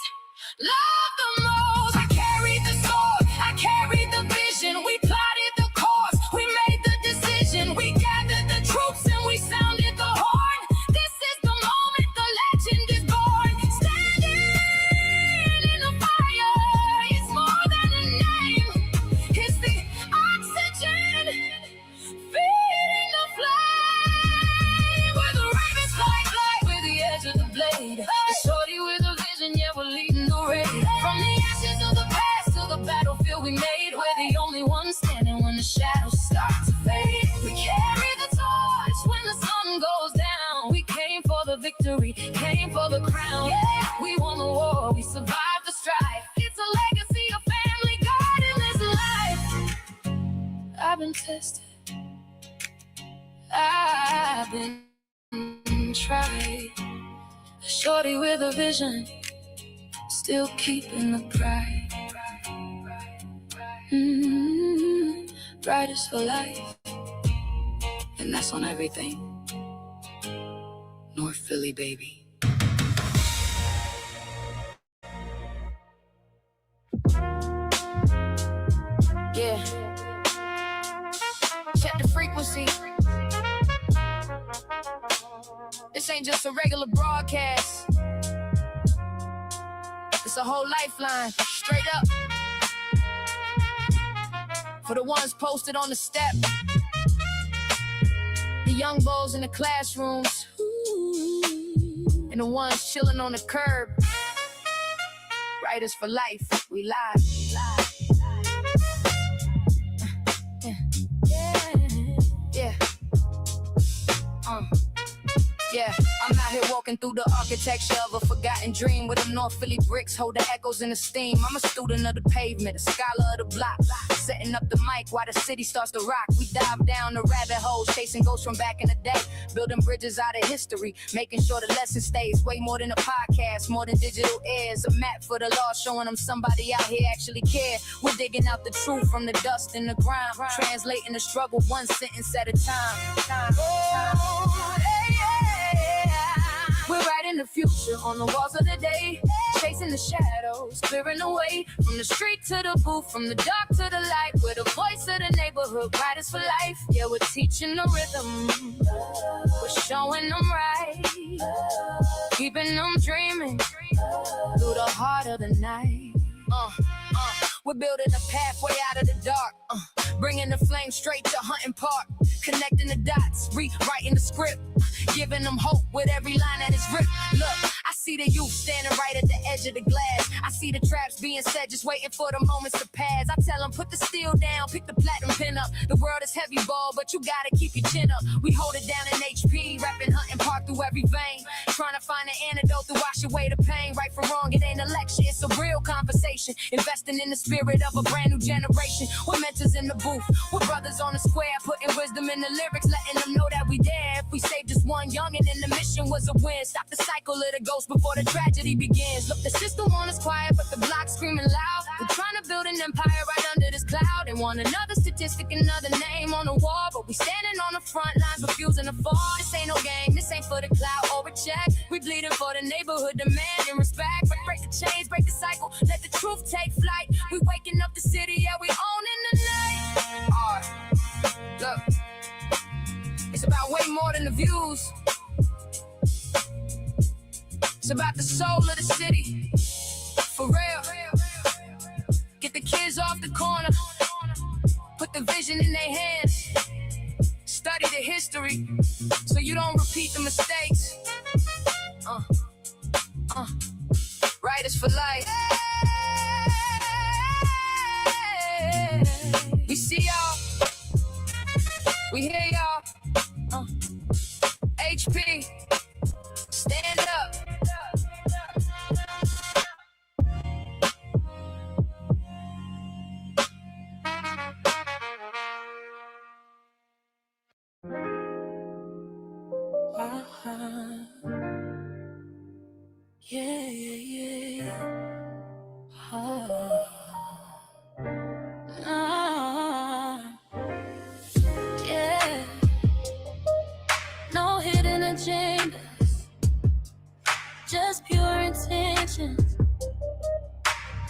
love the most. I carried the sword, I carried the vision. We plotted the course, we made the decision. We gathered the troops and we I've been tested, I've been tried. A shorty with a vision, still keeping the pride. Brightest for life, and that's on everything. North Philly, baby. Yeah. Check the frequency. This ain't just a regular broadcast. It's a whole lifeline, straight up. For the ones posted on the step, the young bulls in the classrooms, and the ones chilling on the curb. Writers for life, we live. Yeah. Yeah, I'm out here walking through the architecture of a forgotten dream with them North Philly bricks, hold the echoes in the steam. I'm a student of the pavement, a scholar of the block, setting up the mic while the city starts to rock. We dive down the rabbit holes, chasing ghosts from back in the day, building bridges out of history, making sure the lesson stays. Way more than a podcast, more than digital airs, a map for the lost, showing them somebody out here actually care. We're digging out the truth from the dust and the grime, translating the struggle one sentence at a time. We're writing the future on the walls of the day, chasing the shadows, clearing the way from the street to the booth, from the dark to the light. We're the voice of the neighborhood, writers for life. Yeah, we're teaching the rhythm, we're showing them right, keeping them dreaming through the heart of the night. We're building a pathway out of the dark, bringing the flame straight to Hunting Park, connecting the dots, rewriting the script, giving them hope with every line that is ripped. Look, I see the youth standing right at the edge of the glass. I see the traps being set, just waiting for the moments to pass. I tell them, put the steel down, pick the platinum pin up. The world is heavy ball, but you gotta keep your chin up. We hold it down in HP, rapping Hunting Park through every vein, trying to find an antidote to wash away the pain. Right from wrong, it ain't a lecture, it's a real conversation. Investing in the spirit of a brand new generation. We're mentors in the booth, we're brothers on the square, putting wisdom in the lyrics, letting them know that we there. If we save just one youngin', then the mission was a win. Stop the cycle of the ghost before the tragedy begins. Look, the system on us quiet, but the block's screaming loud. We're trying to build an empire right under this cloud, and want another statistic, another name on the wall, but we standing on the front lines, refusing to fall. This ain't no game, this ain't for the cloud or a check. We bleeding for the neighborhood, demanding respect. Break the chains, break the cycle, let the truth take flight. We waking up the city, yeah, we owning the night. Alright, look, it's about way more than the views. It's about the soul of the city, for real. Get the kids off the corner, put the vision in their hands, study the history, so you don't repeat the mistakes. Writers for life. We see y'all, we hear y'all. HP, stand up. Yeah. Yeah. No hidden agendas, just pure intentions.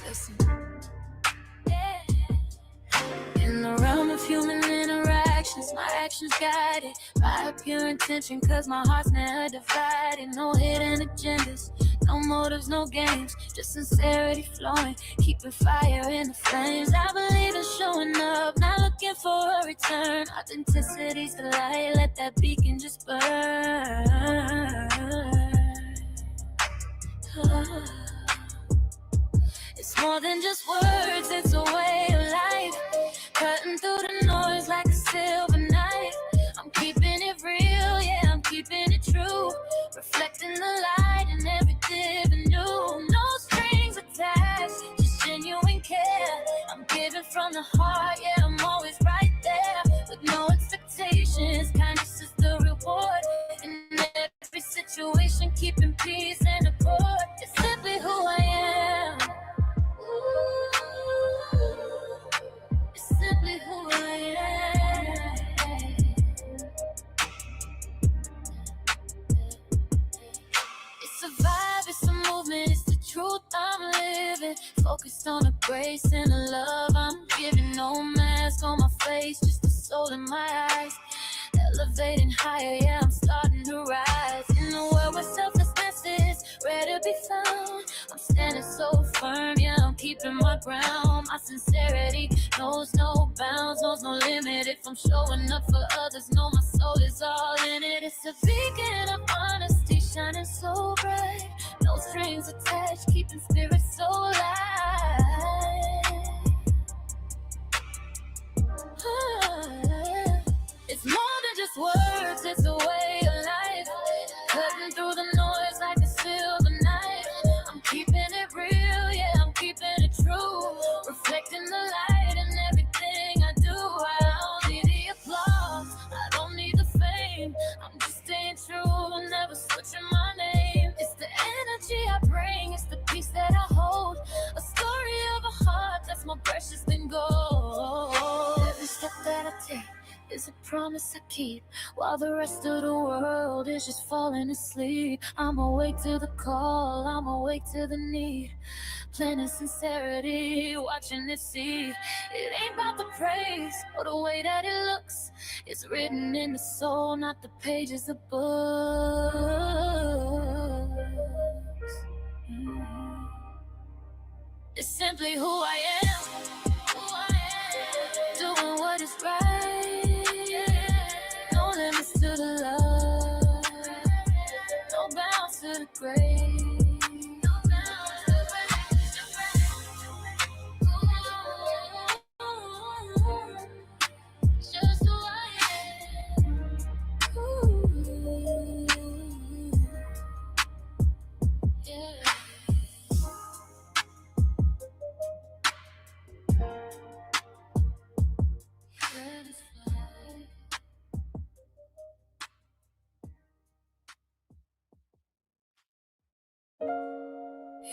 Listen. Yeah. In the realm of human interactions, my actions guided by a pure intention, cause my heart's never divided. No hidden agendas, no motives, no games, just sincerity flowing, keeping fire in the flames. I believe in showing up, not looking for a return. Authenticity's the light, let that beacon just burn. It's more than just words, it's a way of life, cutting through the noise like a silver knife. I'm keeping it real, yeah, I'm keeping it true, reflecting the light in every dip and new. No strings attached, just genuine care. I'm giving from the heart, yeah, I'm always right there. with no expectations. Kindness is the reward. In every situation, keeping peace and accord. It's simply who I am. It's simply who I am. It's a vibe, it's a movement, it's the truth I'm living. Focused on the grace and the love I'm giving. No mask on my face, just the soul in my eyes. Elevating higher, yeah, I'm starting to rise. In a world where selflessness is rare to be found, I'm standing so firm, yeah, I'm keeping my ground. My sincerity knows no bounds, knows no limit. If I'm showing up for others, know my soul is all in it. It's a beacon of honesty, shining so bright. No strings attached, keeping spirit so light. It's more than just words, it's a way of life. Cutting through the noise like a silver knife. I'm keeping it real, yeah, I'm keeping it true. Reflecting the light in everything I do. I don't need the applause, I don't need the fame. I'm just staying true, never switching my name. It's the energy I bring, it's the peace that I hold. A story of a heart that's more precious than gold. Every step that I take is a promise I keep, while the rest of the world is just falling asleep. I'm awake to the call, I'm awake to the need. Planning sincerity, watching it see. It ain't about the praise or the way that it looks. It's written in the soul, not the pages of books. It's simply who I am. Doing what is right. No limits to the love. No bounds to the grave. Just who I am. Ooh. Yeah.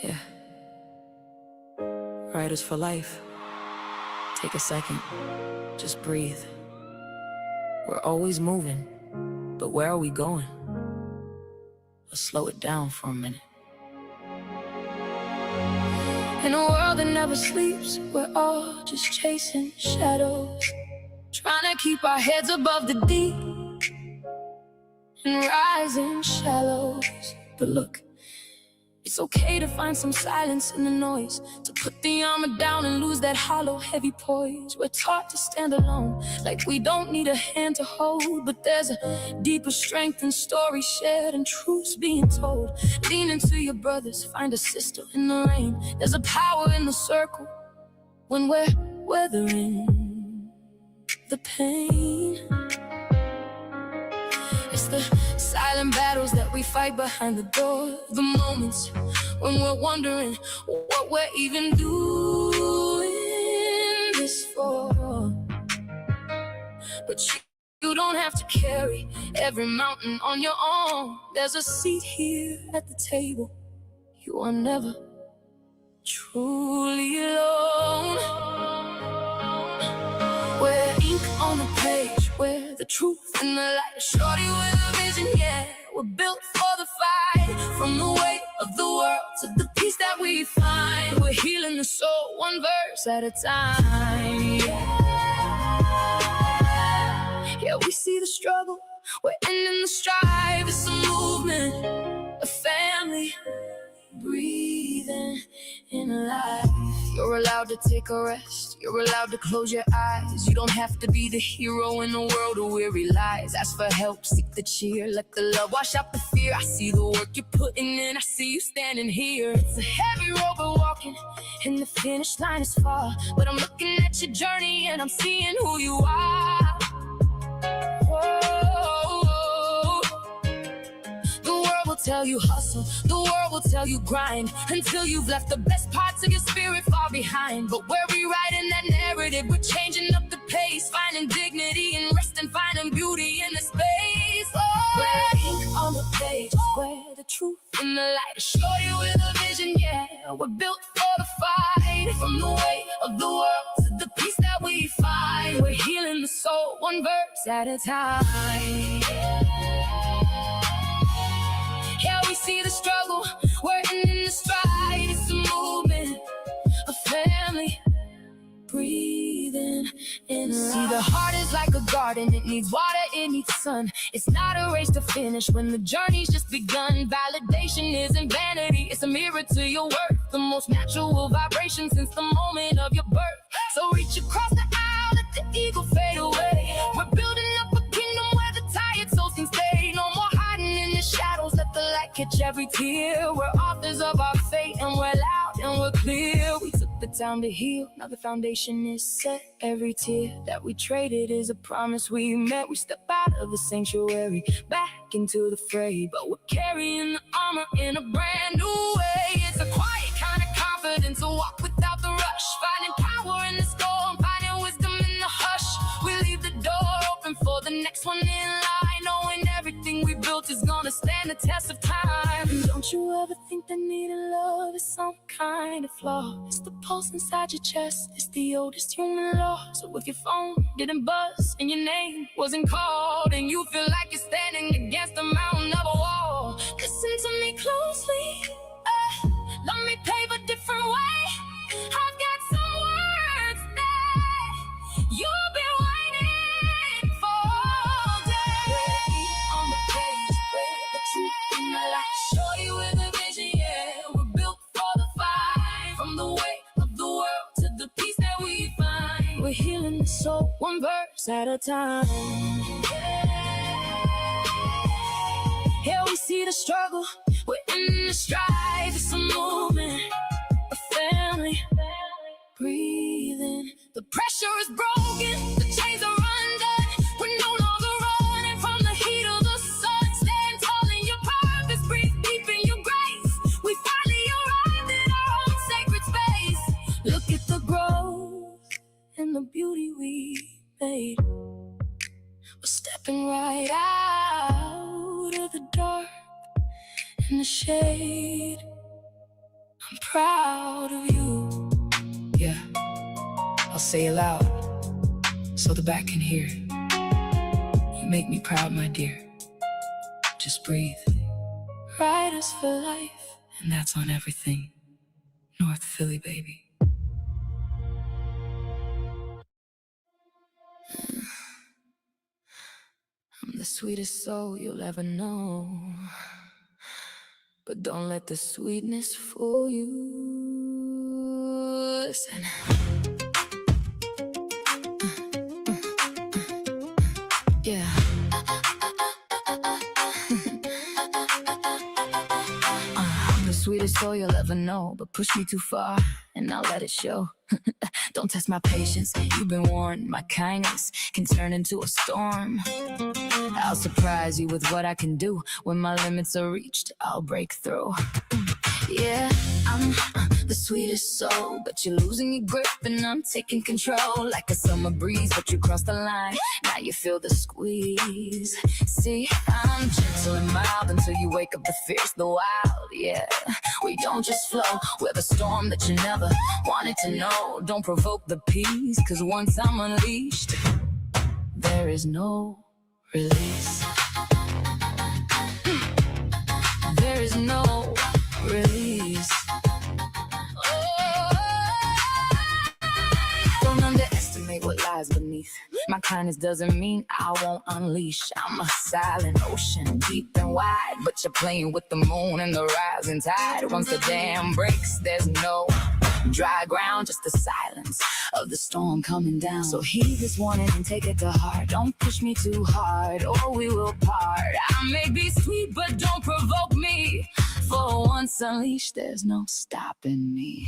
Yeah. Riders for life. Take a second. Just breathe. We're always moving, but where are we going? Let's slow it down for a minute. In a world that never sleeps, we're all just chasing shadows, trying to keep our heads above the deep and rising shallows. But look, it's okay to find some silence in the noise, to put the armor down and lose that hollow, heavy poise. We're taught to stand alone, like we don't need a hand to hold. But there's a deeper strength in stories shared and truths being told. Lean into your brothers, find a sister in the rain. There's a power in the circle when we're weathering the pain. It's the silent battles that we fight behind the door. The moments when we're wondering what we're even doing this for. But you don't have to carry every mountain on your own. There's a seat here at the table. You are never truly alone. Where ink on the page, where the truth and the light. Shorty with a vision, yeah. We're built for the fight. From the weight of the world to the peace that we find. We're healing the soul, one verse at a time. Yeah, we see the struggle, we're ending the strive. It's a movement, a family, breathing in life. You're allowed to take a rest, you're allowed to close your eyes. You don't have to be the hero in a world of weary lies. Ask for help, seek the cheer, let the love wash out the fear. I see the work you're putting in, I see you standing here. It's a heavy road we're walking, and the finish line is far. But I'm looking at your journey, and I'm seeing who you are. Whoa. The world will tell you hustle, the world will tell you grind, until you've left the best parts of your spirit far behind. But we're rewriting that narrative, we're changing up the pace, finding dignity and rest we're built for the fight. From the weight of the world to the peace that we find, we're healing the soul one verse at a time. Yeah, we see the struggle, we're in the stride. It's a movement, a family, breathing in life. See, the heart is like a garden, it needs water, it needs sun. It's not a race to finish when the journey's just begun. Validation isn't vanity, it's a mirror to your worth. The most natural vibration since the moment of your birth. So reach across the aisle, let the ego fade away. We're building up a kingdom where the tired souls can stay. No more hiding in the shadows, let the light catch every tear. We're authors of our fate and we're loud and we're clear. We took the time to heal, now the foundation is set. Every tear that we traded is a promise we met. We step out of the sanctuary, back into the fray, but we're carrying the armor in a brand new way. It's a quiet kind of confidence, a walk without the rush, finding power in the storm, finding wisdom in the hush. We leave the door open for the next one in line, knowing everything we built is gonna stand the test of time. And don't you ever think that needing love is some kind of flaw. It's the pulse inside your chest, it's the oldest human law. So if your phone didn't buzz and your name wasn't called, and you feel like you're standing against a mountain of a wall, listen to me closely, let me pave a different way. I've got some words that you've been waiting for all day. On the page, where the truth in the light. Shorty with a vision, yeah, we're built for the fight. From the weight of the world to the peace that we find, we're healing the soul one verse at a time. Here we see the struggle, we're in the strive. It's a movement, a family, breathing. The pressure is broken, the chains are undone. We're no longer running from the heat of the sun. Stand tall in your purpose, breathe deep in your grace. We finally arrived in our own sacred space. Look at the growth and the beauty we made. We're stepping right out of the dark in the shade. I'm proud of you. Yeah, I'll say it loud so the back can hear. You make me proud, my dear. Just breathe. Riders for life, and that's on everything. North Philly, baby. I'm the sweetest soul you'll ever know. But don't let the sweetness fool you. Listen. Yeah. I'm the sweetest soul you'll ever know, but push me too far and I'll let it show. Don't test my patience, you've been warned. My kindness can turn into a storm. I'll surprise you with what I can do. When my limits are reached, I'll break through. Yeah, I'm the sweetest soul, but you're losing your grip and I'm taking control. Like a summer breeze, but you crossed the line. Now you feel the squeeze. See, I'm gentle and mild until you wake up the fierce, the wild. Yeah, we don't just flow, we're the storm that you never wanted to know. Don't provoke the peace, cause once I'm unleashed, there is no release. There is no release. Don't underestimate what lies beneath. My kindness doesn't mean I won't unleash. I'm a silent ocean, deep and wide, but you're playing with the moon and the rising tide. Once the dam breaks, there's no dry ground, just the silence of the storm coming down. So heed this warning and take it to heart. Don't push me too hard or we will part. I may be sweet, but don't provoke me. For once unleashed, there's no stopping me.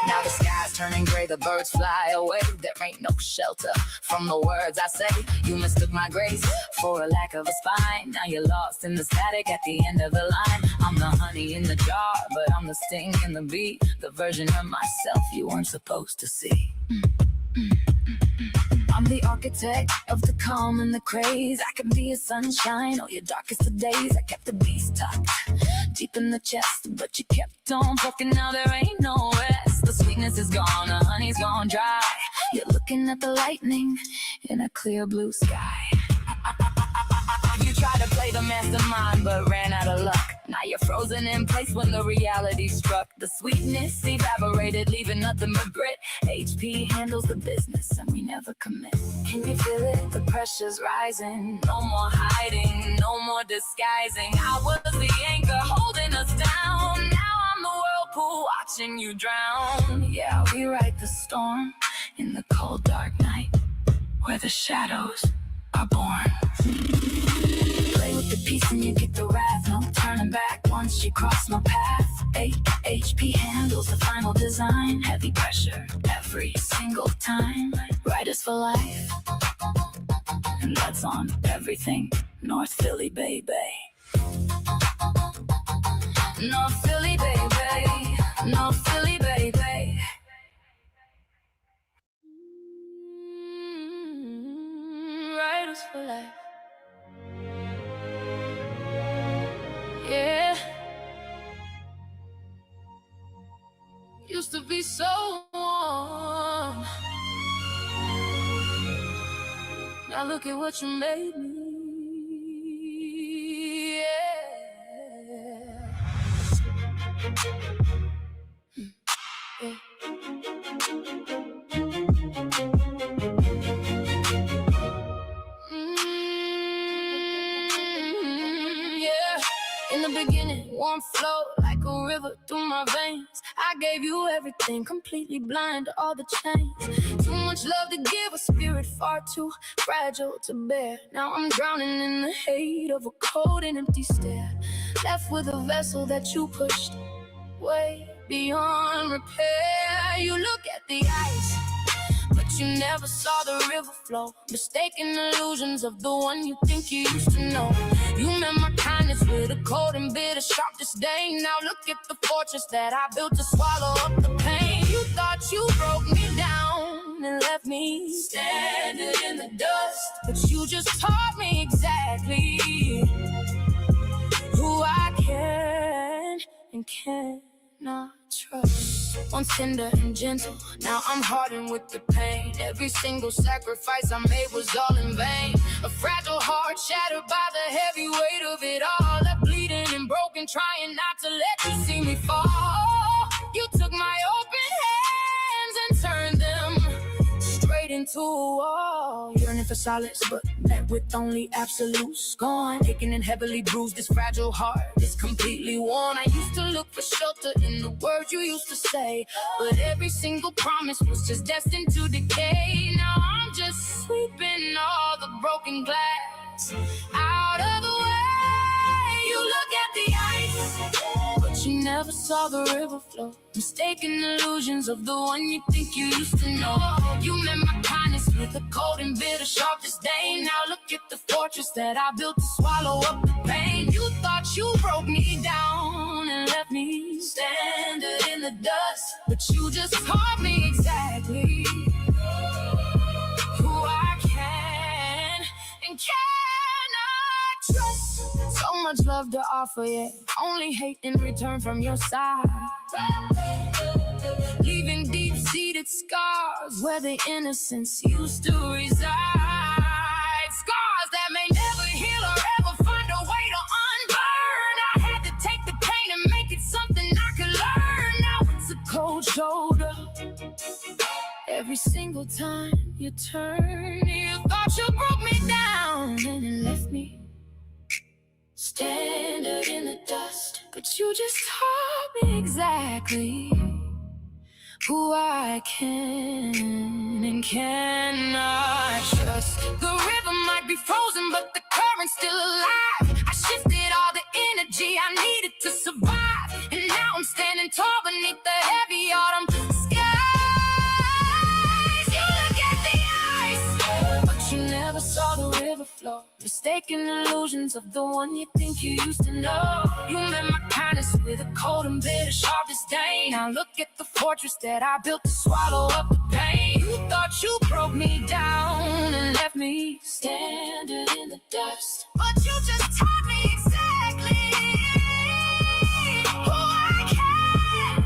Now the sky's turning gray, the birds fly away. There ain't no shelter from the words I say. You mistook my grace for a lack of a spine. Now you're lost in the static at the end of the line. I'm the honey in the jar, but I'm the sting in the beat. The version of myself you weren't supposed to see. I'm the architect of the calm and the craze. I can be a sunshine all your darkest of days. I kept the beast tucked deep in the chest, but you kept on poking. Now there ain't no rest. The sweetness is gone, the honey's gone dry. You're looking at the lightning in a clear blue sky. You tried to play the mastermind but ran out of luck. Now you're frozen in place when the reality struck. The sweetness evaporated, leaving nothing but grit. HP handles the business and we never commit. Can you feel it? The pressure's rising. No more hiding, no more disguising. I was the anchor holding us down. Now I'm the whirlpool watching you drown. Yeah, we ride the storm in the cold dark night, where the shadows are born. Play with the peace and you get the wrath. No turning back once you cross my path. HP handles the final design. Heavy pressure every single time. Riders for life, and that's on everything. North Philly, baby. North Philly, baby. North Philly, baby. Riders for life. Yeah. Used to be so warm. Now look at what you made me. Yeah. In the beginning, warm flow like a river through my veins. I gave you everything, completely blind to all the change. Too much love to give, a spirit far too fragile to bear. Now I'm drowning in the hate of a cold and empty stare. Left with a vessel that you pushed way beyond repair. You look at the ice, but you never saw the river flow. Mistaken illusions of the one you think you used to know. You meant my kindness with a cold and bitter sharp disdain. Now look at the fortress that I built to swallow up the pain. You thought you broke me down and left me standing in the dust, but you just taught me exactly who I can and cannot trust. Once tender and gentle, now I'm hardened with the pain. Every single sacrifice I made was all in vain. A fragile heart shattered by the heavy weight of it all. Left bleeding and broken, trying not to let you see me fall. You took my open hands and turned them straight into a wall. Yearning for solace, but met with only absolutes. Gone, aching and heavily bruised. This fragile heart is completely worn. I used to look for shelter in the words you used to say, but every single promise was just destined to decay. Now I'm just sweeping all the broken glass out of the way. You look at the ice, but you never saw the river flow. Mistaken illusions of the one you think you used to know. You meant my kindness with a cold and bitter sharp disdain. Now look at the fortress that I built to swallow up the pain. You thought you broke me down and left me standing in the dust, but you just taught me exactly who I can and cannot trust. So much love to offer, yet only hate in return from your side. Leaving deep-seated scars where the innocence used to reside. Scars that may never heal or ever find a way to unburn. I had to take the pain and make it something I could learn. Now it's a cold shoulder every single time you turn. You thought you broke me down and it left me standing in the dust, but you just taught me exactly who I can and cannot trust. The river might be frozen, but the current's still alive. I shifted all the energy I needed to survive, and now I'm standing tall beneath the heavy autumn skies. You look at the ice, but you never saw the river flow. Mistaken illusions of the one you think you used to know. You meant my kindness with a cold and bitter sharp disdain. Now look at the fortress that I built to swallow up the pain. You Thought you broke me down and left me standing in the dust. But you just taught me exactly who I can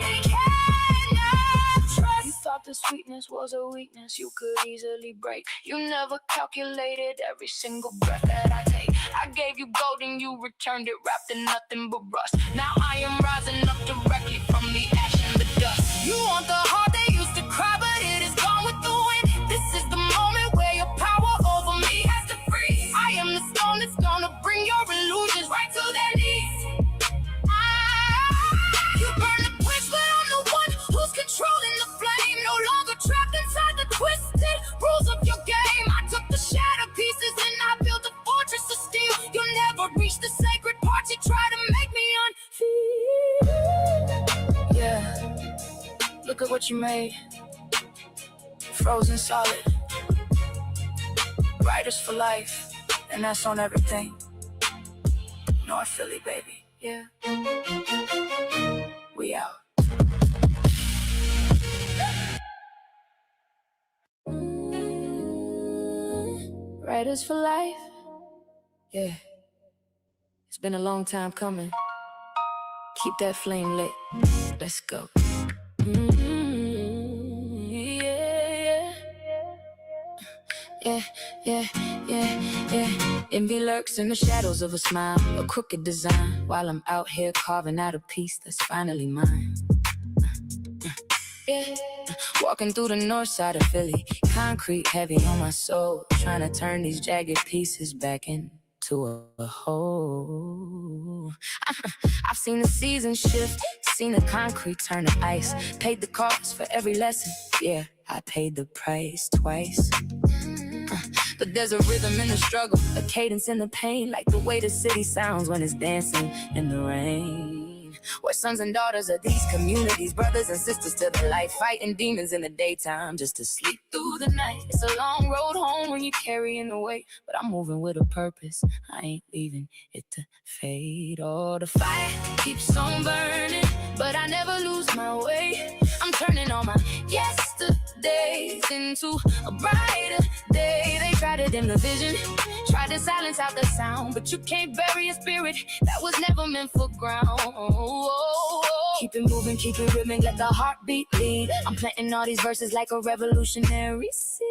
and cannot trust. You thought the sweetness was a weakness you could easily break. You never calculated every single breath that I take. I gave you gold and you returned it wrapped in nothing but rust. Now I am rising up directly from the ash and the dust. You want the heart that used to cry, but it is gone with the wind. This is the moment where your power over me has to freeze. I am the stone that's gonna bring your illusions right to their knees. You burn the bridge, but I'm the one who's controlling the flame. No longer trapped inside the twisted rules of your game. I took the shattered pieces and I built a fortress of steel. You'll never reach the sacred parts you try to make me unfeel. Yeah, look at what you made. Frozen solid, writers for life, and that's on everything. North Philly, baby, yeah. We out. Writers for life, yeah. It's been a long time coming. Keep that flame lit. Let's go. Yeah. Envy lurks in the shadows of a smile, a crooked design, while I'm out here carving out a piece that's finally mine. Yeah, walking through the north side of Philly, concrete heavy on my soul, trying to turn these jagged pieces back into a whole. I've seen the seasons shift, seen the concrete turn to ice, paid the cost for every lesson. Yeah, I paid the price twice. But there's a rhythm in the struggle, a cadence in the pain, like the way the city sounds when it's dancing in the rain. We're sons and daughters of these communities, brothers and sisters to the light, fighting demons in the daytime just to sleep through the night. It's a long road home when you're carrying the weight, but I'm moving with a purpose. I ain't leaving it to fade. Oh, the fire keeps on burning, but I never lose my way. I'm turning all my yesterdays into a brighter day. They try to dim the vision, try to silence out the sound, but you can't bury a spirit that was never meant for ground. Keep it moving, keep it rhythmic, let the heartbeat lead. I'm planting all these verses like a revolutionary seed.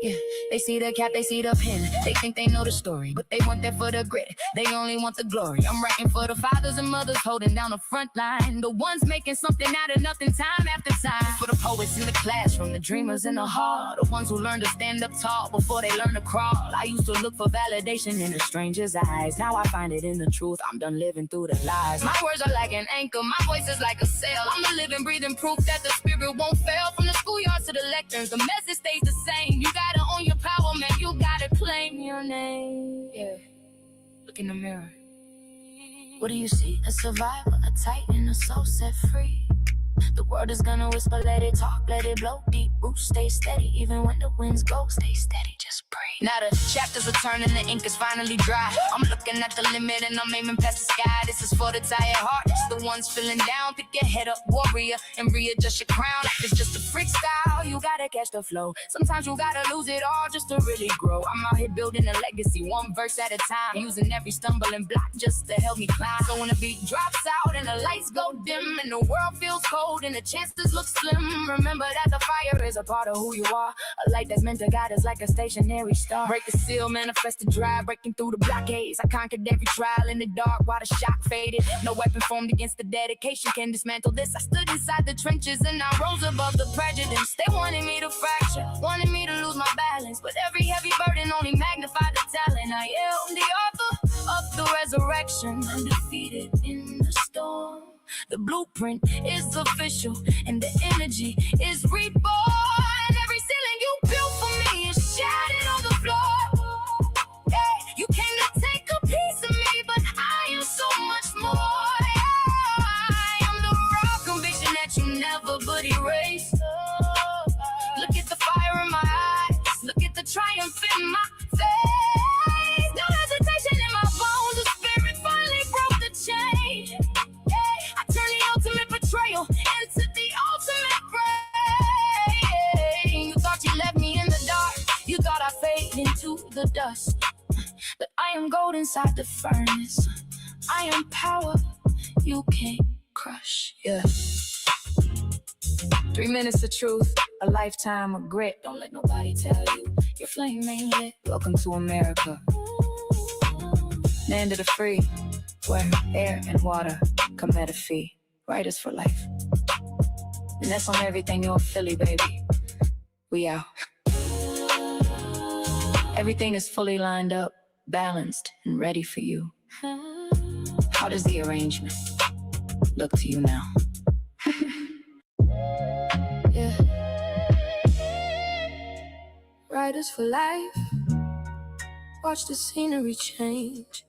Yeah, they see the cap, they see the pen. They think they know the story, but they want that for the grit. They only want the glory. I'm writing for the fathers and mothers holding down the front line, the ones making something out of nothing time after time. For the poets in the classroom, the dreamers in the heart, the ones who learn to stand up tall before they learn to crawl. I used to look for validation in a stranger's eyes. Now I find it in the truth. I'm done living through the lies. My words are like an anchor, my voice is like a sail. I'm the living, breathing proof that the spirit won't fail. From the schoolyards to the lecterns, the message stays the same. You gotta own your power, man, you gotta claim your name. Yeah, look in the mirror. What do you see? A survivor, a titan, a soul set free. The world is gonna whisper, let it talk, let it blow. Deep roots, stay steady, even when the winds go. Stay steady, just breathe. Now the chapters are turning, the ink is finally dry. I'm looking at the limit and I'm aiming past the sky. This is for the tired hearts, the ones feeling down. Pick your head up, warrior, and readjust your crown. Life is just a freestyle, you gotta catch the flow. Sometimes you gotta lose it all just to really grow. I'm out here building a legacy, one verse at a time, using every stumbling block just to help me climb. So when the beat drops out and the lights go dim and the world feels cold and the chances look slim, remember that the fire is a part of who you are. A light that's meant to guide us like a stationary star. Break the seal, manifest the drive, breaking through the blockades. I conquered every trial in the dark while the shock faded. No weapon formed against the dedication can dismantle this. I stood inside the trenches and I rose above the prejudice. They wanted me to fracture, wanted me to lose my balance, but every heavy burden only magnified the talent. I am the author of the resurrection, undefeated in the storm. The blueprint is official and the energy is reborn. Every ceiling you built for me is shattered on the floor. Yeah, you came to take a piece of me, but I am so much more. Yeah, I'm the raw conviction that you never would erase. Look at the fire in my eyes, look at the triumph in my face. No hesitation in my bones, the spirit finally broke the chain. Turn the ultimate betrayal into the ultimate praise. am gold inside the furnace. I am power you can't crush. Yeah. 3 minutes of truth, a lifetime of grit. Don't let nobody tell you your flame ain't lit. Welcome to America, land of the free, where air and water come at a fee. Writers for life. And that's on everything North Philly, baby. We out. Everything is fully lined up, balanced, and ready for you. How does the arrangement look to you now? Yeah. Writers for life. Watch the scenery change.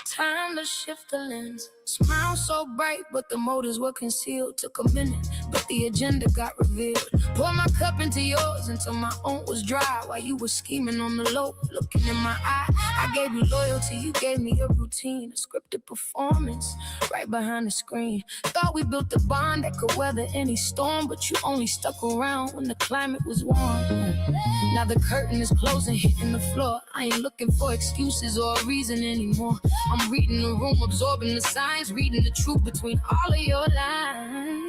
Time to shift the lens. Smile so bright, but the motives were concealed. Took a minute, but the agenda got revealed. Pour my cup into yours until my own was dry. While you were scheming on the low, looking in my eye. I gave you loyalty, you gave me a routine. A scripted performance, right behind the screen. Thought we built a bond that could weather any storm, but you only stuck around when the climate was warm. Now the curtain is closing, hitting the floor. I ain't looking for excuses or a reason anymore. I'm reading the room, absorbing the signs, reading the truth between all of your lines.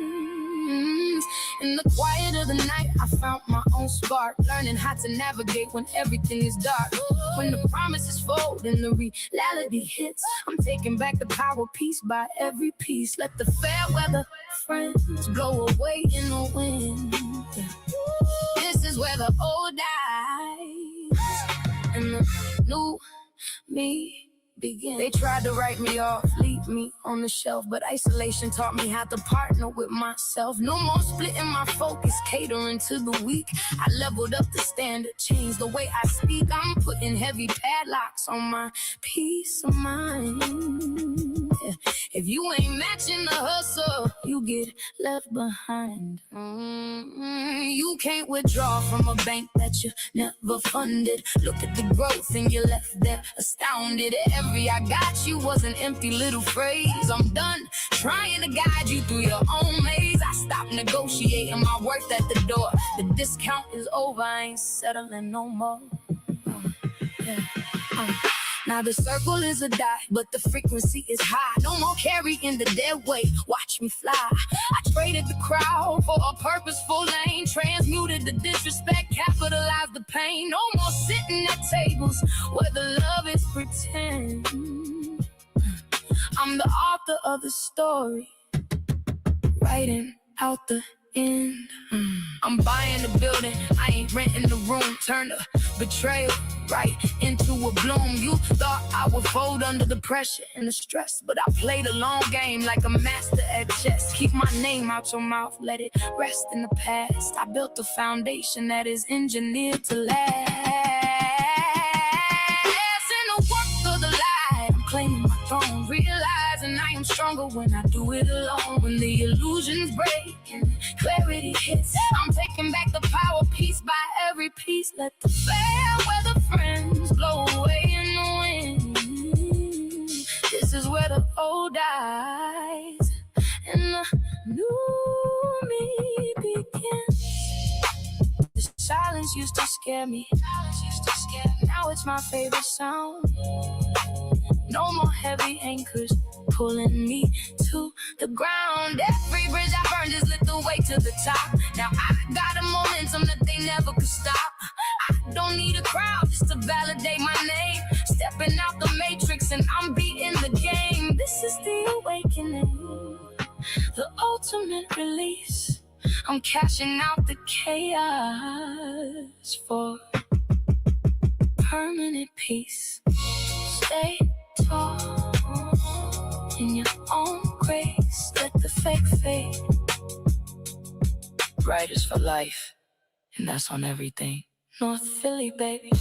In the quiet of the night, I found my own spark, learning how to navigate when everything is dark. When the promises fold and the reality hits, I'm taking back the power piece by every piece. Let the fair weather friends blow away in the wind. This is where the old dies and the new me begin. They tried to write me off, leave me on the shelf, but isolation taught me how to partner with myself. No more splitting my focus, catering to the weak. I leveled up the standard, changed the way I speak. I'm putting heavy padlocks on my peace of mind. If you ain't matching the hustle, you get left behind. You can't withdraw from a bank that you never funded. Look at the growth and you're left there astounded. Every I got you was an empty little phrase. I'm done trying to guide you through your own maze. I stopped negotiating my worth at the door. The discount is over, I ain't settling no more. Now the circle is a dot, but the frequency is high. No more carrying the dead weight, watch me fly. I traded the crowd for a purposeful lane. Transmuted the disrespect, capitalized the pain. No more sitting at tables where the love is pretend. I'm the author of the story, writing out the end. I'm buying the building, I ain't renting the room. Turn the betrayal right into a bloom. You thought I would fold under the pressure and the stress, but I played a long game like a master at chess. Keep my name out your mouth, let it rest in the past. I built a foundation that is engineered to last. In the work of the light, I'm claiming my throne, realizing I am stronger when I do it alone. When the illusions break and clarity hits, I'm taking back the power piece by every piece. Let the fair weather friends blow away in the wind. This is where the old dies and the new me begins. The silence used to scare me, now it's my favorite sound. No more heavy anchors pulling me to the ground. Every bridge I burned just lit the way to the top. Now I got a momentum that they never could stop. I don't need a crowd just to validate my name. Stepping out the matrix and I'm beating the game. This is the awakening, the ultimate release. I'm cashing out the chaos for permanent peace. Stay tall in your own grace. Let the fake fade. Writers for life, and that's on everything. North Philly, baby.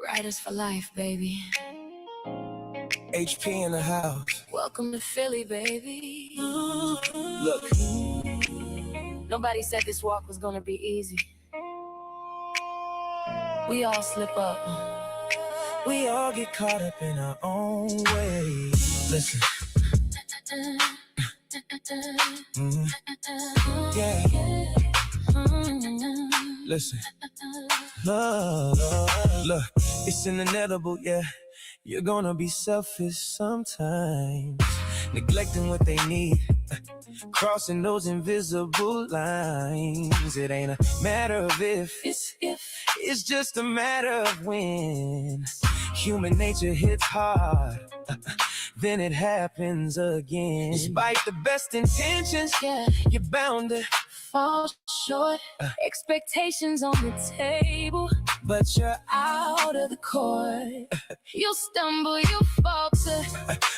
Writers for life, baby. HP in the house. Welcome to Philly, baby. Look, Nobody said this walk was gonna be easy. We all slip up, We all get caught up in our own way. Listen. Yeah. Listen. Look, it's inevitable, yeah. You're gonna be selfish sometimes, neglecting what they need, crossing those invisible lines. It ain't a matter of if, it's just a matter of when. Human nature hits hard, then it happens again. Despite the best intentions, yeah, you're bound to Fall short, expectations on the table, but you're out of the court. You stumble, you falter,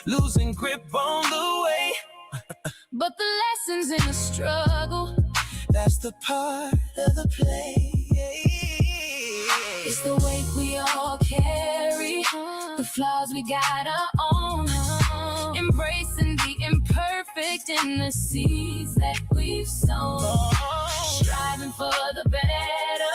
losing grip on the way. but the lessons in the struggle, That's the part of the play. it's the weight we all carry, the flaws we gotta own, embracing the imperfect in the seeds that we've sown, striving for the better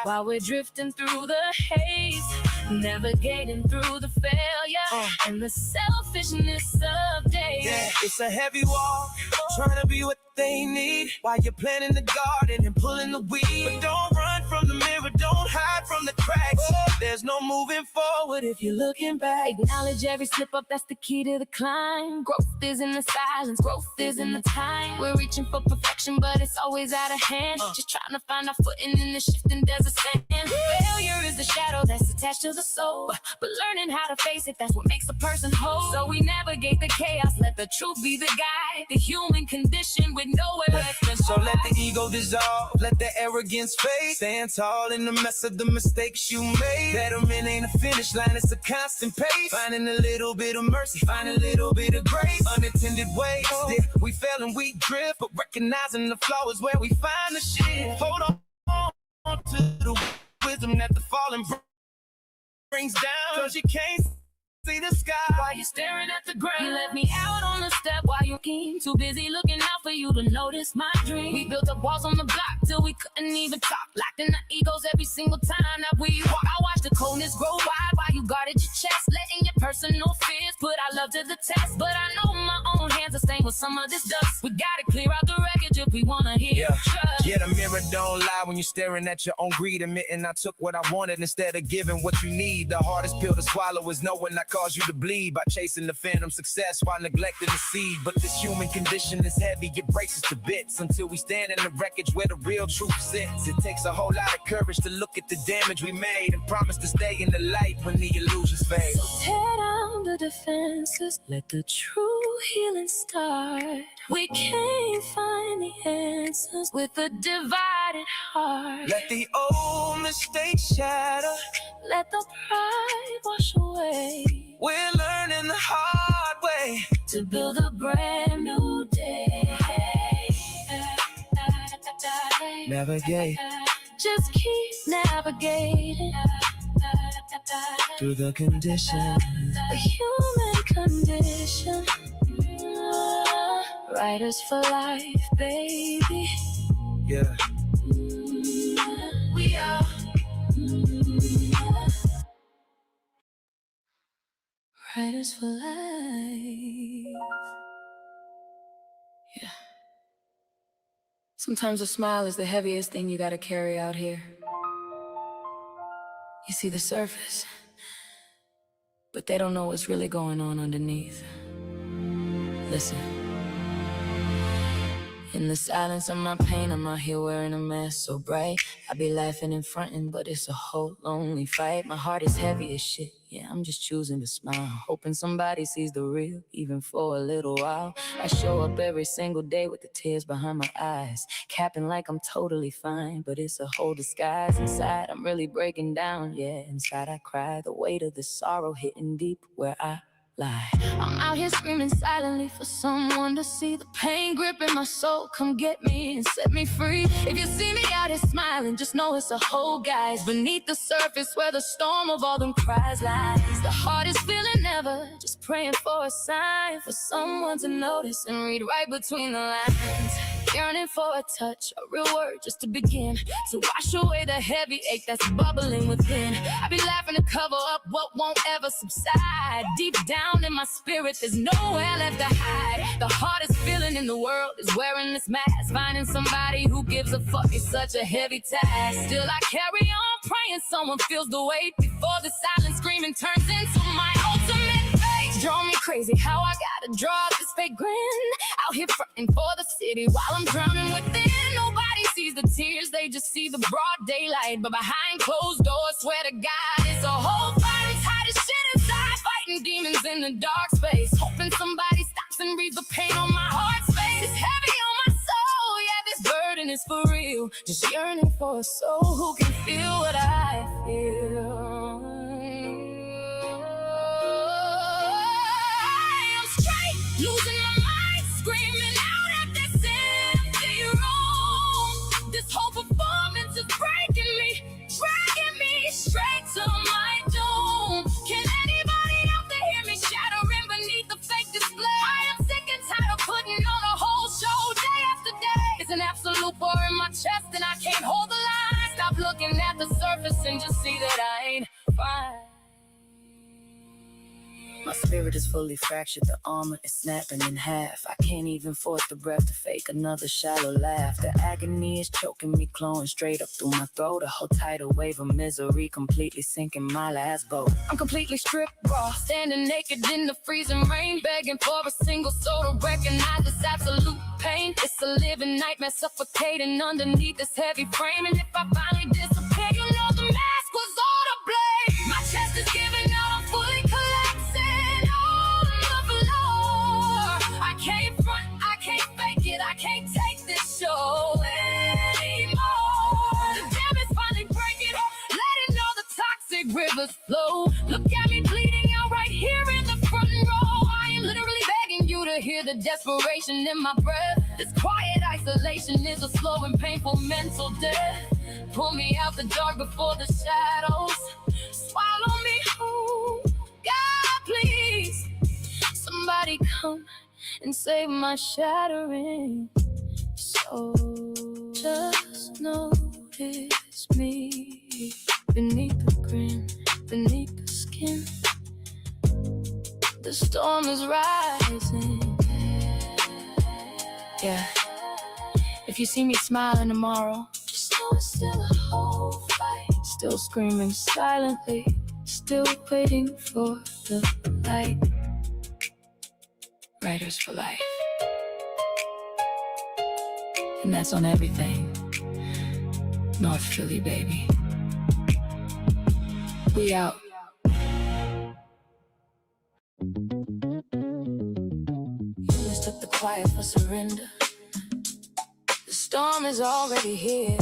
while we're drifting through the haze, navigating through the failure and the selfishness of days. Yeah, it's a heavy walk, trying to be what they need while you're planting the garden and pulling the weeds. But don't run from the mirror, don't hide from the cracks. There's no moving forward if you're looking back. Acknowledge every slip up, that's the key to the climb. Growth is in the silence, growth is in the time. We're reaching for perfection, but it's always out of hand. Just trying to find our footing in the shifting desert sand. Failure is the shadow that's attached to the soul, but learning how to face it, that's what makes a person whole. So we navigate the chaos, let the truth be the guide. The human condition with nowhere left to So let the ego dissolve, let the arrogance fade. Stand tall in the mess of the mistakes you made. Betterment ain't a finish line, it's a constant pace. Finding a little bit of mercy, finding a little bit of grace. Unintended ways, we fail and we drift, but recognizing the flaw is where we find the shift. Hold on to the wisdom that the falling brings down, cause you can't see the sky while you're staring at the ground. You left me out on the step while you came, too busy looking out for you to notice my dream. We built up walls on the block till we couldn't even talk, locked in our egos every single time that we walk. I watched the coldness grow wide while you guarded your chest, letting your personal fears put our love to the test. But I know my own hands are stained with some of this dust. We gotta clear out the wreckage if we wanna hear trust. Yeah, the mirror don't lie when you're staring at your own greed, admitting I took what I wanted instead of giving what you need. The hardest pill to swallow is knowing I caused you to bleed by chasing the phantom success while neglecting the seed. But this human condition is heavy, it breaks us to bits until we stand in the wreckage where the real truth sits. It takes a whole lot of courage to look at the damage we made and promise to stay in the light when the illusions fade. So tear down the defenses, let the true healing start. We can't find the answers with a divided heart. Let the old mistakes shatter, let the pride wash away. We're learning the hard way to build a brand new day. Navigate, just keep navigating through the condition, the human condition. Writers for life, baby. Yeah. We are. Writers for life. Yeah. Sometimes a smile is the heaviest thing you gotta carry out here. You see the surface, but they don't know what's really going on underneath. Listen. In the silence of my pain, I'm out here wearing a mask so bright. I be laughing and fronting, but it's a whole lonely fight. My heart is heavy as shit, yeah, I'm just choosing to smile, hoping somebody sees the real, even for a little while. I show up every single day with the tears behind my eyes, capping like I'm totally fine, but it's a whole disguise. Inside, I'm really breaking down, yeah, inside I cry, the weight of the sorrow hitting deep where I lie. I'm out here screaming silently for someone to see the pain gripping my soul. Come get me and set me free. If you see me out here smiling, just know it's a whole guise beneath the surface where the storm of all them cries lies. The heart is feeling never, just praying for a sign, for someone to notice and read right between the lines. Yearning for a touch, a real word just to begin, to wash away the heavy ache that's bubbling within. I be laughing to cover up what won't ever subside. Deep down in my spirit, there's nowhere left to hide. The hardest feeling in the world is wearing this mask. Finding somebody who gives a fuck is such a heavy task. Still I carry on praying someone feels the weight before the silent screaming turns into my ultimate fate. Draw me crazy how I gotta draw this fake grin, out here fronting for the city while I'm drowning within. Nobody sees the tears, they just see the broad daylight, but behind closed doors, swear to God, it's a whole fight. It's hot as shit inside, fighting demons in the dark space, hoping somebody stops and reads the pain on my heart's face. It's heavy on my soul, yeah, this burden is for real. Just yearning for a soul who can feel what I feel. Losing my mind, screaming out at this empty room. This whole performance is breaking me, dragging me straight to my doom. Can anybody out there hear me shattering beneath the fake display? I am sick and tired of putting on a whole show day after day. It's an absolute war in my chest and I can't hold the line. Stop looking at the surface and just see that I ain't fine. My spirit is fully fractured, the armor is snapping in half. I can't even force the breath to fake another shallow laugh. The agony is choking me, clawing straight up through my throat. A whole tidal wave of misery completely sinking my last boat. I'm completely stripped raw, standing naked in the freezing rain, begging for a single soul to recognize this absolute pain. It's a living nightmare suffocating underneath this heavy frame. And if I finally disappear, you know the mask was all to blame. My chest is giving out, I'm fully collapsing on the floor. I can't front, I can't fake it, I can't take this show anymore. The dam is finally breaking, letting all the toxic rivers flow. Look at me bleeding out right here in the front row. I am literally begging you to hear the desperation in my breath. This quiet isolation is a slow and painful mental death. Pull me out the dark before the shadows swallow me whole. God, please, somebody come and save my shattering soul. Just notice me beneath the grin, beneath the skin. The storm is rising. Yeah. If you see me smiling tomorrow, just know it's still a whole fight. Still screaming silently, still waiting for the light. Writers for life. And that's on everything. North Philly, baby. We out. You mistook the quiet for surrender. The storm is already here.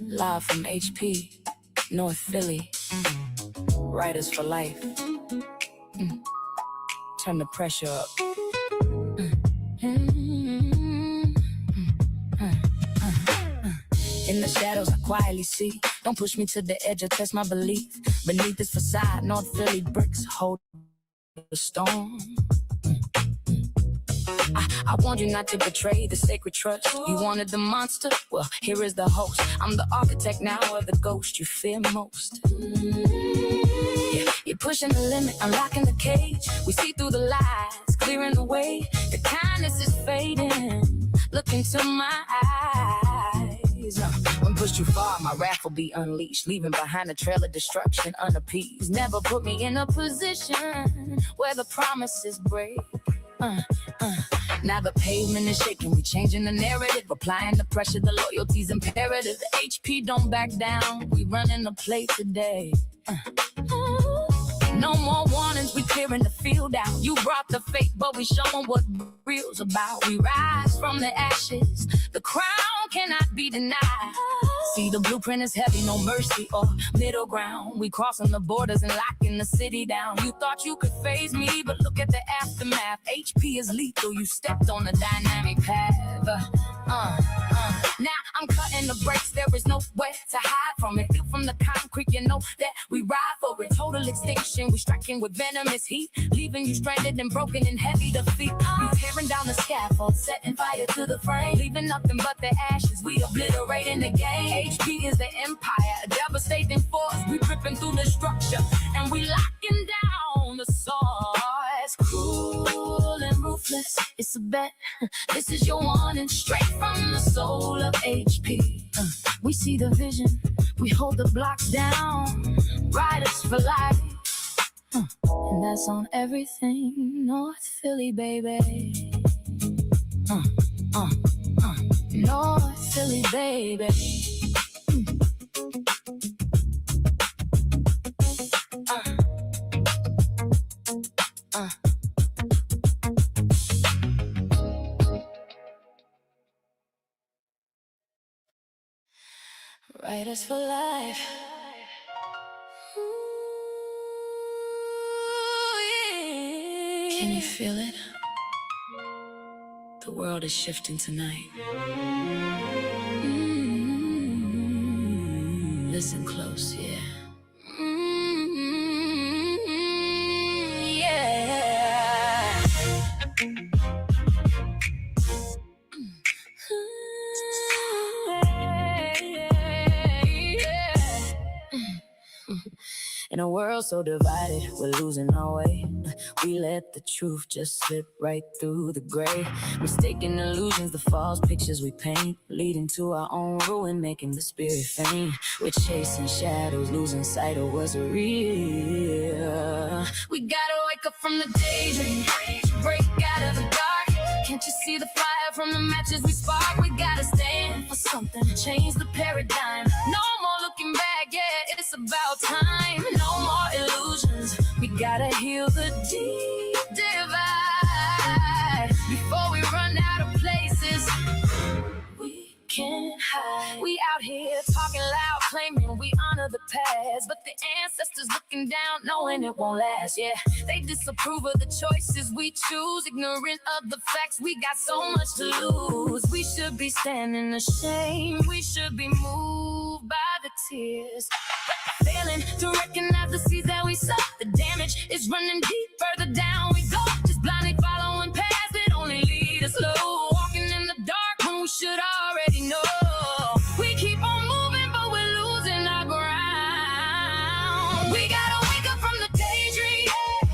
Live from HP, North Philly. Writers for life. Turn the pressure up. In the shadows I quietly see. Don't push me to the edge or test my belief. Beneath this facade, North Philly bricks hold the storm. I warned you not to betray the sacred trust. You wanted the monster? Well, here is the host. I'm the architect now of the ghost you fear most. Yeah, you're pushing the limit, unlocking the cage. We see through the lies, clearing the way. The kindness is fading. Look into my eyes. When pushed too far, my wrath will be unleashed, leaving behind a trail of destruction unappeased. Never put me in a position where the promises break. Now the pavement is shaking, we changing the narrative, applying the pressure, the loyalty's imperative. The HP don't back down, we running the play today. No more warnings, we clearing the field out. You brought the fake, but we showing what real's about. We rise from the ashes, the crown cannot be denied. See, the blueprint is heavy, no mercy or middle ground. We crossing the borders and locking the city down. You thought you could phase me, but look at the aftermath. HP is lethal, you stepped on a dynamic path. Now I'm cutting the brakes, there is nowhere to hide from it. Feel from the concrete, you know that we ride for it. Total extinction, we striking with venomous heat, leaving you stranded and broken and heavy defeat. We tearing down the scaffold, setting fire to the frame, leaving nothing but the ashes, we obliterating the game. HP is the empire, a devastating force. We ripping through the structure, and we locking down the source. Cruel and ruthless, it's a bet. This is your warning, straight from the soul of HP. We see the vision, we hold the blocks down. Riders for life, and that's on everything North Philly, baby. North Philly, baby. Riders for life. Ooh, yeah. Can you feel it? The world is shifting tonight. Listen close, yeah. Yeah. In a world so divided, we're losing our way. We let the truth just slip right through the gray. Mistaken illusions, the false pictures we paint, leading to our own ruin, making the spirit faint. We're chasing shadows, losing sight of what's real. We gotta wake up from the daydream, break out of the dark. Can't you see the fire from the matches we spark? We gotta stand for something, change the paradigm. No more looking back, yeah, it's about time. No more illusions, we gotta heal the deep divide. Before we run out of places we can't hide. We out here talking loud, claiming we honor the past, but the ancestors looking down, knowing it won't last, yeah. They disapprove of the choices we choose, ignorant of the facts, we got so much to lose. We should be standing ashamed, we should be moved by the tears, failing to recognize the seeds that we sow. The damage is running deep, further down we go, just blindly following paths that only lead us low, walking in the dark when we should already know. We keep on moving, but we're losing our ground. We gotta wake up from the daydream,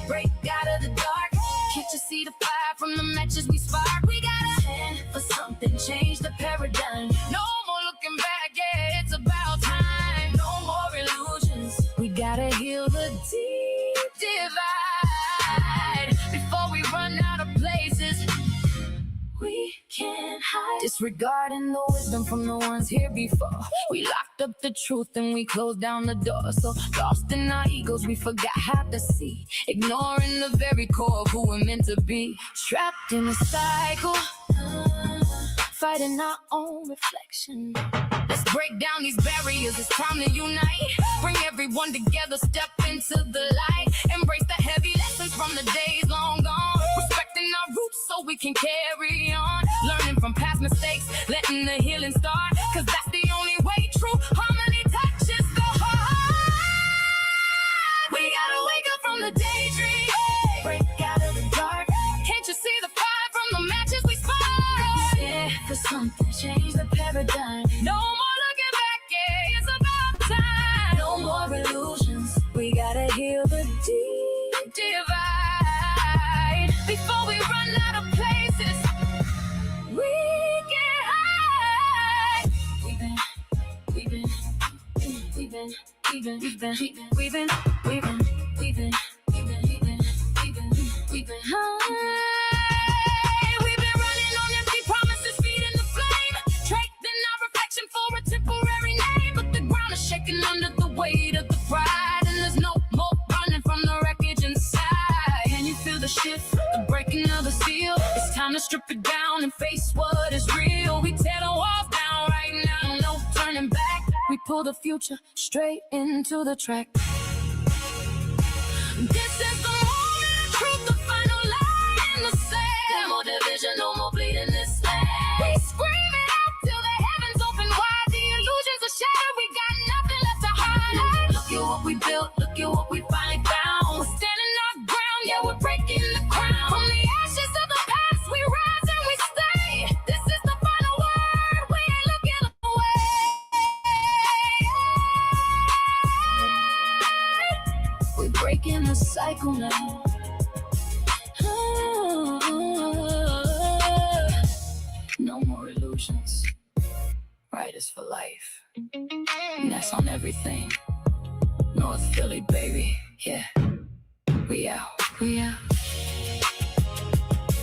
break out of the dark. Can't you see the fire from the matches we spark? We gotta stand for something, change the paradigm. No more looking back, yeah, it's about time. No more illusions, we gotta heal the deep divide. Before we run out of places we can't hide. Disregarding the wisdom from the ones here before. We locked up the truth and we closed down the door. So lost in our egos, we forgot how to see. Ignoring the very core of who we're meant to be. Trapped in a cycle, fighting our own reflection. Let's break down these barriers, it's time to unite. Bring everyone together, step into the light. Embrace the heavy lessons from the days long gone. Respecting our roots so we can carry on. Learning from past mistakes, letting the healing start. Cause that's the only way true harmony touches the heart. We gotta wake up from the daydream, break out of the dark. Can't you see the fire from the matches we spark? Yeah, for something, change the paradigm. No more looking back, yeah, it's about time. No more illusions, we gotta heal the deep divide. Before we run out of places we can hide. We've been running on empty promises, feeding the flame, trading our reflection for a temporary name. But the ground is shaking under the weight of the pride, and there's no more running from the wreckage inside. Can you feel the shift, the breaking of the seal? It's time to strip it down and face what is real. We tear the walls down right now, no turning back. pull the future straight into the track. This is the moment of truth, the final line in the sand. No more division, no more bleeding this land. We scream it out till the heavens open wide. The illusions are shattered, we got nothing left to hide. Look at what we built, look at what we finally found. We're standing our ground, yeah, we're breaking the crown. From the ashes of the past, we rise and we stay. This is the final word, we ain't looking away. We're breaking the cycle now. No more illusions. Right is for life. And that's on everything. North Philly, baby. Yeah. We out. We out.